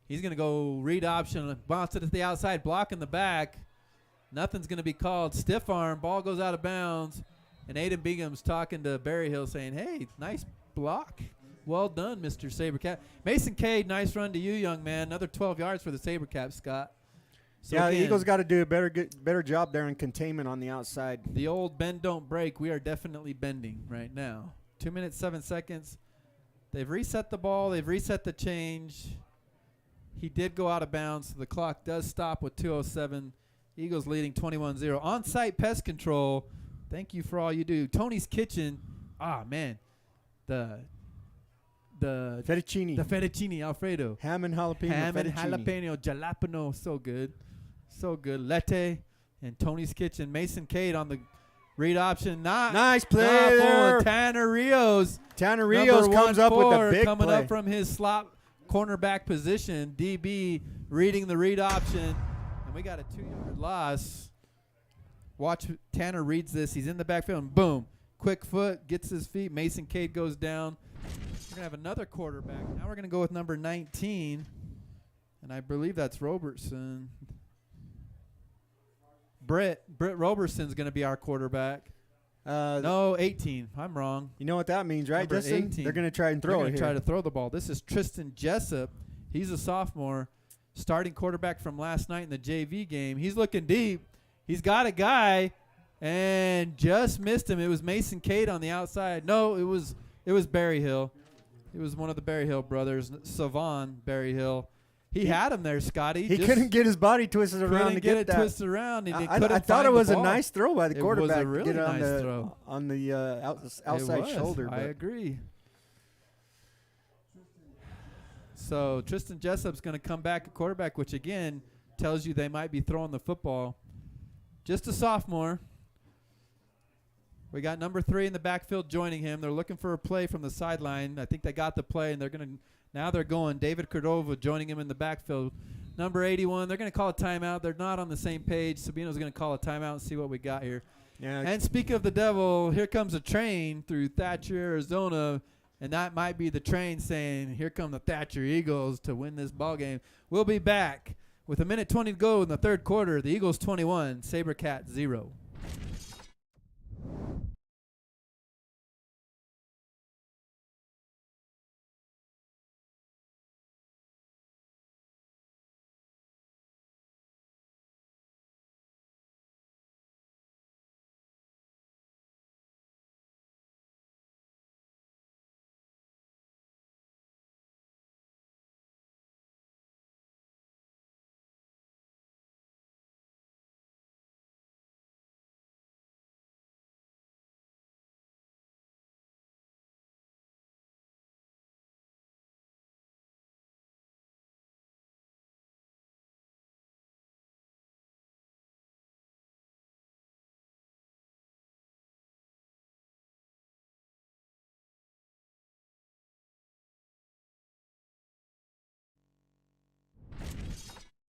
He's going to go read option, bounce it to the outside, block in the back. Nothing's going to be called. Stiff arm, ball goes out of bounds. And Aiden Bingham's talking to Berryhill saying, hey, nice block. Well done, Mr. Sabercat. Mason Kade, nice run to you, young man. Another 12 yards for the Sabercats, Scott. So yeah, again, the Eagles got to do a better job there in containment on the outside. the old bend, don't break. We are definitely bending right now. 2 minutes, 7 seconds. They've reset the ball. They've reset the change. He did go out of bounds, so the clock does stop with 2:07. Eagles leading 21-0. On-site pest control. Thank you for all you do. Tony's Kitchen. Ah, man. The Fettuccine. The fettuccine Alfredo. Ham and jalapeno. Ham and fettuccine. jalapeno, jalapeno, so good. So good. Lette and Tony's Kitchen. Mason Kade on the read option. Nice play not there. forward. Tanner Rios. Tanner Rios Number comes up with a 1-4 big coming play. up from his slot cornerback position. DB reading the read option. And we got a 2-yard loss. Watch Tanner reads this. He's in the backfield and boom. Quick foot, gets his feet. Mason Kade goes down. We're going to have another quarterback. Now we're going to go with number 19. And I believe that's Robertson. Britt Roberson's going to be our quarterback. No, 18. I'm wrong. You know what that means, right, Number Justin? 18. They're going to try and throw it here. Try to throw the ball. This is Tristan Jessup. He's a sophomore, starting quarterback from last night in the JV game. He's looking deep. He's got a guy and just missed him. It was Mason Kade on the outside. No, it was Berryhill. It was one of the Berryhill brothers, Savon Berryhill. He had him there, Scotty. He couldn't get his body twisted around to get get it that. twisted around. And I thought it was a nice throw by the It quarterback. was a really Get it nice throw. on the outside shoulder. I but agree. So Tristan Jessup's going to come back at quarterback, which again tells you they might be throwing the football. Just a sophomore. We got number 3 in the backfield joining him. They're looking for a play from the sideline. I think they got the play, and now they're going. David Cordova joining him in the backfield. Number 81, they're going to call a timeout. They're not on the same page. Sabino's going to call a timeout and see what we got here. Yeah. And speaking of the devil, here comes a train through Thatcher, Arizona, and that might be the train saying, here come the Thatcher Eagles to win this ball game. We'll be back with 1:20 to go in the third quarter. The Eagles 21, Sabercats 0.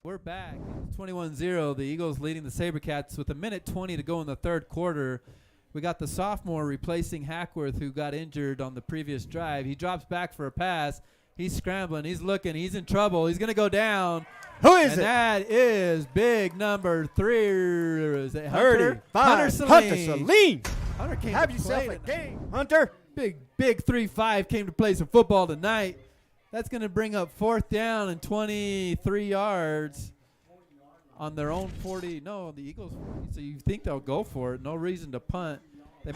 We're back. 21-0. The Eagles leading the Sabercats with 1:20 to go in the third quarter. We got the sophomore replacing Hackworth, who got injured on the previous drive. He drops back for a pass. He's scrambling. He's looking. He's in trouble. He's going to go down. Who is And it? that is big number 3. Is it Hunter? 35. Hunter Saline. Saline. Hunter came Have to yourself play a tonight. game, Hunter. Big 3-5 came to play some football tonight. That's going to bring up 4th down and 23 yards on their own 40. No, the Eagles 40. So you think they'll go for it. No reason to punt. They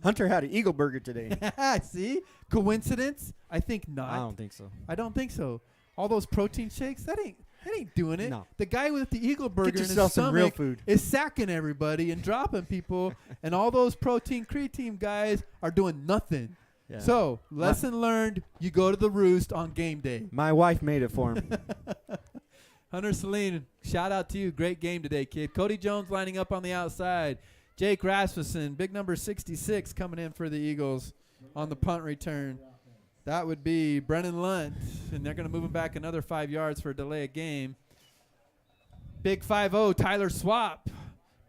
Hunter had an Eagle burger today. See? Coincidence? I think not. I don't think so. I don't think so. All those protein shakes, that ain't doing it. No. The guy with the Eagle burger Get in his yourself some real stomach food. is sacking everybody and dropping people, and all those protein creatine guys are doing nothing. Yeah. So, lesson learned, you go to the Roost on game day. My wife made it for him. Hunter Saline, shout out to you. Great game today, kid. Cody Jones lining up on the outside. Jake Rasmussen, big number 66, coming in for the Eagles on the punt return. That would be Brennan Lunt, and they're going to move him back another 5 yards for a delay of game. Big 5-0, Tyler Swap.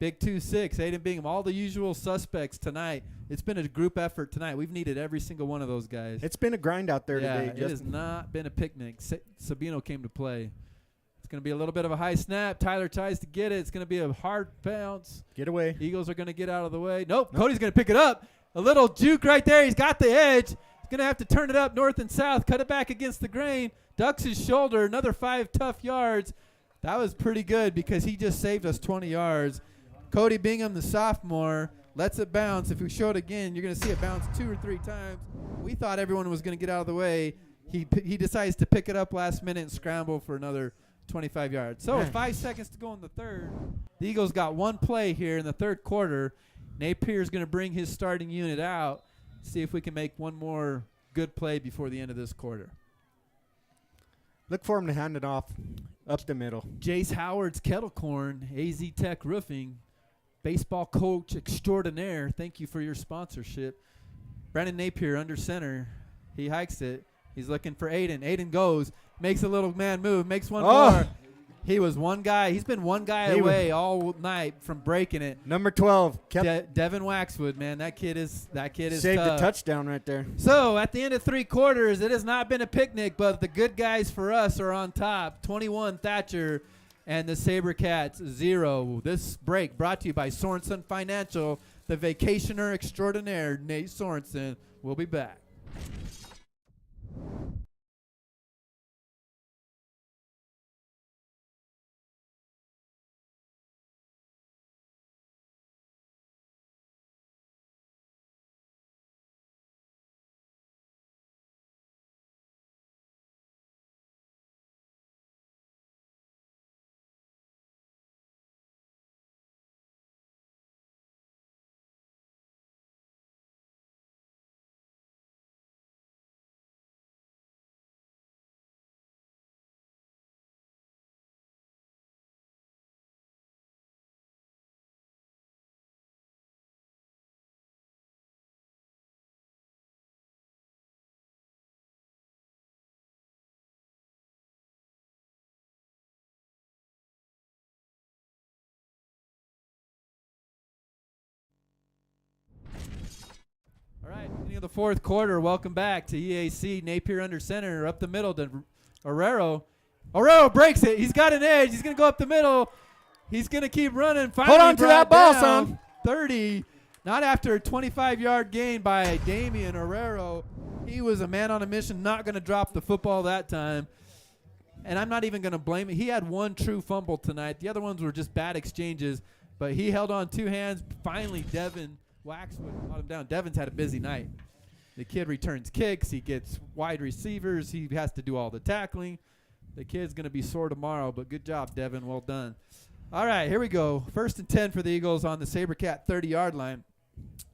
Big 2-6, Aiden Bingham. All the usual suspects tonight. It's been a group effort tonight. We've needed every single one of those guys. It's been a grind out there Yeah, today. it has not been a picnic. Sabino came to play. It's going to be a little bit of a high snap. Tyler tries to get it. It's going to be a hard bounce. Get away. Eagles are going to get out of the way. Nope. Cody's going to pick it up. A little juke right there. He's got the edge. He's going to have to turn it up north and south, cut it back against the grain, ducks his shoulder, another 5 tough yards. That was pretty good because he just saved us 20 yards. Cody Bingham, the sophomore, lets it bounce. If we show it again, you're going to see it bounce 2 or 3 times. We thought everyone was going to get out of the way. He decides to pick it up last minute and scramble for another 25 yards. So with 5 seconds to go in the third, the Eagles got one play here in the third quarter. Napier's going to bring his starting unit out, see if we can make one more good play before the end of this quarter. Look for him to hand it off up the middle. Jace Howard's Kettle Corn, AZ Tech Roofing, baseball coach extraordinaire. Thank you for your sponsorship. Brandon Napier under center. He hikes it. He's looking for Aiden. Aiden goes, makes a little man move, makes one more. He was one guy. He's been one guy away all night from breaking it. Number 12. Devin Waxwood, man. That kid is saved tough. the touchdown right there. So at the end of 3 quarters, it has not been a picnic, but the good guys for us are on top. 21 Thatcher and the Sabercats 0. This break brought to you by Sorensen Financial, the vacationer extraordinaire, Nate Sorensen. We'll be back. All right, beginning of the fourth quarter. Welcome back to EAC. Napier under center, up the middle to Orrero. Orrero breaks it. He's got an edge. He's going to go up the middle. He's going to keep running. Finally Hold on to that ball, son. 30. Not after a 25-yard gain by Damian Orrero. He was a man on a mission, not going to drop the football that time. And I'm not even going to blame him. He had one true fumble tonight. The other ones were just bad exchanges. But he held on 2 hands. Finally, Devin Waxwood brought him down. Devin's had a busy night. The kid returns kicks. He gets wide receivers. He has to do all the tackling. The kid's going to be sore tomorrow, but good job, Devin. Well done. All right, here we go. 1st and 10 for the Eagles on the Sabercat 30-yard line.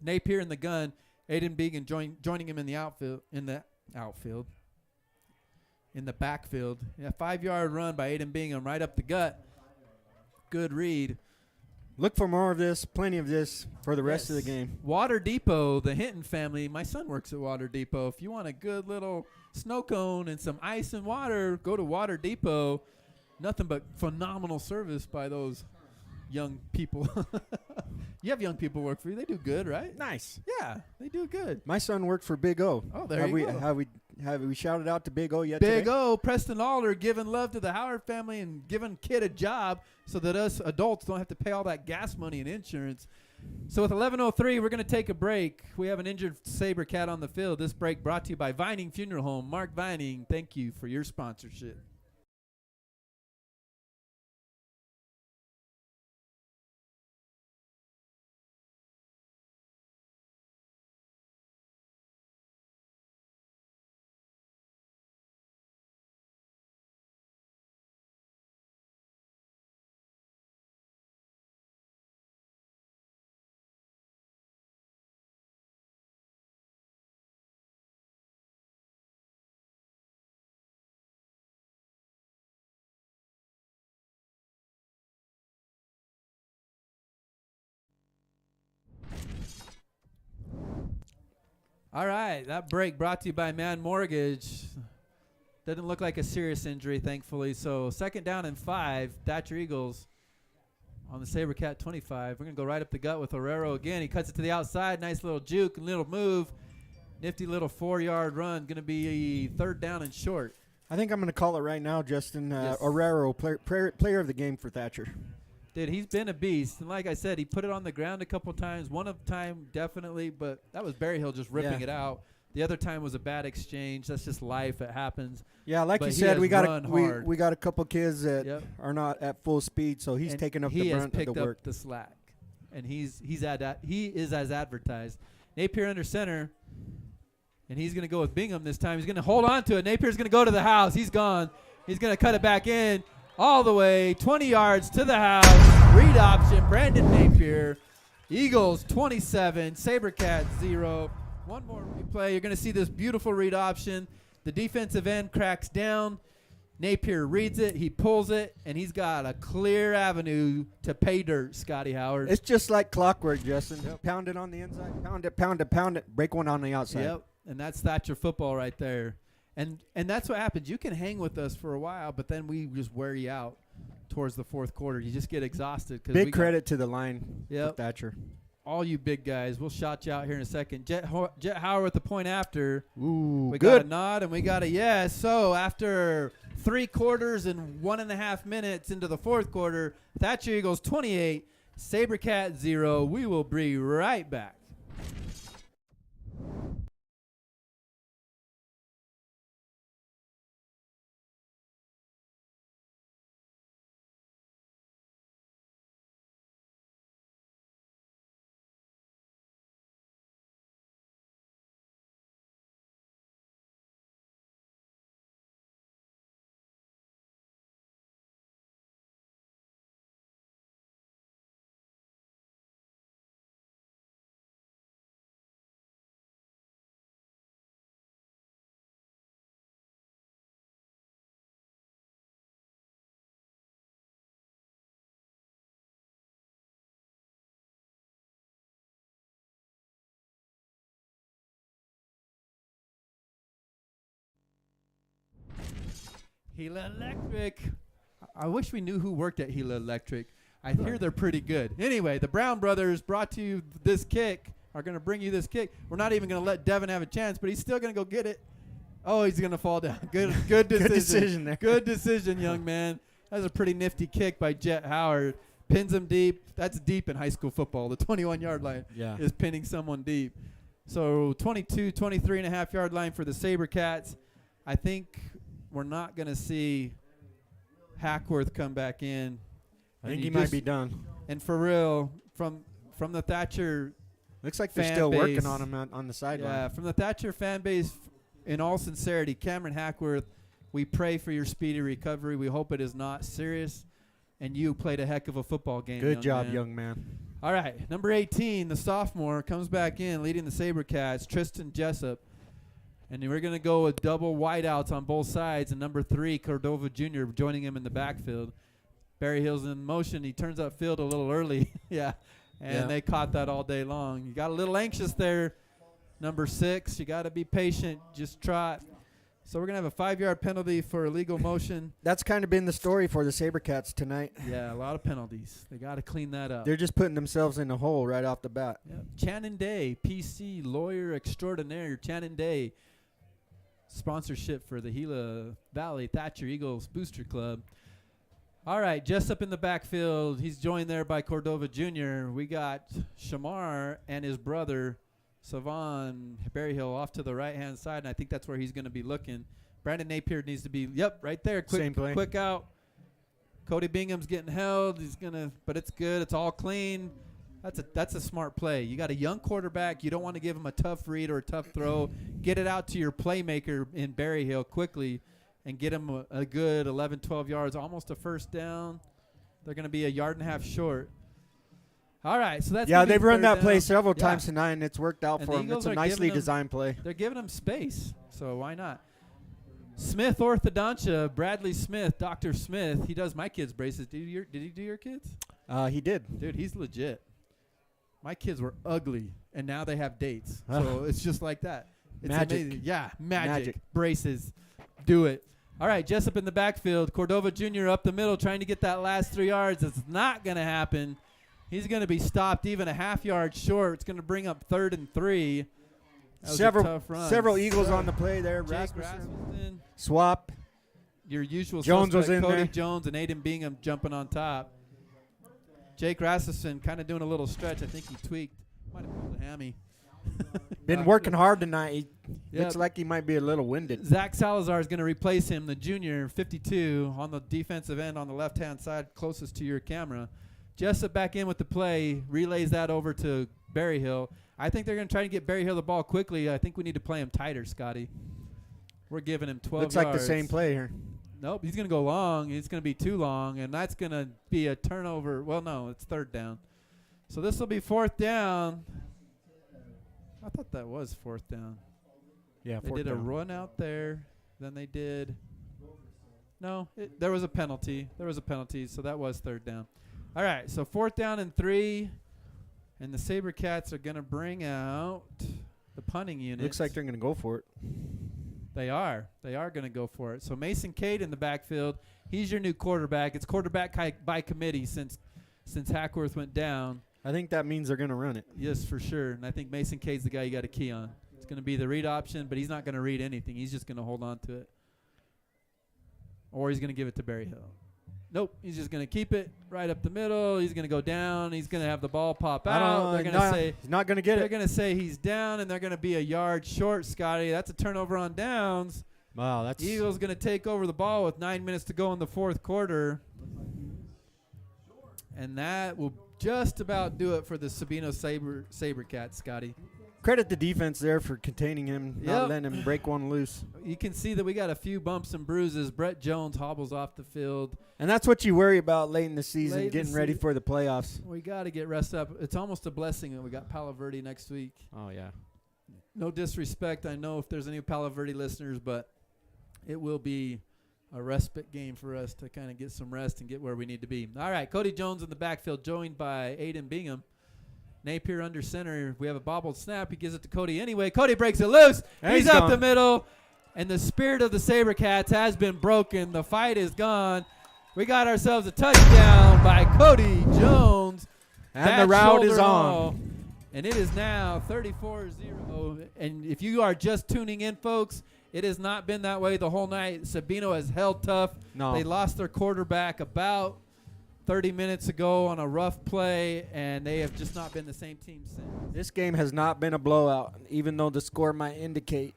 Napier in the gun. Aiden Began joining him in the outfield. In the backfield. Yeah, 5-yard run by Aiden Bingham right up the gut. Good read. Look for more of this, plenty of this for the rest of the game. Water Depot, the Hinton family. My son works at Water Depot. If you want a good little snow cone and some ice and water, go to Water Depot. Nothing but phenomenal service by those young people. You have young people work for you. They do good, right? Nice. Yeah, they do good. My son worked for Big O. Oh, there you go. Have we shouted out to Big O yet Big today? O, Preston Alder, giving love to the Howard family and giving kid a job so that us adults don't have to pay all that gas money and insurance. So with 11:03, we're going to take a break. We have an injured Sabercat on the field. This break brought to you by Vining Funeral Home. Mark Vining, thank you for your sponsorship. All right, that break brought to you by Man Mortgage. Doesn't look like a serious injury, thankfully. So 2nd down and 5, Thatcher Eagles on the Sabercat 25. We're going to go right up the gut with Herrero again. He cuts it to the outside. Nice little juke, little move. Nifty little 4-yard run. Going to be 3rd down and short. I think I'm going to call it right now, Justin. Yes. Herrero, player of the game for Thatcher. Dude, he's been a beast. And like I said, he put it on the ground a couple times. One of time, definitely, but that was Berryhill just ripping it out. The other time was a bad exchange. That's just life. It happens. Yeah, like But you he said, has we got run we got a couple kids that are not at full speed, so he's And taking up he the has brunt of picked the work. up the slack, and he is as advertised. Napier under center, and he's going to go with Bingham this time. He's going to hold on to it. Napier's going to go to the house. He's gone. He's going to cut it back in all the way 20 yards to the house. Read option, Brandon Napier. Eagles 27, Sabercats 0. One more replay. You're going to see this beautiful read option. The defensive end cracks down. Napier reads it. He pulls it, and he's got a clear avenue to pay dirt, Scotty Howard. It's just like clockwork, Justin. Yep. Pound it on the inside. Pound it. Break one on the outside. Yep, and that's Thatcher football right there. And that's what happens. You can hang with us for a while, but then we just wear you out towards the 4th quarter. You just get exhausted. Big credit to the line for Thatcher. All you big guys. We'll shout you out here in a second. Jet Howard with the point after. Ooh, we good. got a nod and we got a yes. So after 3 quarters and 1.5 minutes into the 4th quarter, Thatcher Eagles 28, Sabercat 0. We will be right back. Gila Electric. I wish we knew who worked at Gila Electric. I hear they're pretty good. Anyway, the Brown brothers brought to you this kick, are going to bring you this kick. We're not even going to let Devin have a chance, but he's still going to go get it. Oh, he's going to fall down. Good decision. Good decision there. Good decision, young man. That's a pretty nifty kick by Jet Howard. Pins him deep. That's deep in high school football. The 21-yard line is pinning someone deep. So 23.5 yard line for the Sabercats. I think we're not going to see Hackworth come back in. I think he might be done. And for real, from the Thatcher looks like they're still working on him on the sideline. Yeah, from the Thatcher fan base, in all sincerity, Cameron Hackworth, we pray for your speedy recovery. We hope it is not serious. And you played a heck of a football game. Good job, young man. All right, number 18, the sophomore, comes back in, leading the Sabercats, Tristan Jessup. And we're going to go with double wideouts on both sides. And number 3, Cordova Jr., joining him in the backfield. Barry Hill's in motion. He turns upfield a little early. And they caught that all day long. You got a little anxious there, number 6. You got to be patient. Just trot. So we're going to have a 5-yard penalty for illegal motion. That's kind of been the story for the Sabercats tonight. Yeah, a lot of penalties. They got to clean that up. They're just putting themselves in a hole right off the bat. Yep. Channon Day, PC, lawyer extraordinaire. Channon Day, sponsorship for the Gila Valley Thatcher Eagles Booster Club. All right, just up in the backfield, he's joined there by Cordova Jr. We got Shamar and his brother, Savon Berryhill, off to the right-hand side, and I think that's where he's going to be looking. Brandon Napier needs to be, right there. Same play. Quick out. Cody Bingham's getting held. He's going to, but it's good. It's all clean. That's a smart play. You got a young quarterback. You don't want to give him a tough read or a tough throw. Get it out to your playmaker in Berryhill quickly and get him a good 11, 12 yards, almost a first down. They're going to be a yard and a half short. All right, so that's they've run that down. play several times tonight, and it's worked out for them. Eagles It's a nicely designed play. They're giving them space, so why not? Smith Orthodontia, Bradley Smith, Dr. Smith. He does my kids' braces. Did he do your kids? He did. Dude, he's legit. My kids were ugly, and now they have dates. So it's just like that. It's Magic. amazing. Yeah, magic. Braces. Do it. All right, Jessup in the backfield. Cordova Jr. up the middle trying to get that last 3 yards. It's not going to happen. He's going to be stopped even a half yard short. It's going to bring up 3rd and 3. That was a tough run. Several Eagles on the play there. Jake Rasmussen. Swap. Your usual Jones was suspect, in Cody there. Jones and Aiden Bingham jumping on top. Jake Rasmussen kind of doing a little stretch. I think he tweaked. Might have pulled a hammy. Been working hard tonight. Yep. Looks like he might be a little winded. Zach Salazar is going to replace him, the junior, 52, on the defensive end on the left-hand side, closest to your camera. Jessup back in with the play, relays that over to Berryhill. I think they're going to try to get Berryhill the ball quickly. I think we need to play him tighter, Scotty. We're giving him 12 Looks yards. like the same play here. Nope, he's going to go long. It's going to be too long, and that's going to be a turnover. Well, no, it's 3rd down. So this will be 4th down. I thought that was 4th down. Yeah, They did a run out there. Then they did. No, there was a penalty. So that was 3rd down. All right, so 4th down and 3. And the Sabercats are going to bring out the punting unit. Looks like they're going to go for it. They are. They are going to go for it. So Mason Kade in the backfield. He's your new quarterback. It's quarterback by committee since Hackworth went down. I think that means they're going to run it. Yes, for sure. And I think Mason Cade's the guy you got to key on. It's going to be the read option, but he's not going to read anything. He's just going to hold on to it. Or he's going to give it to Berryhill. Nope. He's just going to keep it right up the middle. He's going to go down. He's going to have the ball pop out. They're going to say he's not going to get they're it. going to say he's down, and they're going to be a yard short, Scotty. That's a turnover on downs. Wow, that's Eagles going to take over the ball with 9 minutes to go in the 4th quarter. And that will just about do it for the Sabino Sabercats, Scotty. credit the defense there for containing him, not letting him break one loose. You can see that we got a few bumps and bruises. Brett Jones hobbles off the field. And that's what you worry about late in the season, getting ready for the playoffs. We got to get rest up. It's almost a blessing that we got Palo Verde next week. Oh, yeah. No disrespect, I know if there's any Palo Verde listeners, but it will be a respite game for us to kind of get some rest and get where we need to be. All right, Cody Jones in the backfield, joined by Aiden Bingham. Napier under center. We have a bobbled snap. He gives it to Cody anyway. Cody breaks it loose. He's up the middle. And the spirit of the Sabercats has been broken. The fight is gone. We got ourselves a touchdown by Cody Jones. And the route is on. And it is now 34-0. And if you are just tuning in, folks, it has not been that way the whole night. Sabino has held tough. No. They lost their quarterback about 30 minutes ago on a rough play, and they have just not been the same team since. This game has not been a blowout, even though the score might indicate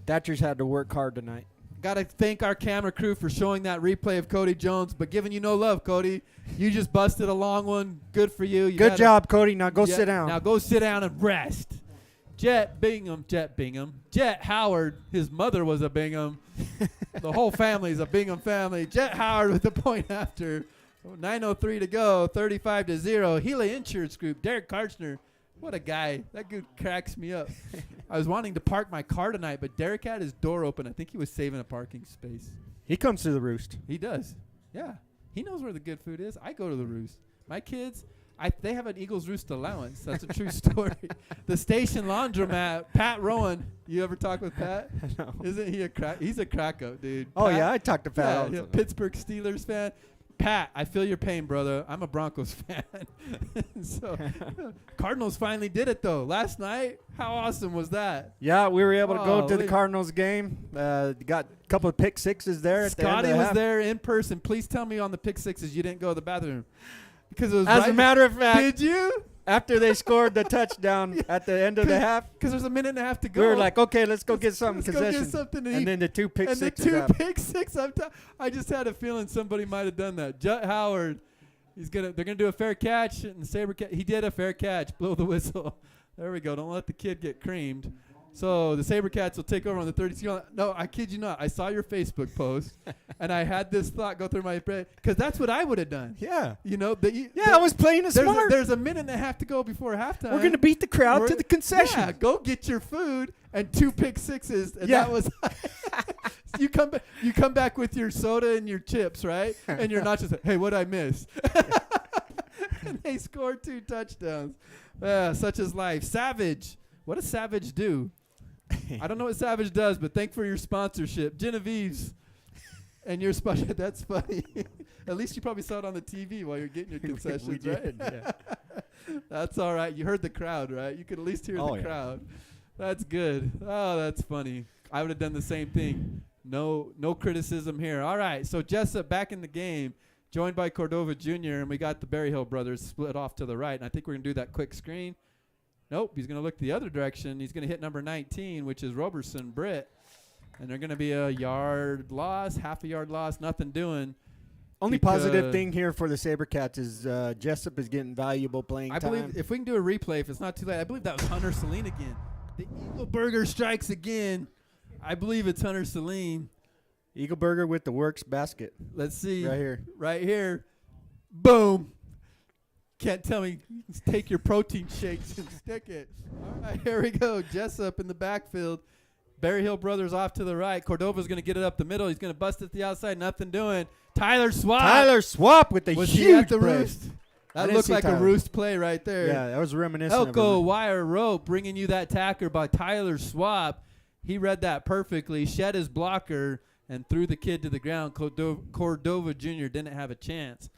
Thatcher's had to work hard tonight. Got to thank our camera crew for showing that replay of Cody Jones, but giving you no love, Cody. You just busted a long one. Good for you. Good job, Cody. Now go sit down. Now go sit down and rest. Jet Howard, his mother was a Bingham. The whole family is a Bingham family. Jet Howard with the point after. 9:03 to go, 35-0. Gila Insurance Group, Derek Karchner. What a guy. That dude cracks me up. I was wanting to park my car tonight, but Derek had his door open. I think he was saving a parking space. He comes to the Roost. He does. Yeah. He knows where the good food is. I go to the Roost. My kids, They have an Eagles Roost allowance. That's a true story. The station laundromat, Pat Rowan. You ever talk with Pat? No. Isn't he a crack? He's a crack up, dude. Oh, Pat, yeah, I talked to Pat. all the yeah, time. Pittsburgh Steelers fan. Pat, I feel your pain, brother. I'm a Broncos fan. So Cardinals finally did it, though. Last night, how awesome was that? Yeah, we were able to go to the Holy- Cardinals game. Got a couple of pick sixes there. At the end Scotty of the was half. there in person. Please tell me on the pick sixes you didn't go to the bathroom. Because it was As right a matter of fact, Did you? after they scored the touchdown at the end of the half, Because there's a minute and a half to go. we were like, okay, let's go get something Let's go get concession. something to eat. And then the two pick and the sixes. two happened. pick six. I just had a feeling somebody might have done that. Jut Howard, they're gonna do a fair catch, and Sabercat, he did a fair catch. Blow the whistle. There we go. Don't let the kid get creamed. So the Sabercats will take over on the 32. No, I kid you not. I saw your Facebook post, and I had this thought go through my brain because that's what I would have done. Yeah. You know, I was playing it smart. There's a minute and a half to go before halftime. We're going to beat the crowd to the concession. Yeah, go get your food and two pick sixes, and Yeah. that was. You come back with your soda and your chips, right? And you're not just like, hey, what'd I miss? And they scored 2 touchdowns. Such is life. Savage. What does Savage do? I don't know what Savage does, but thank for your sponsorship. Genevieve's. And your sponsor. That's funny. At least you probably saw it on the TV while you're getting your concessions, we did, right? yeah. That's all right. You heard the crowd, right? You could at least hear the crowd. That's good. Oh, that's funny. I would have done the same thing. No criticism here. All right, so Jessup back in the game, joined by Cordova Jr., and we got the Berryhill brothers split off to the right. And I think we're going to do that quick screen. Nope, he's going to look the other direction. He's going to hit number 19, which is Roberson Britt. And they're going to be a yard loss, half a yard loss, nothing doing. Only positive thing here for the Sabercats is Jessup is getting valuable playing time. I believe if we can do a replay, if it's not too late, I believe that was Hunter Celine again. The Eagle Burger strikes again. I believe it's Hunter Celine. Eagle Burger with the works basket. Let's see. Right here. Right here. Boom. Can't tell me. Take your protein shakes and stick it. All right, here we go. Jessup in the backfield. Berryhill brothers off to the right. Cordova's going to get it up the middle. He's going to bust it to the outside. Nothing doing. Tyler Swap. With the Was huge he at the play. Roost? I That didn't looked see like a Tyler. Roost play right there. Yeah, that was reminiscent Elko of Wire Rope bringing you that tacker by Tyler Swap. He read that perfectly, shed his blocker, and threw the kid to the ground. Cordova Jr. didn't have a chance.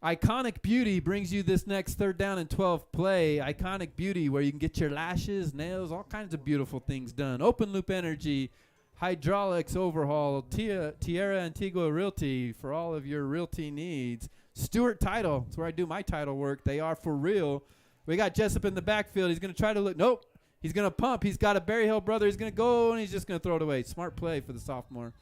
Iconic Beauty brings you this next 3rd down and 12 play. Iconic Beauty, where you can get your lashes, nails, all kinds of beautiful things done. Open Loop Energy, Hydraulics Overhaul, Tierra Antigua Realty for all of your realty needs. Stewart Title, that's where I do my title work. They are for real. We got Jessup in the backfield. He's going to try to look. Nope. He's going to pump. He's got a Berryhill brother. He's going to go, and he's just going to throw it away. Smart play for the sophomore.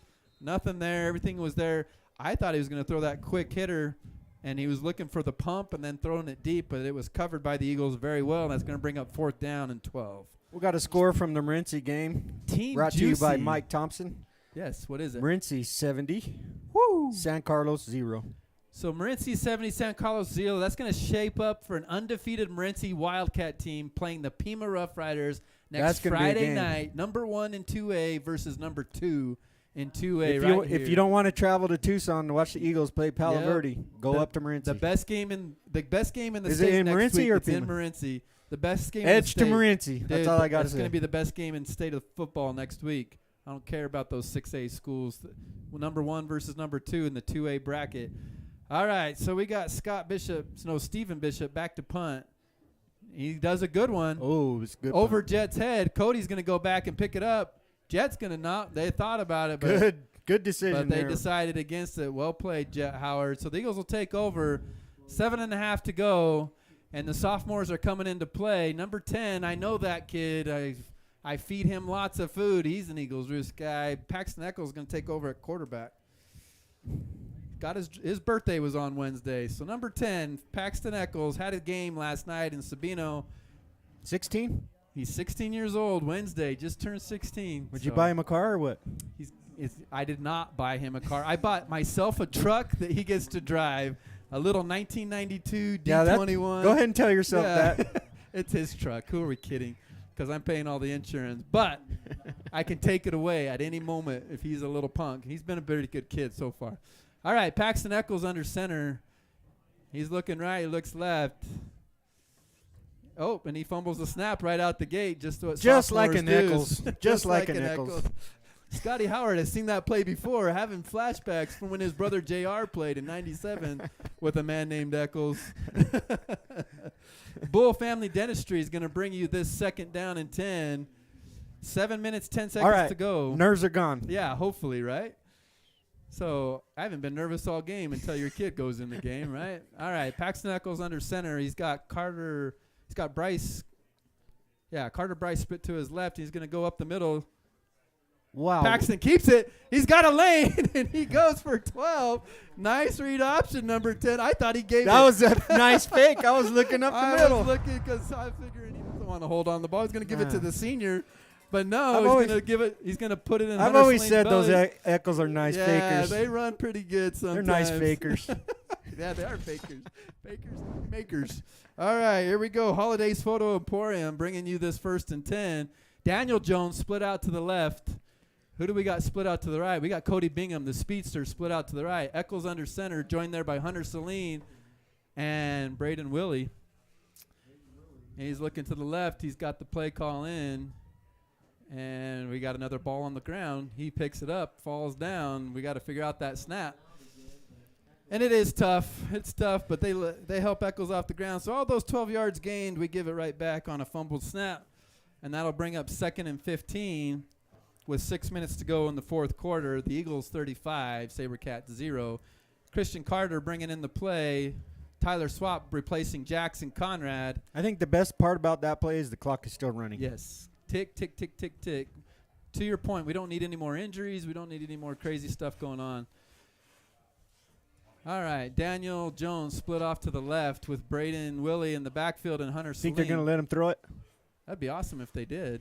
Nothing there. Everything was there. I thought he was going to throw that quick hitter, and he was looking for the pump and then throwing it deep, but it was covered by the Eagles very well, and that's going to bring up 4th down and 12. We got a score from the Morenci game. Team Brought to you by Juicy. Mike Thompson. Yes, what is it? Morenci 70. Woo! San Carlos 0. So Morenci 70, San Carlos 0. That's going to shape up for an undefeated Morenci Wildcat team playing the Pima Rough Riders next That's gonna be a Friday game. night. Number 1 in 2A versus number 2 in 2A If you don't want to travel to Tucson to watch the Eagles play Palo Verde, go up to Morenci. The best game in the Is state it in next Morenci week. or It's in Pima? Morenci. The best game Edge in to the state. Morenci. That's all I got to It's say. going to be the best game in state of football next week. I don't care about those 6A schools. Number 1 versus number 2 in the 2A bracket. All right, so we got Stephen Bishop back to punt. He does a good one. Oh, it's good. Over punt. Jet's head. Cody's going to go back and pick it up. Jet's going to not. They thought about it, but Good decision but they there. decided against it. Well played, Jet Howard. So the Eagles will take over. 7.5 to go, and the sophomores are coming into play. Number 10, I know that kid. I feed him lots of food. He's an Eagles Roost guy. Paxton Echols is going to take over at quarterback. Got his birthday was on Wednesday. So number 10, Paxton Echols, had a game last night in Sabino. 16? He's 16 years old. Wednesday, just turned 16. Would you buy him a car or what? I did not buy him a car. I bought myself a truck that he gets to drive, a little 1992 D21. Go ahead and tell yourself Yeah. that. It's his truck. Who are we kidding? Because I'm paying all the insurance. But I can take it away at any moment if he's a little punk. He's been a very good kid so far. All right, Paxton Echols under center. He's looking right. He looks left. Oh, and he fumbles the snap right out the gate. Just what like an sophomores do. Echols. Just like an Echols. Scotty Howard has seen that play before, having flashbacks from when his brother JR played in '97 with a man named Echols. Bull Family Dentistry is going to bring you this 2nd down and 10. 7 minutes, 10 seconds to go. Nerves are gone. Yeah, hopefully, right? So I haven't been nervous all game until your kid goes in the game, right? All right, Paxton Echols under center. He's got Carter. He's got Bryce. Yeah, Carter Bryce split to his left. He's going to go up the middle. Wow. Paxton keeps it. He's got a lane, and he goes for 12. Nice read option, number 10. I thought he gave it. That was a nice fake. I was looking up the middle. I was looking because I figured he doesn't want to hold on the ball. He's going to give it to the senior. But no, I've he's always- going to give it. He's going to put it in. I've Hunter always Slane's said belly. those Echols are nice Yeah, fakers. they run pretty good sometimes. They're nice fakers. Yeah, they are fakers. Fakers, makers. All right, here we go. Holidays Photo Emporium bringing you this 1st and 10. Daniel Jones split out to the left. Who do we got split out to the right? We got Cody Bingham, the speedster, split out to the right. Echols under center, joined there by Hunter Saline and Braden Willie. And he's looking to the left. He's got the play call in. And we got another ball on the ground. He picks it up, falls down. We got to figure out that snap. And it is tough. It's tough, but they help Echols off the ground. So all those 12 yards gained, we give it right back on a fumbled snap. And that'll bring up 2nd and 15 with 6 minutes to go in the 4th quarter. The Eagles 35, Sabercats 0. Christian Carter bringing in the play. Tyler Swap replacing Jackson Conrad. I think the best part about that play is the clock is still running. Yes. Tick, tick, tick, tick, tick. To your point, we don't need any more injuries. We don't need any more crazy stuff going on. All right, Daniel Jones split off to the left with Braden Willie in the backfield and Hunter Saline. Think they're going to let him throw it? That'd be awesome if they did.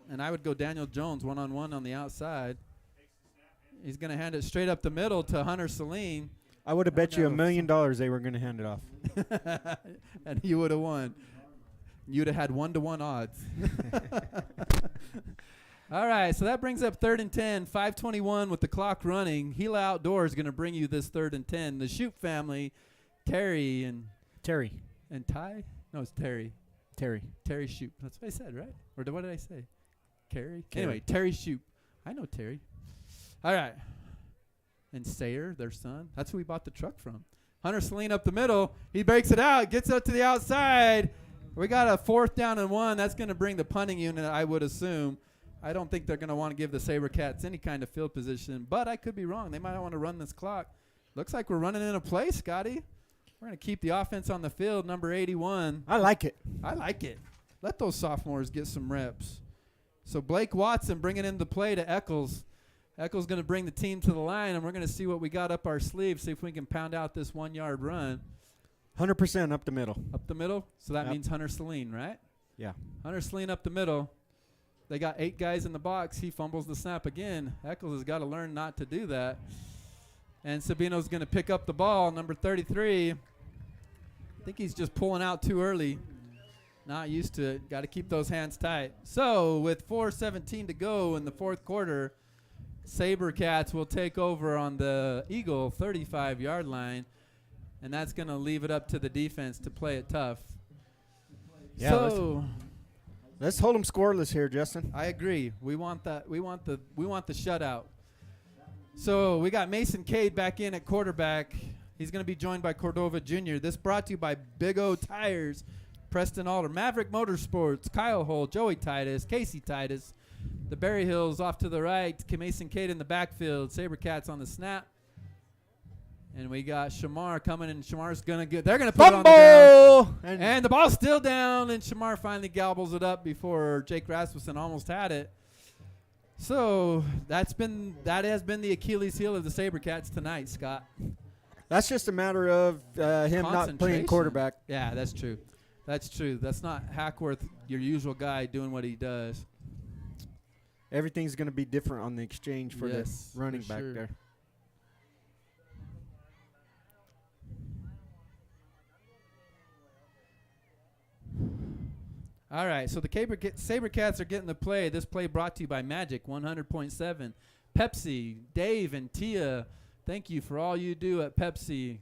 And I would go Daniel Jones one-on-one on the outside. He's going to hand it straight up the middle to Hunter Saline. I would have bet you $1 million they were going to hand it off. And he would have won. You'd have had 1-to-1 odds. All right, so that brings up 3rd and 10, 5:21 with the clock running. Gila Outdoors is going to bring you this 3rd and 10. The Shoup family, Terry and Ty? No, it's Terry. Terry Shoup. That's what I said, right? Or what did I say? Carrie? Anyway, Terry Shoup. I know Terry. All right. And Sayer, their son. That's who we bought the truck from. Hunter Saline up the middle. He breaks it out, gets up to the outside. We got a 4th down and 1. That's going to bring the punting unit, I would assume. I don't think they're going to want to give the Sabercats any kind of field position, but I could be wrong. They might want to run this clock. Looks like we're running in a play, Scotty. We're going to keep the offense on the field, number 81. I like it. I like it. Let those sophomores get some reps. So Blake Watson bringing in the play to Echols. Echols going to bring the team to the line, and we're going to see what we got up our sleeve, see if we can pound out this 1-yard run. 100% up the middle. Up the middle? So that means Hunter Saline, right? Yeah. Hunter Saline up the middle. They got 8 guys in the box. He fumbles the snap again. Echols has got to learn not to do that. And Sabino's going to pick up the ball, number 33. I think he's just pulling out too early. Not used to it. Got to keep those hands tight. So with 4:17 to go in the 4th quarter, Sabercats will take over on the Eagle 35-yard line. And that's going to leave it up to the defense to play it tough. Yeah, so let's hold them scoreless here, Justin. I agree. We want that. We want the shutout. So we got Mason Kade back in at quarterback. He's going to be joined by Cordova Jr. This brought to you by Big O Tires, Preston Alder, Maverick Motorsports, Kyle Hull, Joey Titus, Casey Titus. The Berry Hills off to the right. Mason Kade in the backfield. Sabercats on the snap. And we got Shamar coming, and Shamar's going to get – they're going to put it on the ground. And the ball's still down, and Shamar finally gobbles it up before Jake Rasmussen almost had it. So that has been the Achilles heel of the Sabercats tonight, Scott. That's just a matter of him not playing quarterback. Yeah, that's true. That's true. That's not Hackworth, your usual guy, doing what he does. Everything's going to be different on the exchange for the running back there. All right, so the Sabercats are getting the play. This play brought to you by Magic 100.7. Pepsi, Dave and Tia, thank you for all you do at Pepsi.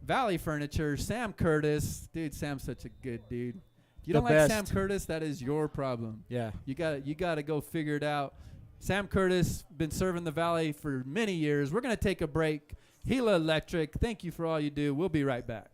Valley Furniture, Sam Curtis. Dude, Sam's such a good dude. If you The don't like best. Sam Curtis, that is your problem. Yeah. You got to go figure it out. Sam Curtis, been serving the Valley for many years. We're going to take a break. Gila Electric, thank you for all you do. We'll be right back.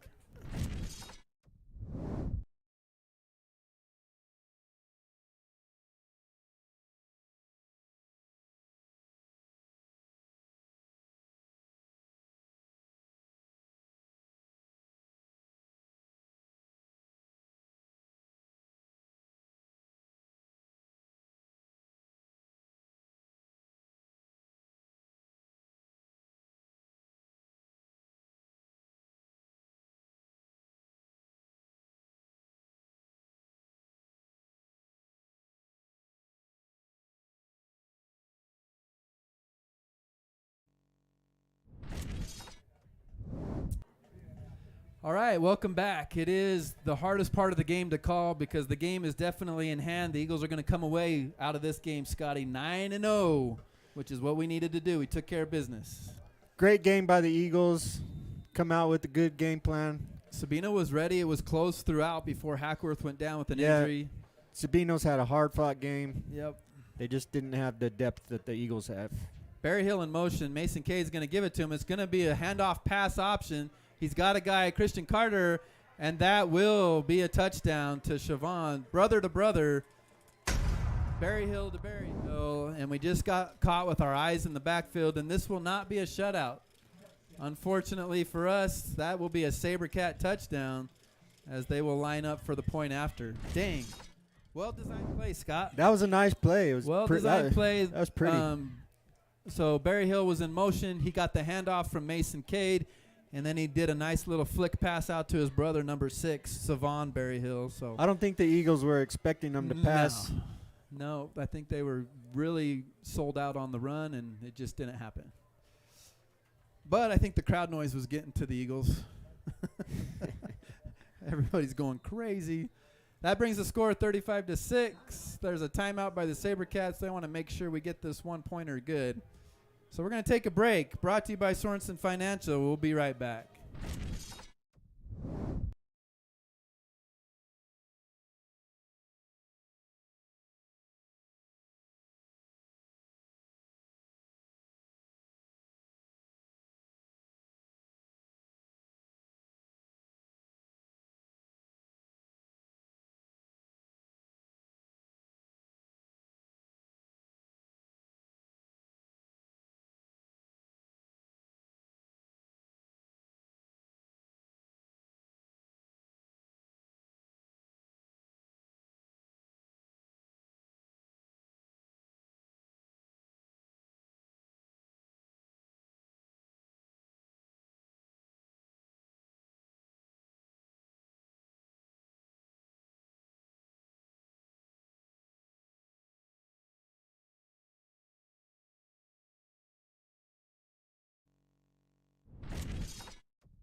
All right, welcome back. It is the hardest part of the game to call because the game is definitely in hand. The Eagles are going to come away out of this game, Scotty, 9-0, which is what we needed to do. We took care of business. Great game by the Eagles. Come out with a good game plan. Sabino was ready. It was close throughout before Hackworth went down with an Yeah. injury. Sabino's had a hard-fought game. Yep. They just didn't have the depth that the Eagles have. Barry Hill in motion. Mason Kade's going to give it to him. It's going to be a handoff pass option. He's got a guy, Christian Carter, and that will be a touchdown to Siobhan. Brother to brother. Barry Hill to Barry Hill. And we just got caught with our eyes in the backfield, and this will not be a shutout. Unfortunately for us, that will be a Sabercat touchdown as they will line up for the point after. Dang. Well-designed play, Scott. That was a nice play. It was Well-designed play. That was pretty. So Barry Hill was in motion. He got the handoff from Mason Kade, and then he did a nice little flick pass out to his brother, number 6, Savon Barry Hill. So I don't think the Eagles were expecting them to pass. No, I think they were really sold out on the run, and it just didn't happen. But I think the crowd noise was getting to the Eagles. Everybody's going crazy. That brings the score 35-6. There's a timeout by the Sabercats. They want to make sure we get this one-pointer good. So we're going to take a break. Brought to you by Sorensen Financial. We'll be right back.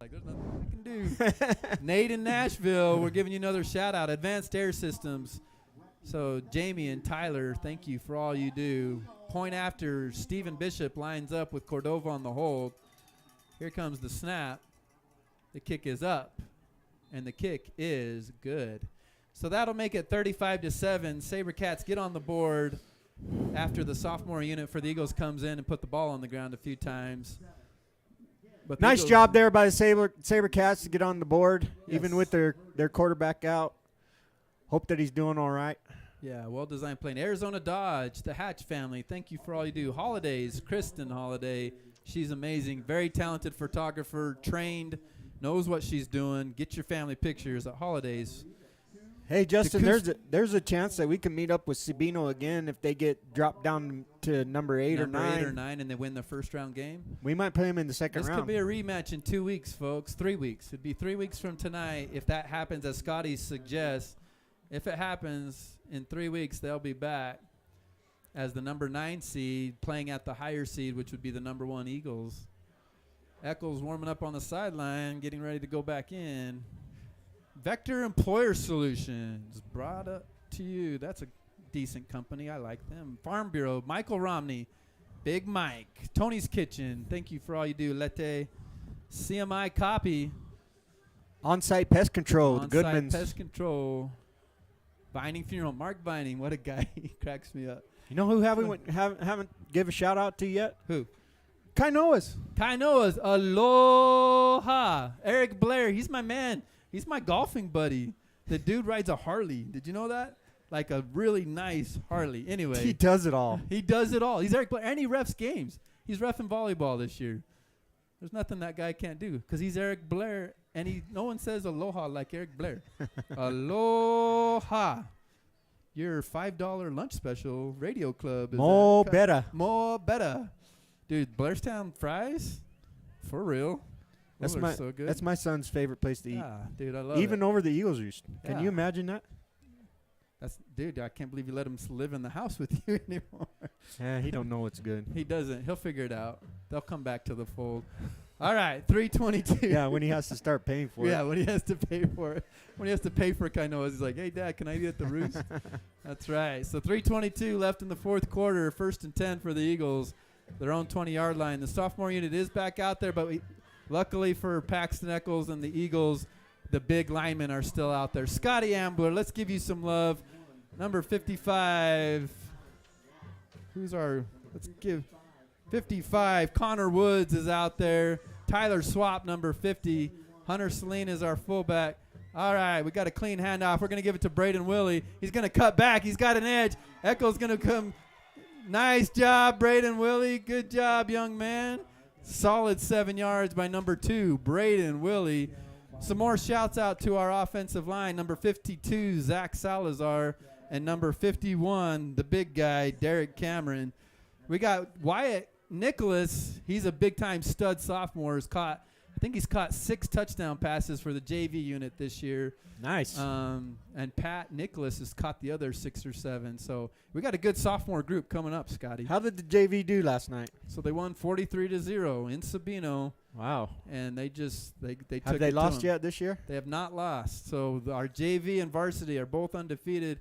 Like, there's nothing I can do. Nate in Nashville, we're giving you another shout out. Advanced Air Systems. So Jamie and Tyler, thank you for all you do. Point after, Stephen Bishop lines up with Cordova on the hold. Here comes the snap. The kick is up, and the kick is good. So that'll make it 35-7. Sabercats get on the board after the sophomore unit for the Eagles comes in and put the ball on the ground a few times. But Nice job there by the Sabercats to get on the board, even Yes. with their quarterback out. Hope that he's doing all right. Yeah, well-designed play. Arizona Dodge, the Hatch family, thank you for all you do. Holidays, Kristen Holiday, she's amazing. Very talented photographer, trained, knows what she's doing. Get your family pictures at Holidays. Hey, Justin, there's a chance that we can meet up with Sabino again if they get dropped down to number 8 or 9. 8 or 9, and they win the first-round game. We might play him in the second This round. could be a rematch in 2 weeks, folks. 3 weeks. It'd be 3 weeks from tonight if that happens, as Scotty suggests. If it happens in 3 weeks, they'll be back as the number 9 seed playing at the higher seed, which would be the number 1 Eagles. Echols warming up on the sideline, getting ready to go back in. Vector Employer Solutions brought up to you. That's a decent company. I like them. Farm Bureau, Michael Romney, Big Mike, Tony's Kitchen. Thank you for all you do. Lete, CMI Copy, On-site pest control. The On-site Goodmans. pest control. Vining Funeral. Mark Vining. What a guy. He cracks me up. You know who haven't give a shout out to yet? Who? Kainoa's. Kainoa's. Aloha. Eric Blair. He's my man. He's my golfing buddy. The dude rides a Harley. Did you know that? Like a really nice Harley. Anyway. He does it all. He does it all. He's Eric Blair. And he refs games. He's reffing volleyball this year. There's nothing that guy can't do because he's Eric Blair. And no one says aloha like Eric Blair. Aloha. Your $5 lunch special radio club. More better. More better. Dude, Blairstown fries? For real. That's Those are so good. That's my son's favorite place to eat. Yeah, dude, I love Even it. over the Eagles Roost. Can Yeah. you imagine that? Dude, I can't believe you let him live in the house with you anymore. Yeah, he don't know what's good. He doesn't. He'll figure it out. They'll come back to the fold. All right, 322. Yeah, when he has to start paying for Yeah, it. when he has to pay for it. When he has to pay for Kainoa's, he's like, hey, Dad, can I eat at the Roost? That's right. So 3:22 left in the fourth quarter. 1st and 10 for the Eagles. Their own 20-yard line. The sophomore unit is back out there, but luckily for Paxton Echols and the Eagles, the big linemen are still out there. Scotty Ambler, let's give you some love. Number 55. Let's give 55. Connor Woods is out there. Tyler Swap, number 50. Hunter Saline is our fullback. All right, we got a clean handoff. We're going to give it to Braden Willie. He's going to cut back. He's got an edge. Echo's going to come. Nice job, Braden Willie. Good job, young man. Solid 7 yards by number 2, Braden Willie. Some more shouts out to our offensive line. Number 52, Zach Salazar. And number 51, the big guy, Derek Cameron. We got Wyatt Nicholas. He's a big-time stud sophomore. I think he's caught 6 touchdown passes for the JV unit this year. Nice. And Pat Nicholas has caught the other 6 or 7. So we got a good sophomore group coming up, Scotty. How did the JV do last night? So they won 43-0 in Sabino. Wow. And they took Have they it to lost them. yet this year? They have not lost. So our JV and varsity are both undefeated.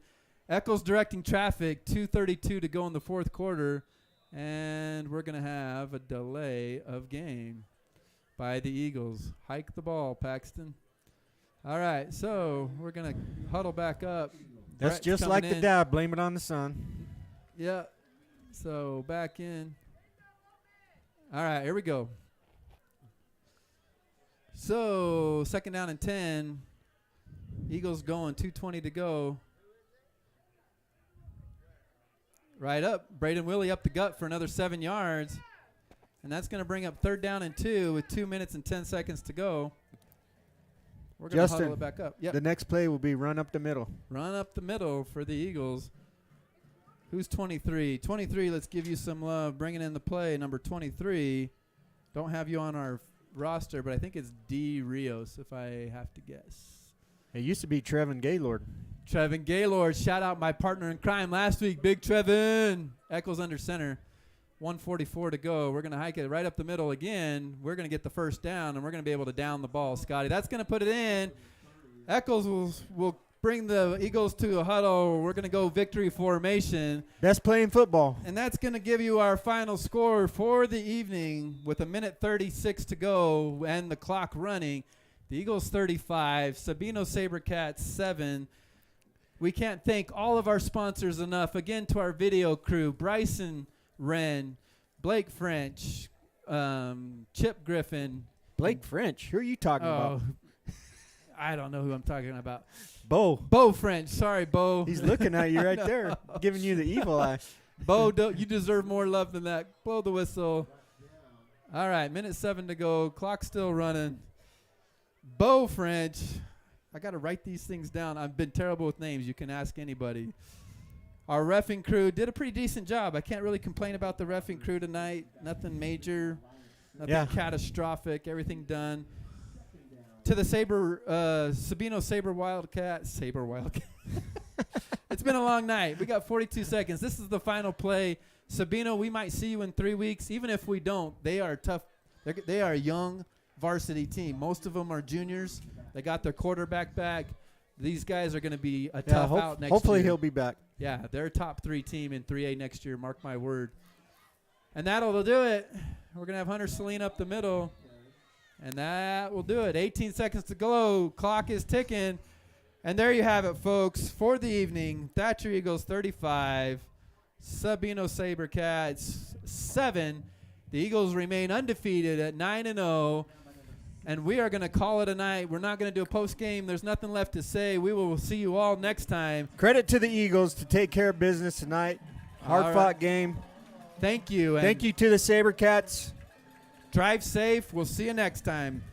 Echols directing traffic, 2:32 to go in the fourth quarter. And we're going to have a delay of game by the Eagles. Hike the ball, Paxton. All right, so we're going to huddle back up. That's Brett's just coming like the in. dad. Blame it on the son. Yeah. So back in. All right, here we go. So 2nd down and 10. Eagles going, 2:20 to go. Right up. Braden Willie up the gut for another 7 yards. And that's going to bring up 3rd down and 2 with 2 minutes and 10 seconds to go. We're going to huddle it back up. Yep. The next play will be run up the middle. Run up the middle for the Eagles. Who's 23? 23, let's give you some love. Bringing in the play, number 23. Don't have you on our roster, but I think it's D. Rios, if I have to guess. It used to be Trevin Gaylord. Trevin Gaylord, shout out my partner in crime last week, Big Trevin. Echols under center. 1:44 to go. We're going to hike it right up the middle again. We're going to get the 1st down, and we're going to be able to down the ball, Scotty. That's going to put it in. Echols will bring the Eagles to a huddle. We're going to go victory formation. Best play in football. And that's going to give you our final score for the evening with 1:36 to go and the clock running. The Eagles 35, Sabino Sabercats 7. We can't thank all of our sponsors enough. Again, to our video crew, Bryson Wren, Blake French, Chip Griffin. Blake French. Who are you talking about? I don't know who I'm talking about. Bo French. Sorry, Bo. He's looking at you right there, giving you the evil eye. Bo, you deserve more love than that. Blow the whistle. All right, 1:07 to go. Clock still running. Bo French. I got to write these things down. I've been terrible with names. You can ask anybody. Our reffing crew did a pretty decent job. I can't really complain about the reffing crew tonight. Nothing major. Nothing catastrophic. Everything done. To the Sabino Saber Wildcat. It's been a long night. We got 42 seconds. This is the final play. Sabino, we might see you in 3 weeks. Even if we don't, they are tough. They are a young varsity team. Most of them are juniors. They got their quarterback back. These guys are going to be a tough out next year. Hopefully he'll be back. Yeah, they're a top 3 team in 3A next year. Mark my word. And that'll do it. We're going to have Hunter Saline up the middle. And that will do it. 18 seconds to go. Clock is ticking. And there you have it, folks. For the evening, Thatcher Eagles 35, Sabino Sabercats 7. The Eagles remain undefeated at 9-0. And we are going to call it a night. We're not going to do a post game. There's nothing left to say. We will see you all next time. Credit to the Eagles to take care of business tonight. Hard-fought game. Thank you. Thank you to the Sabercats. Drive safe. We'll see you next time.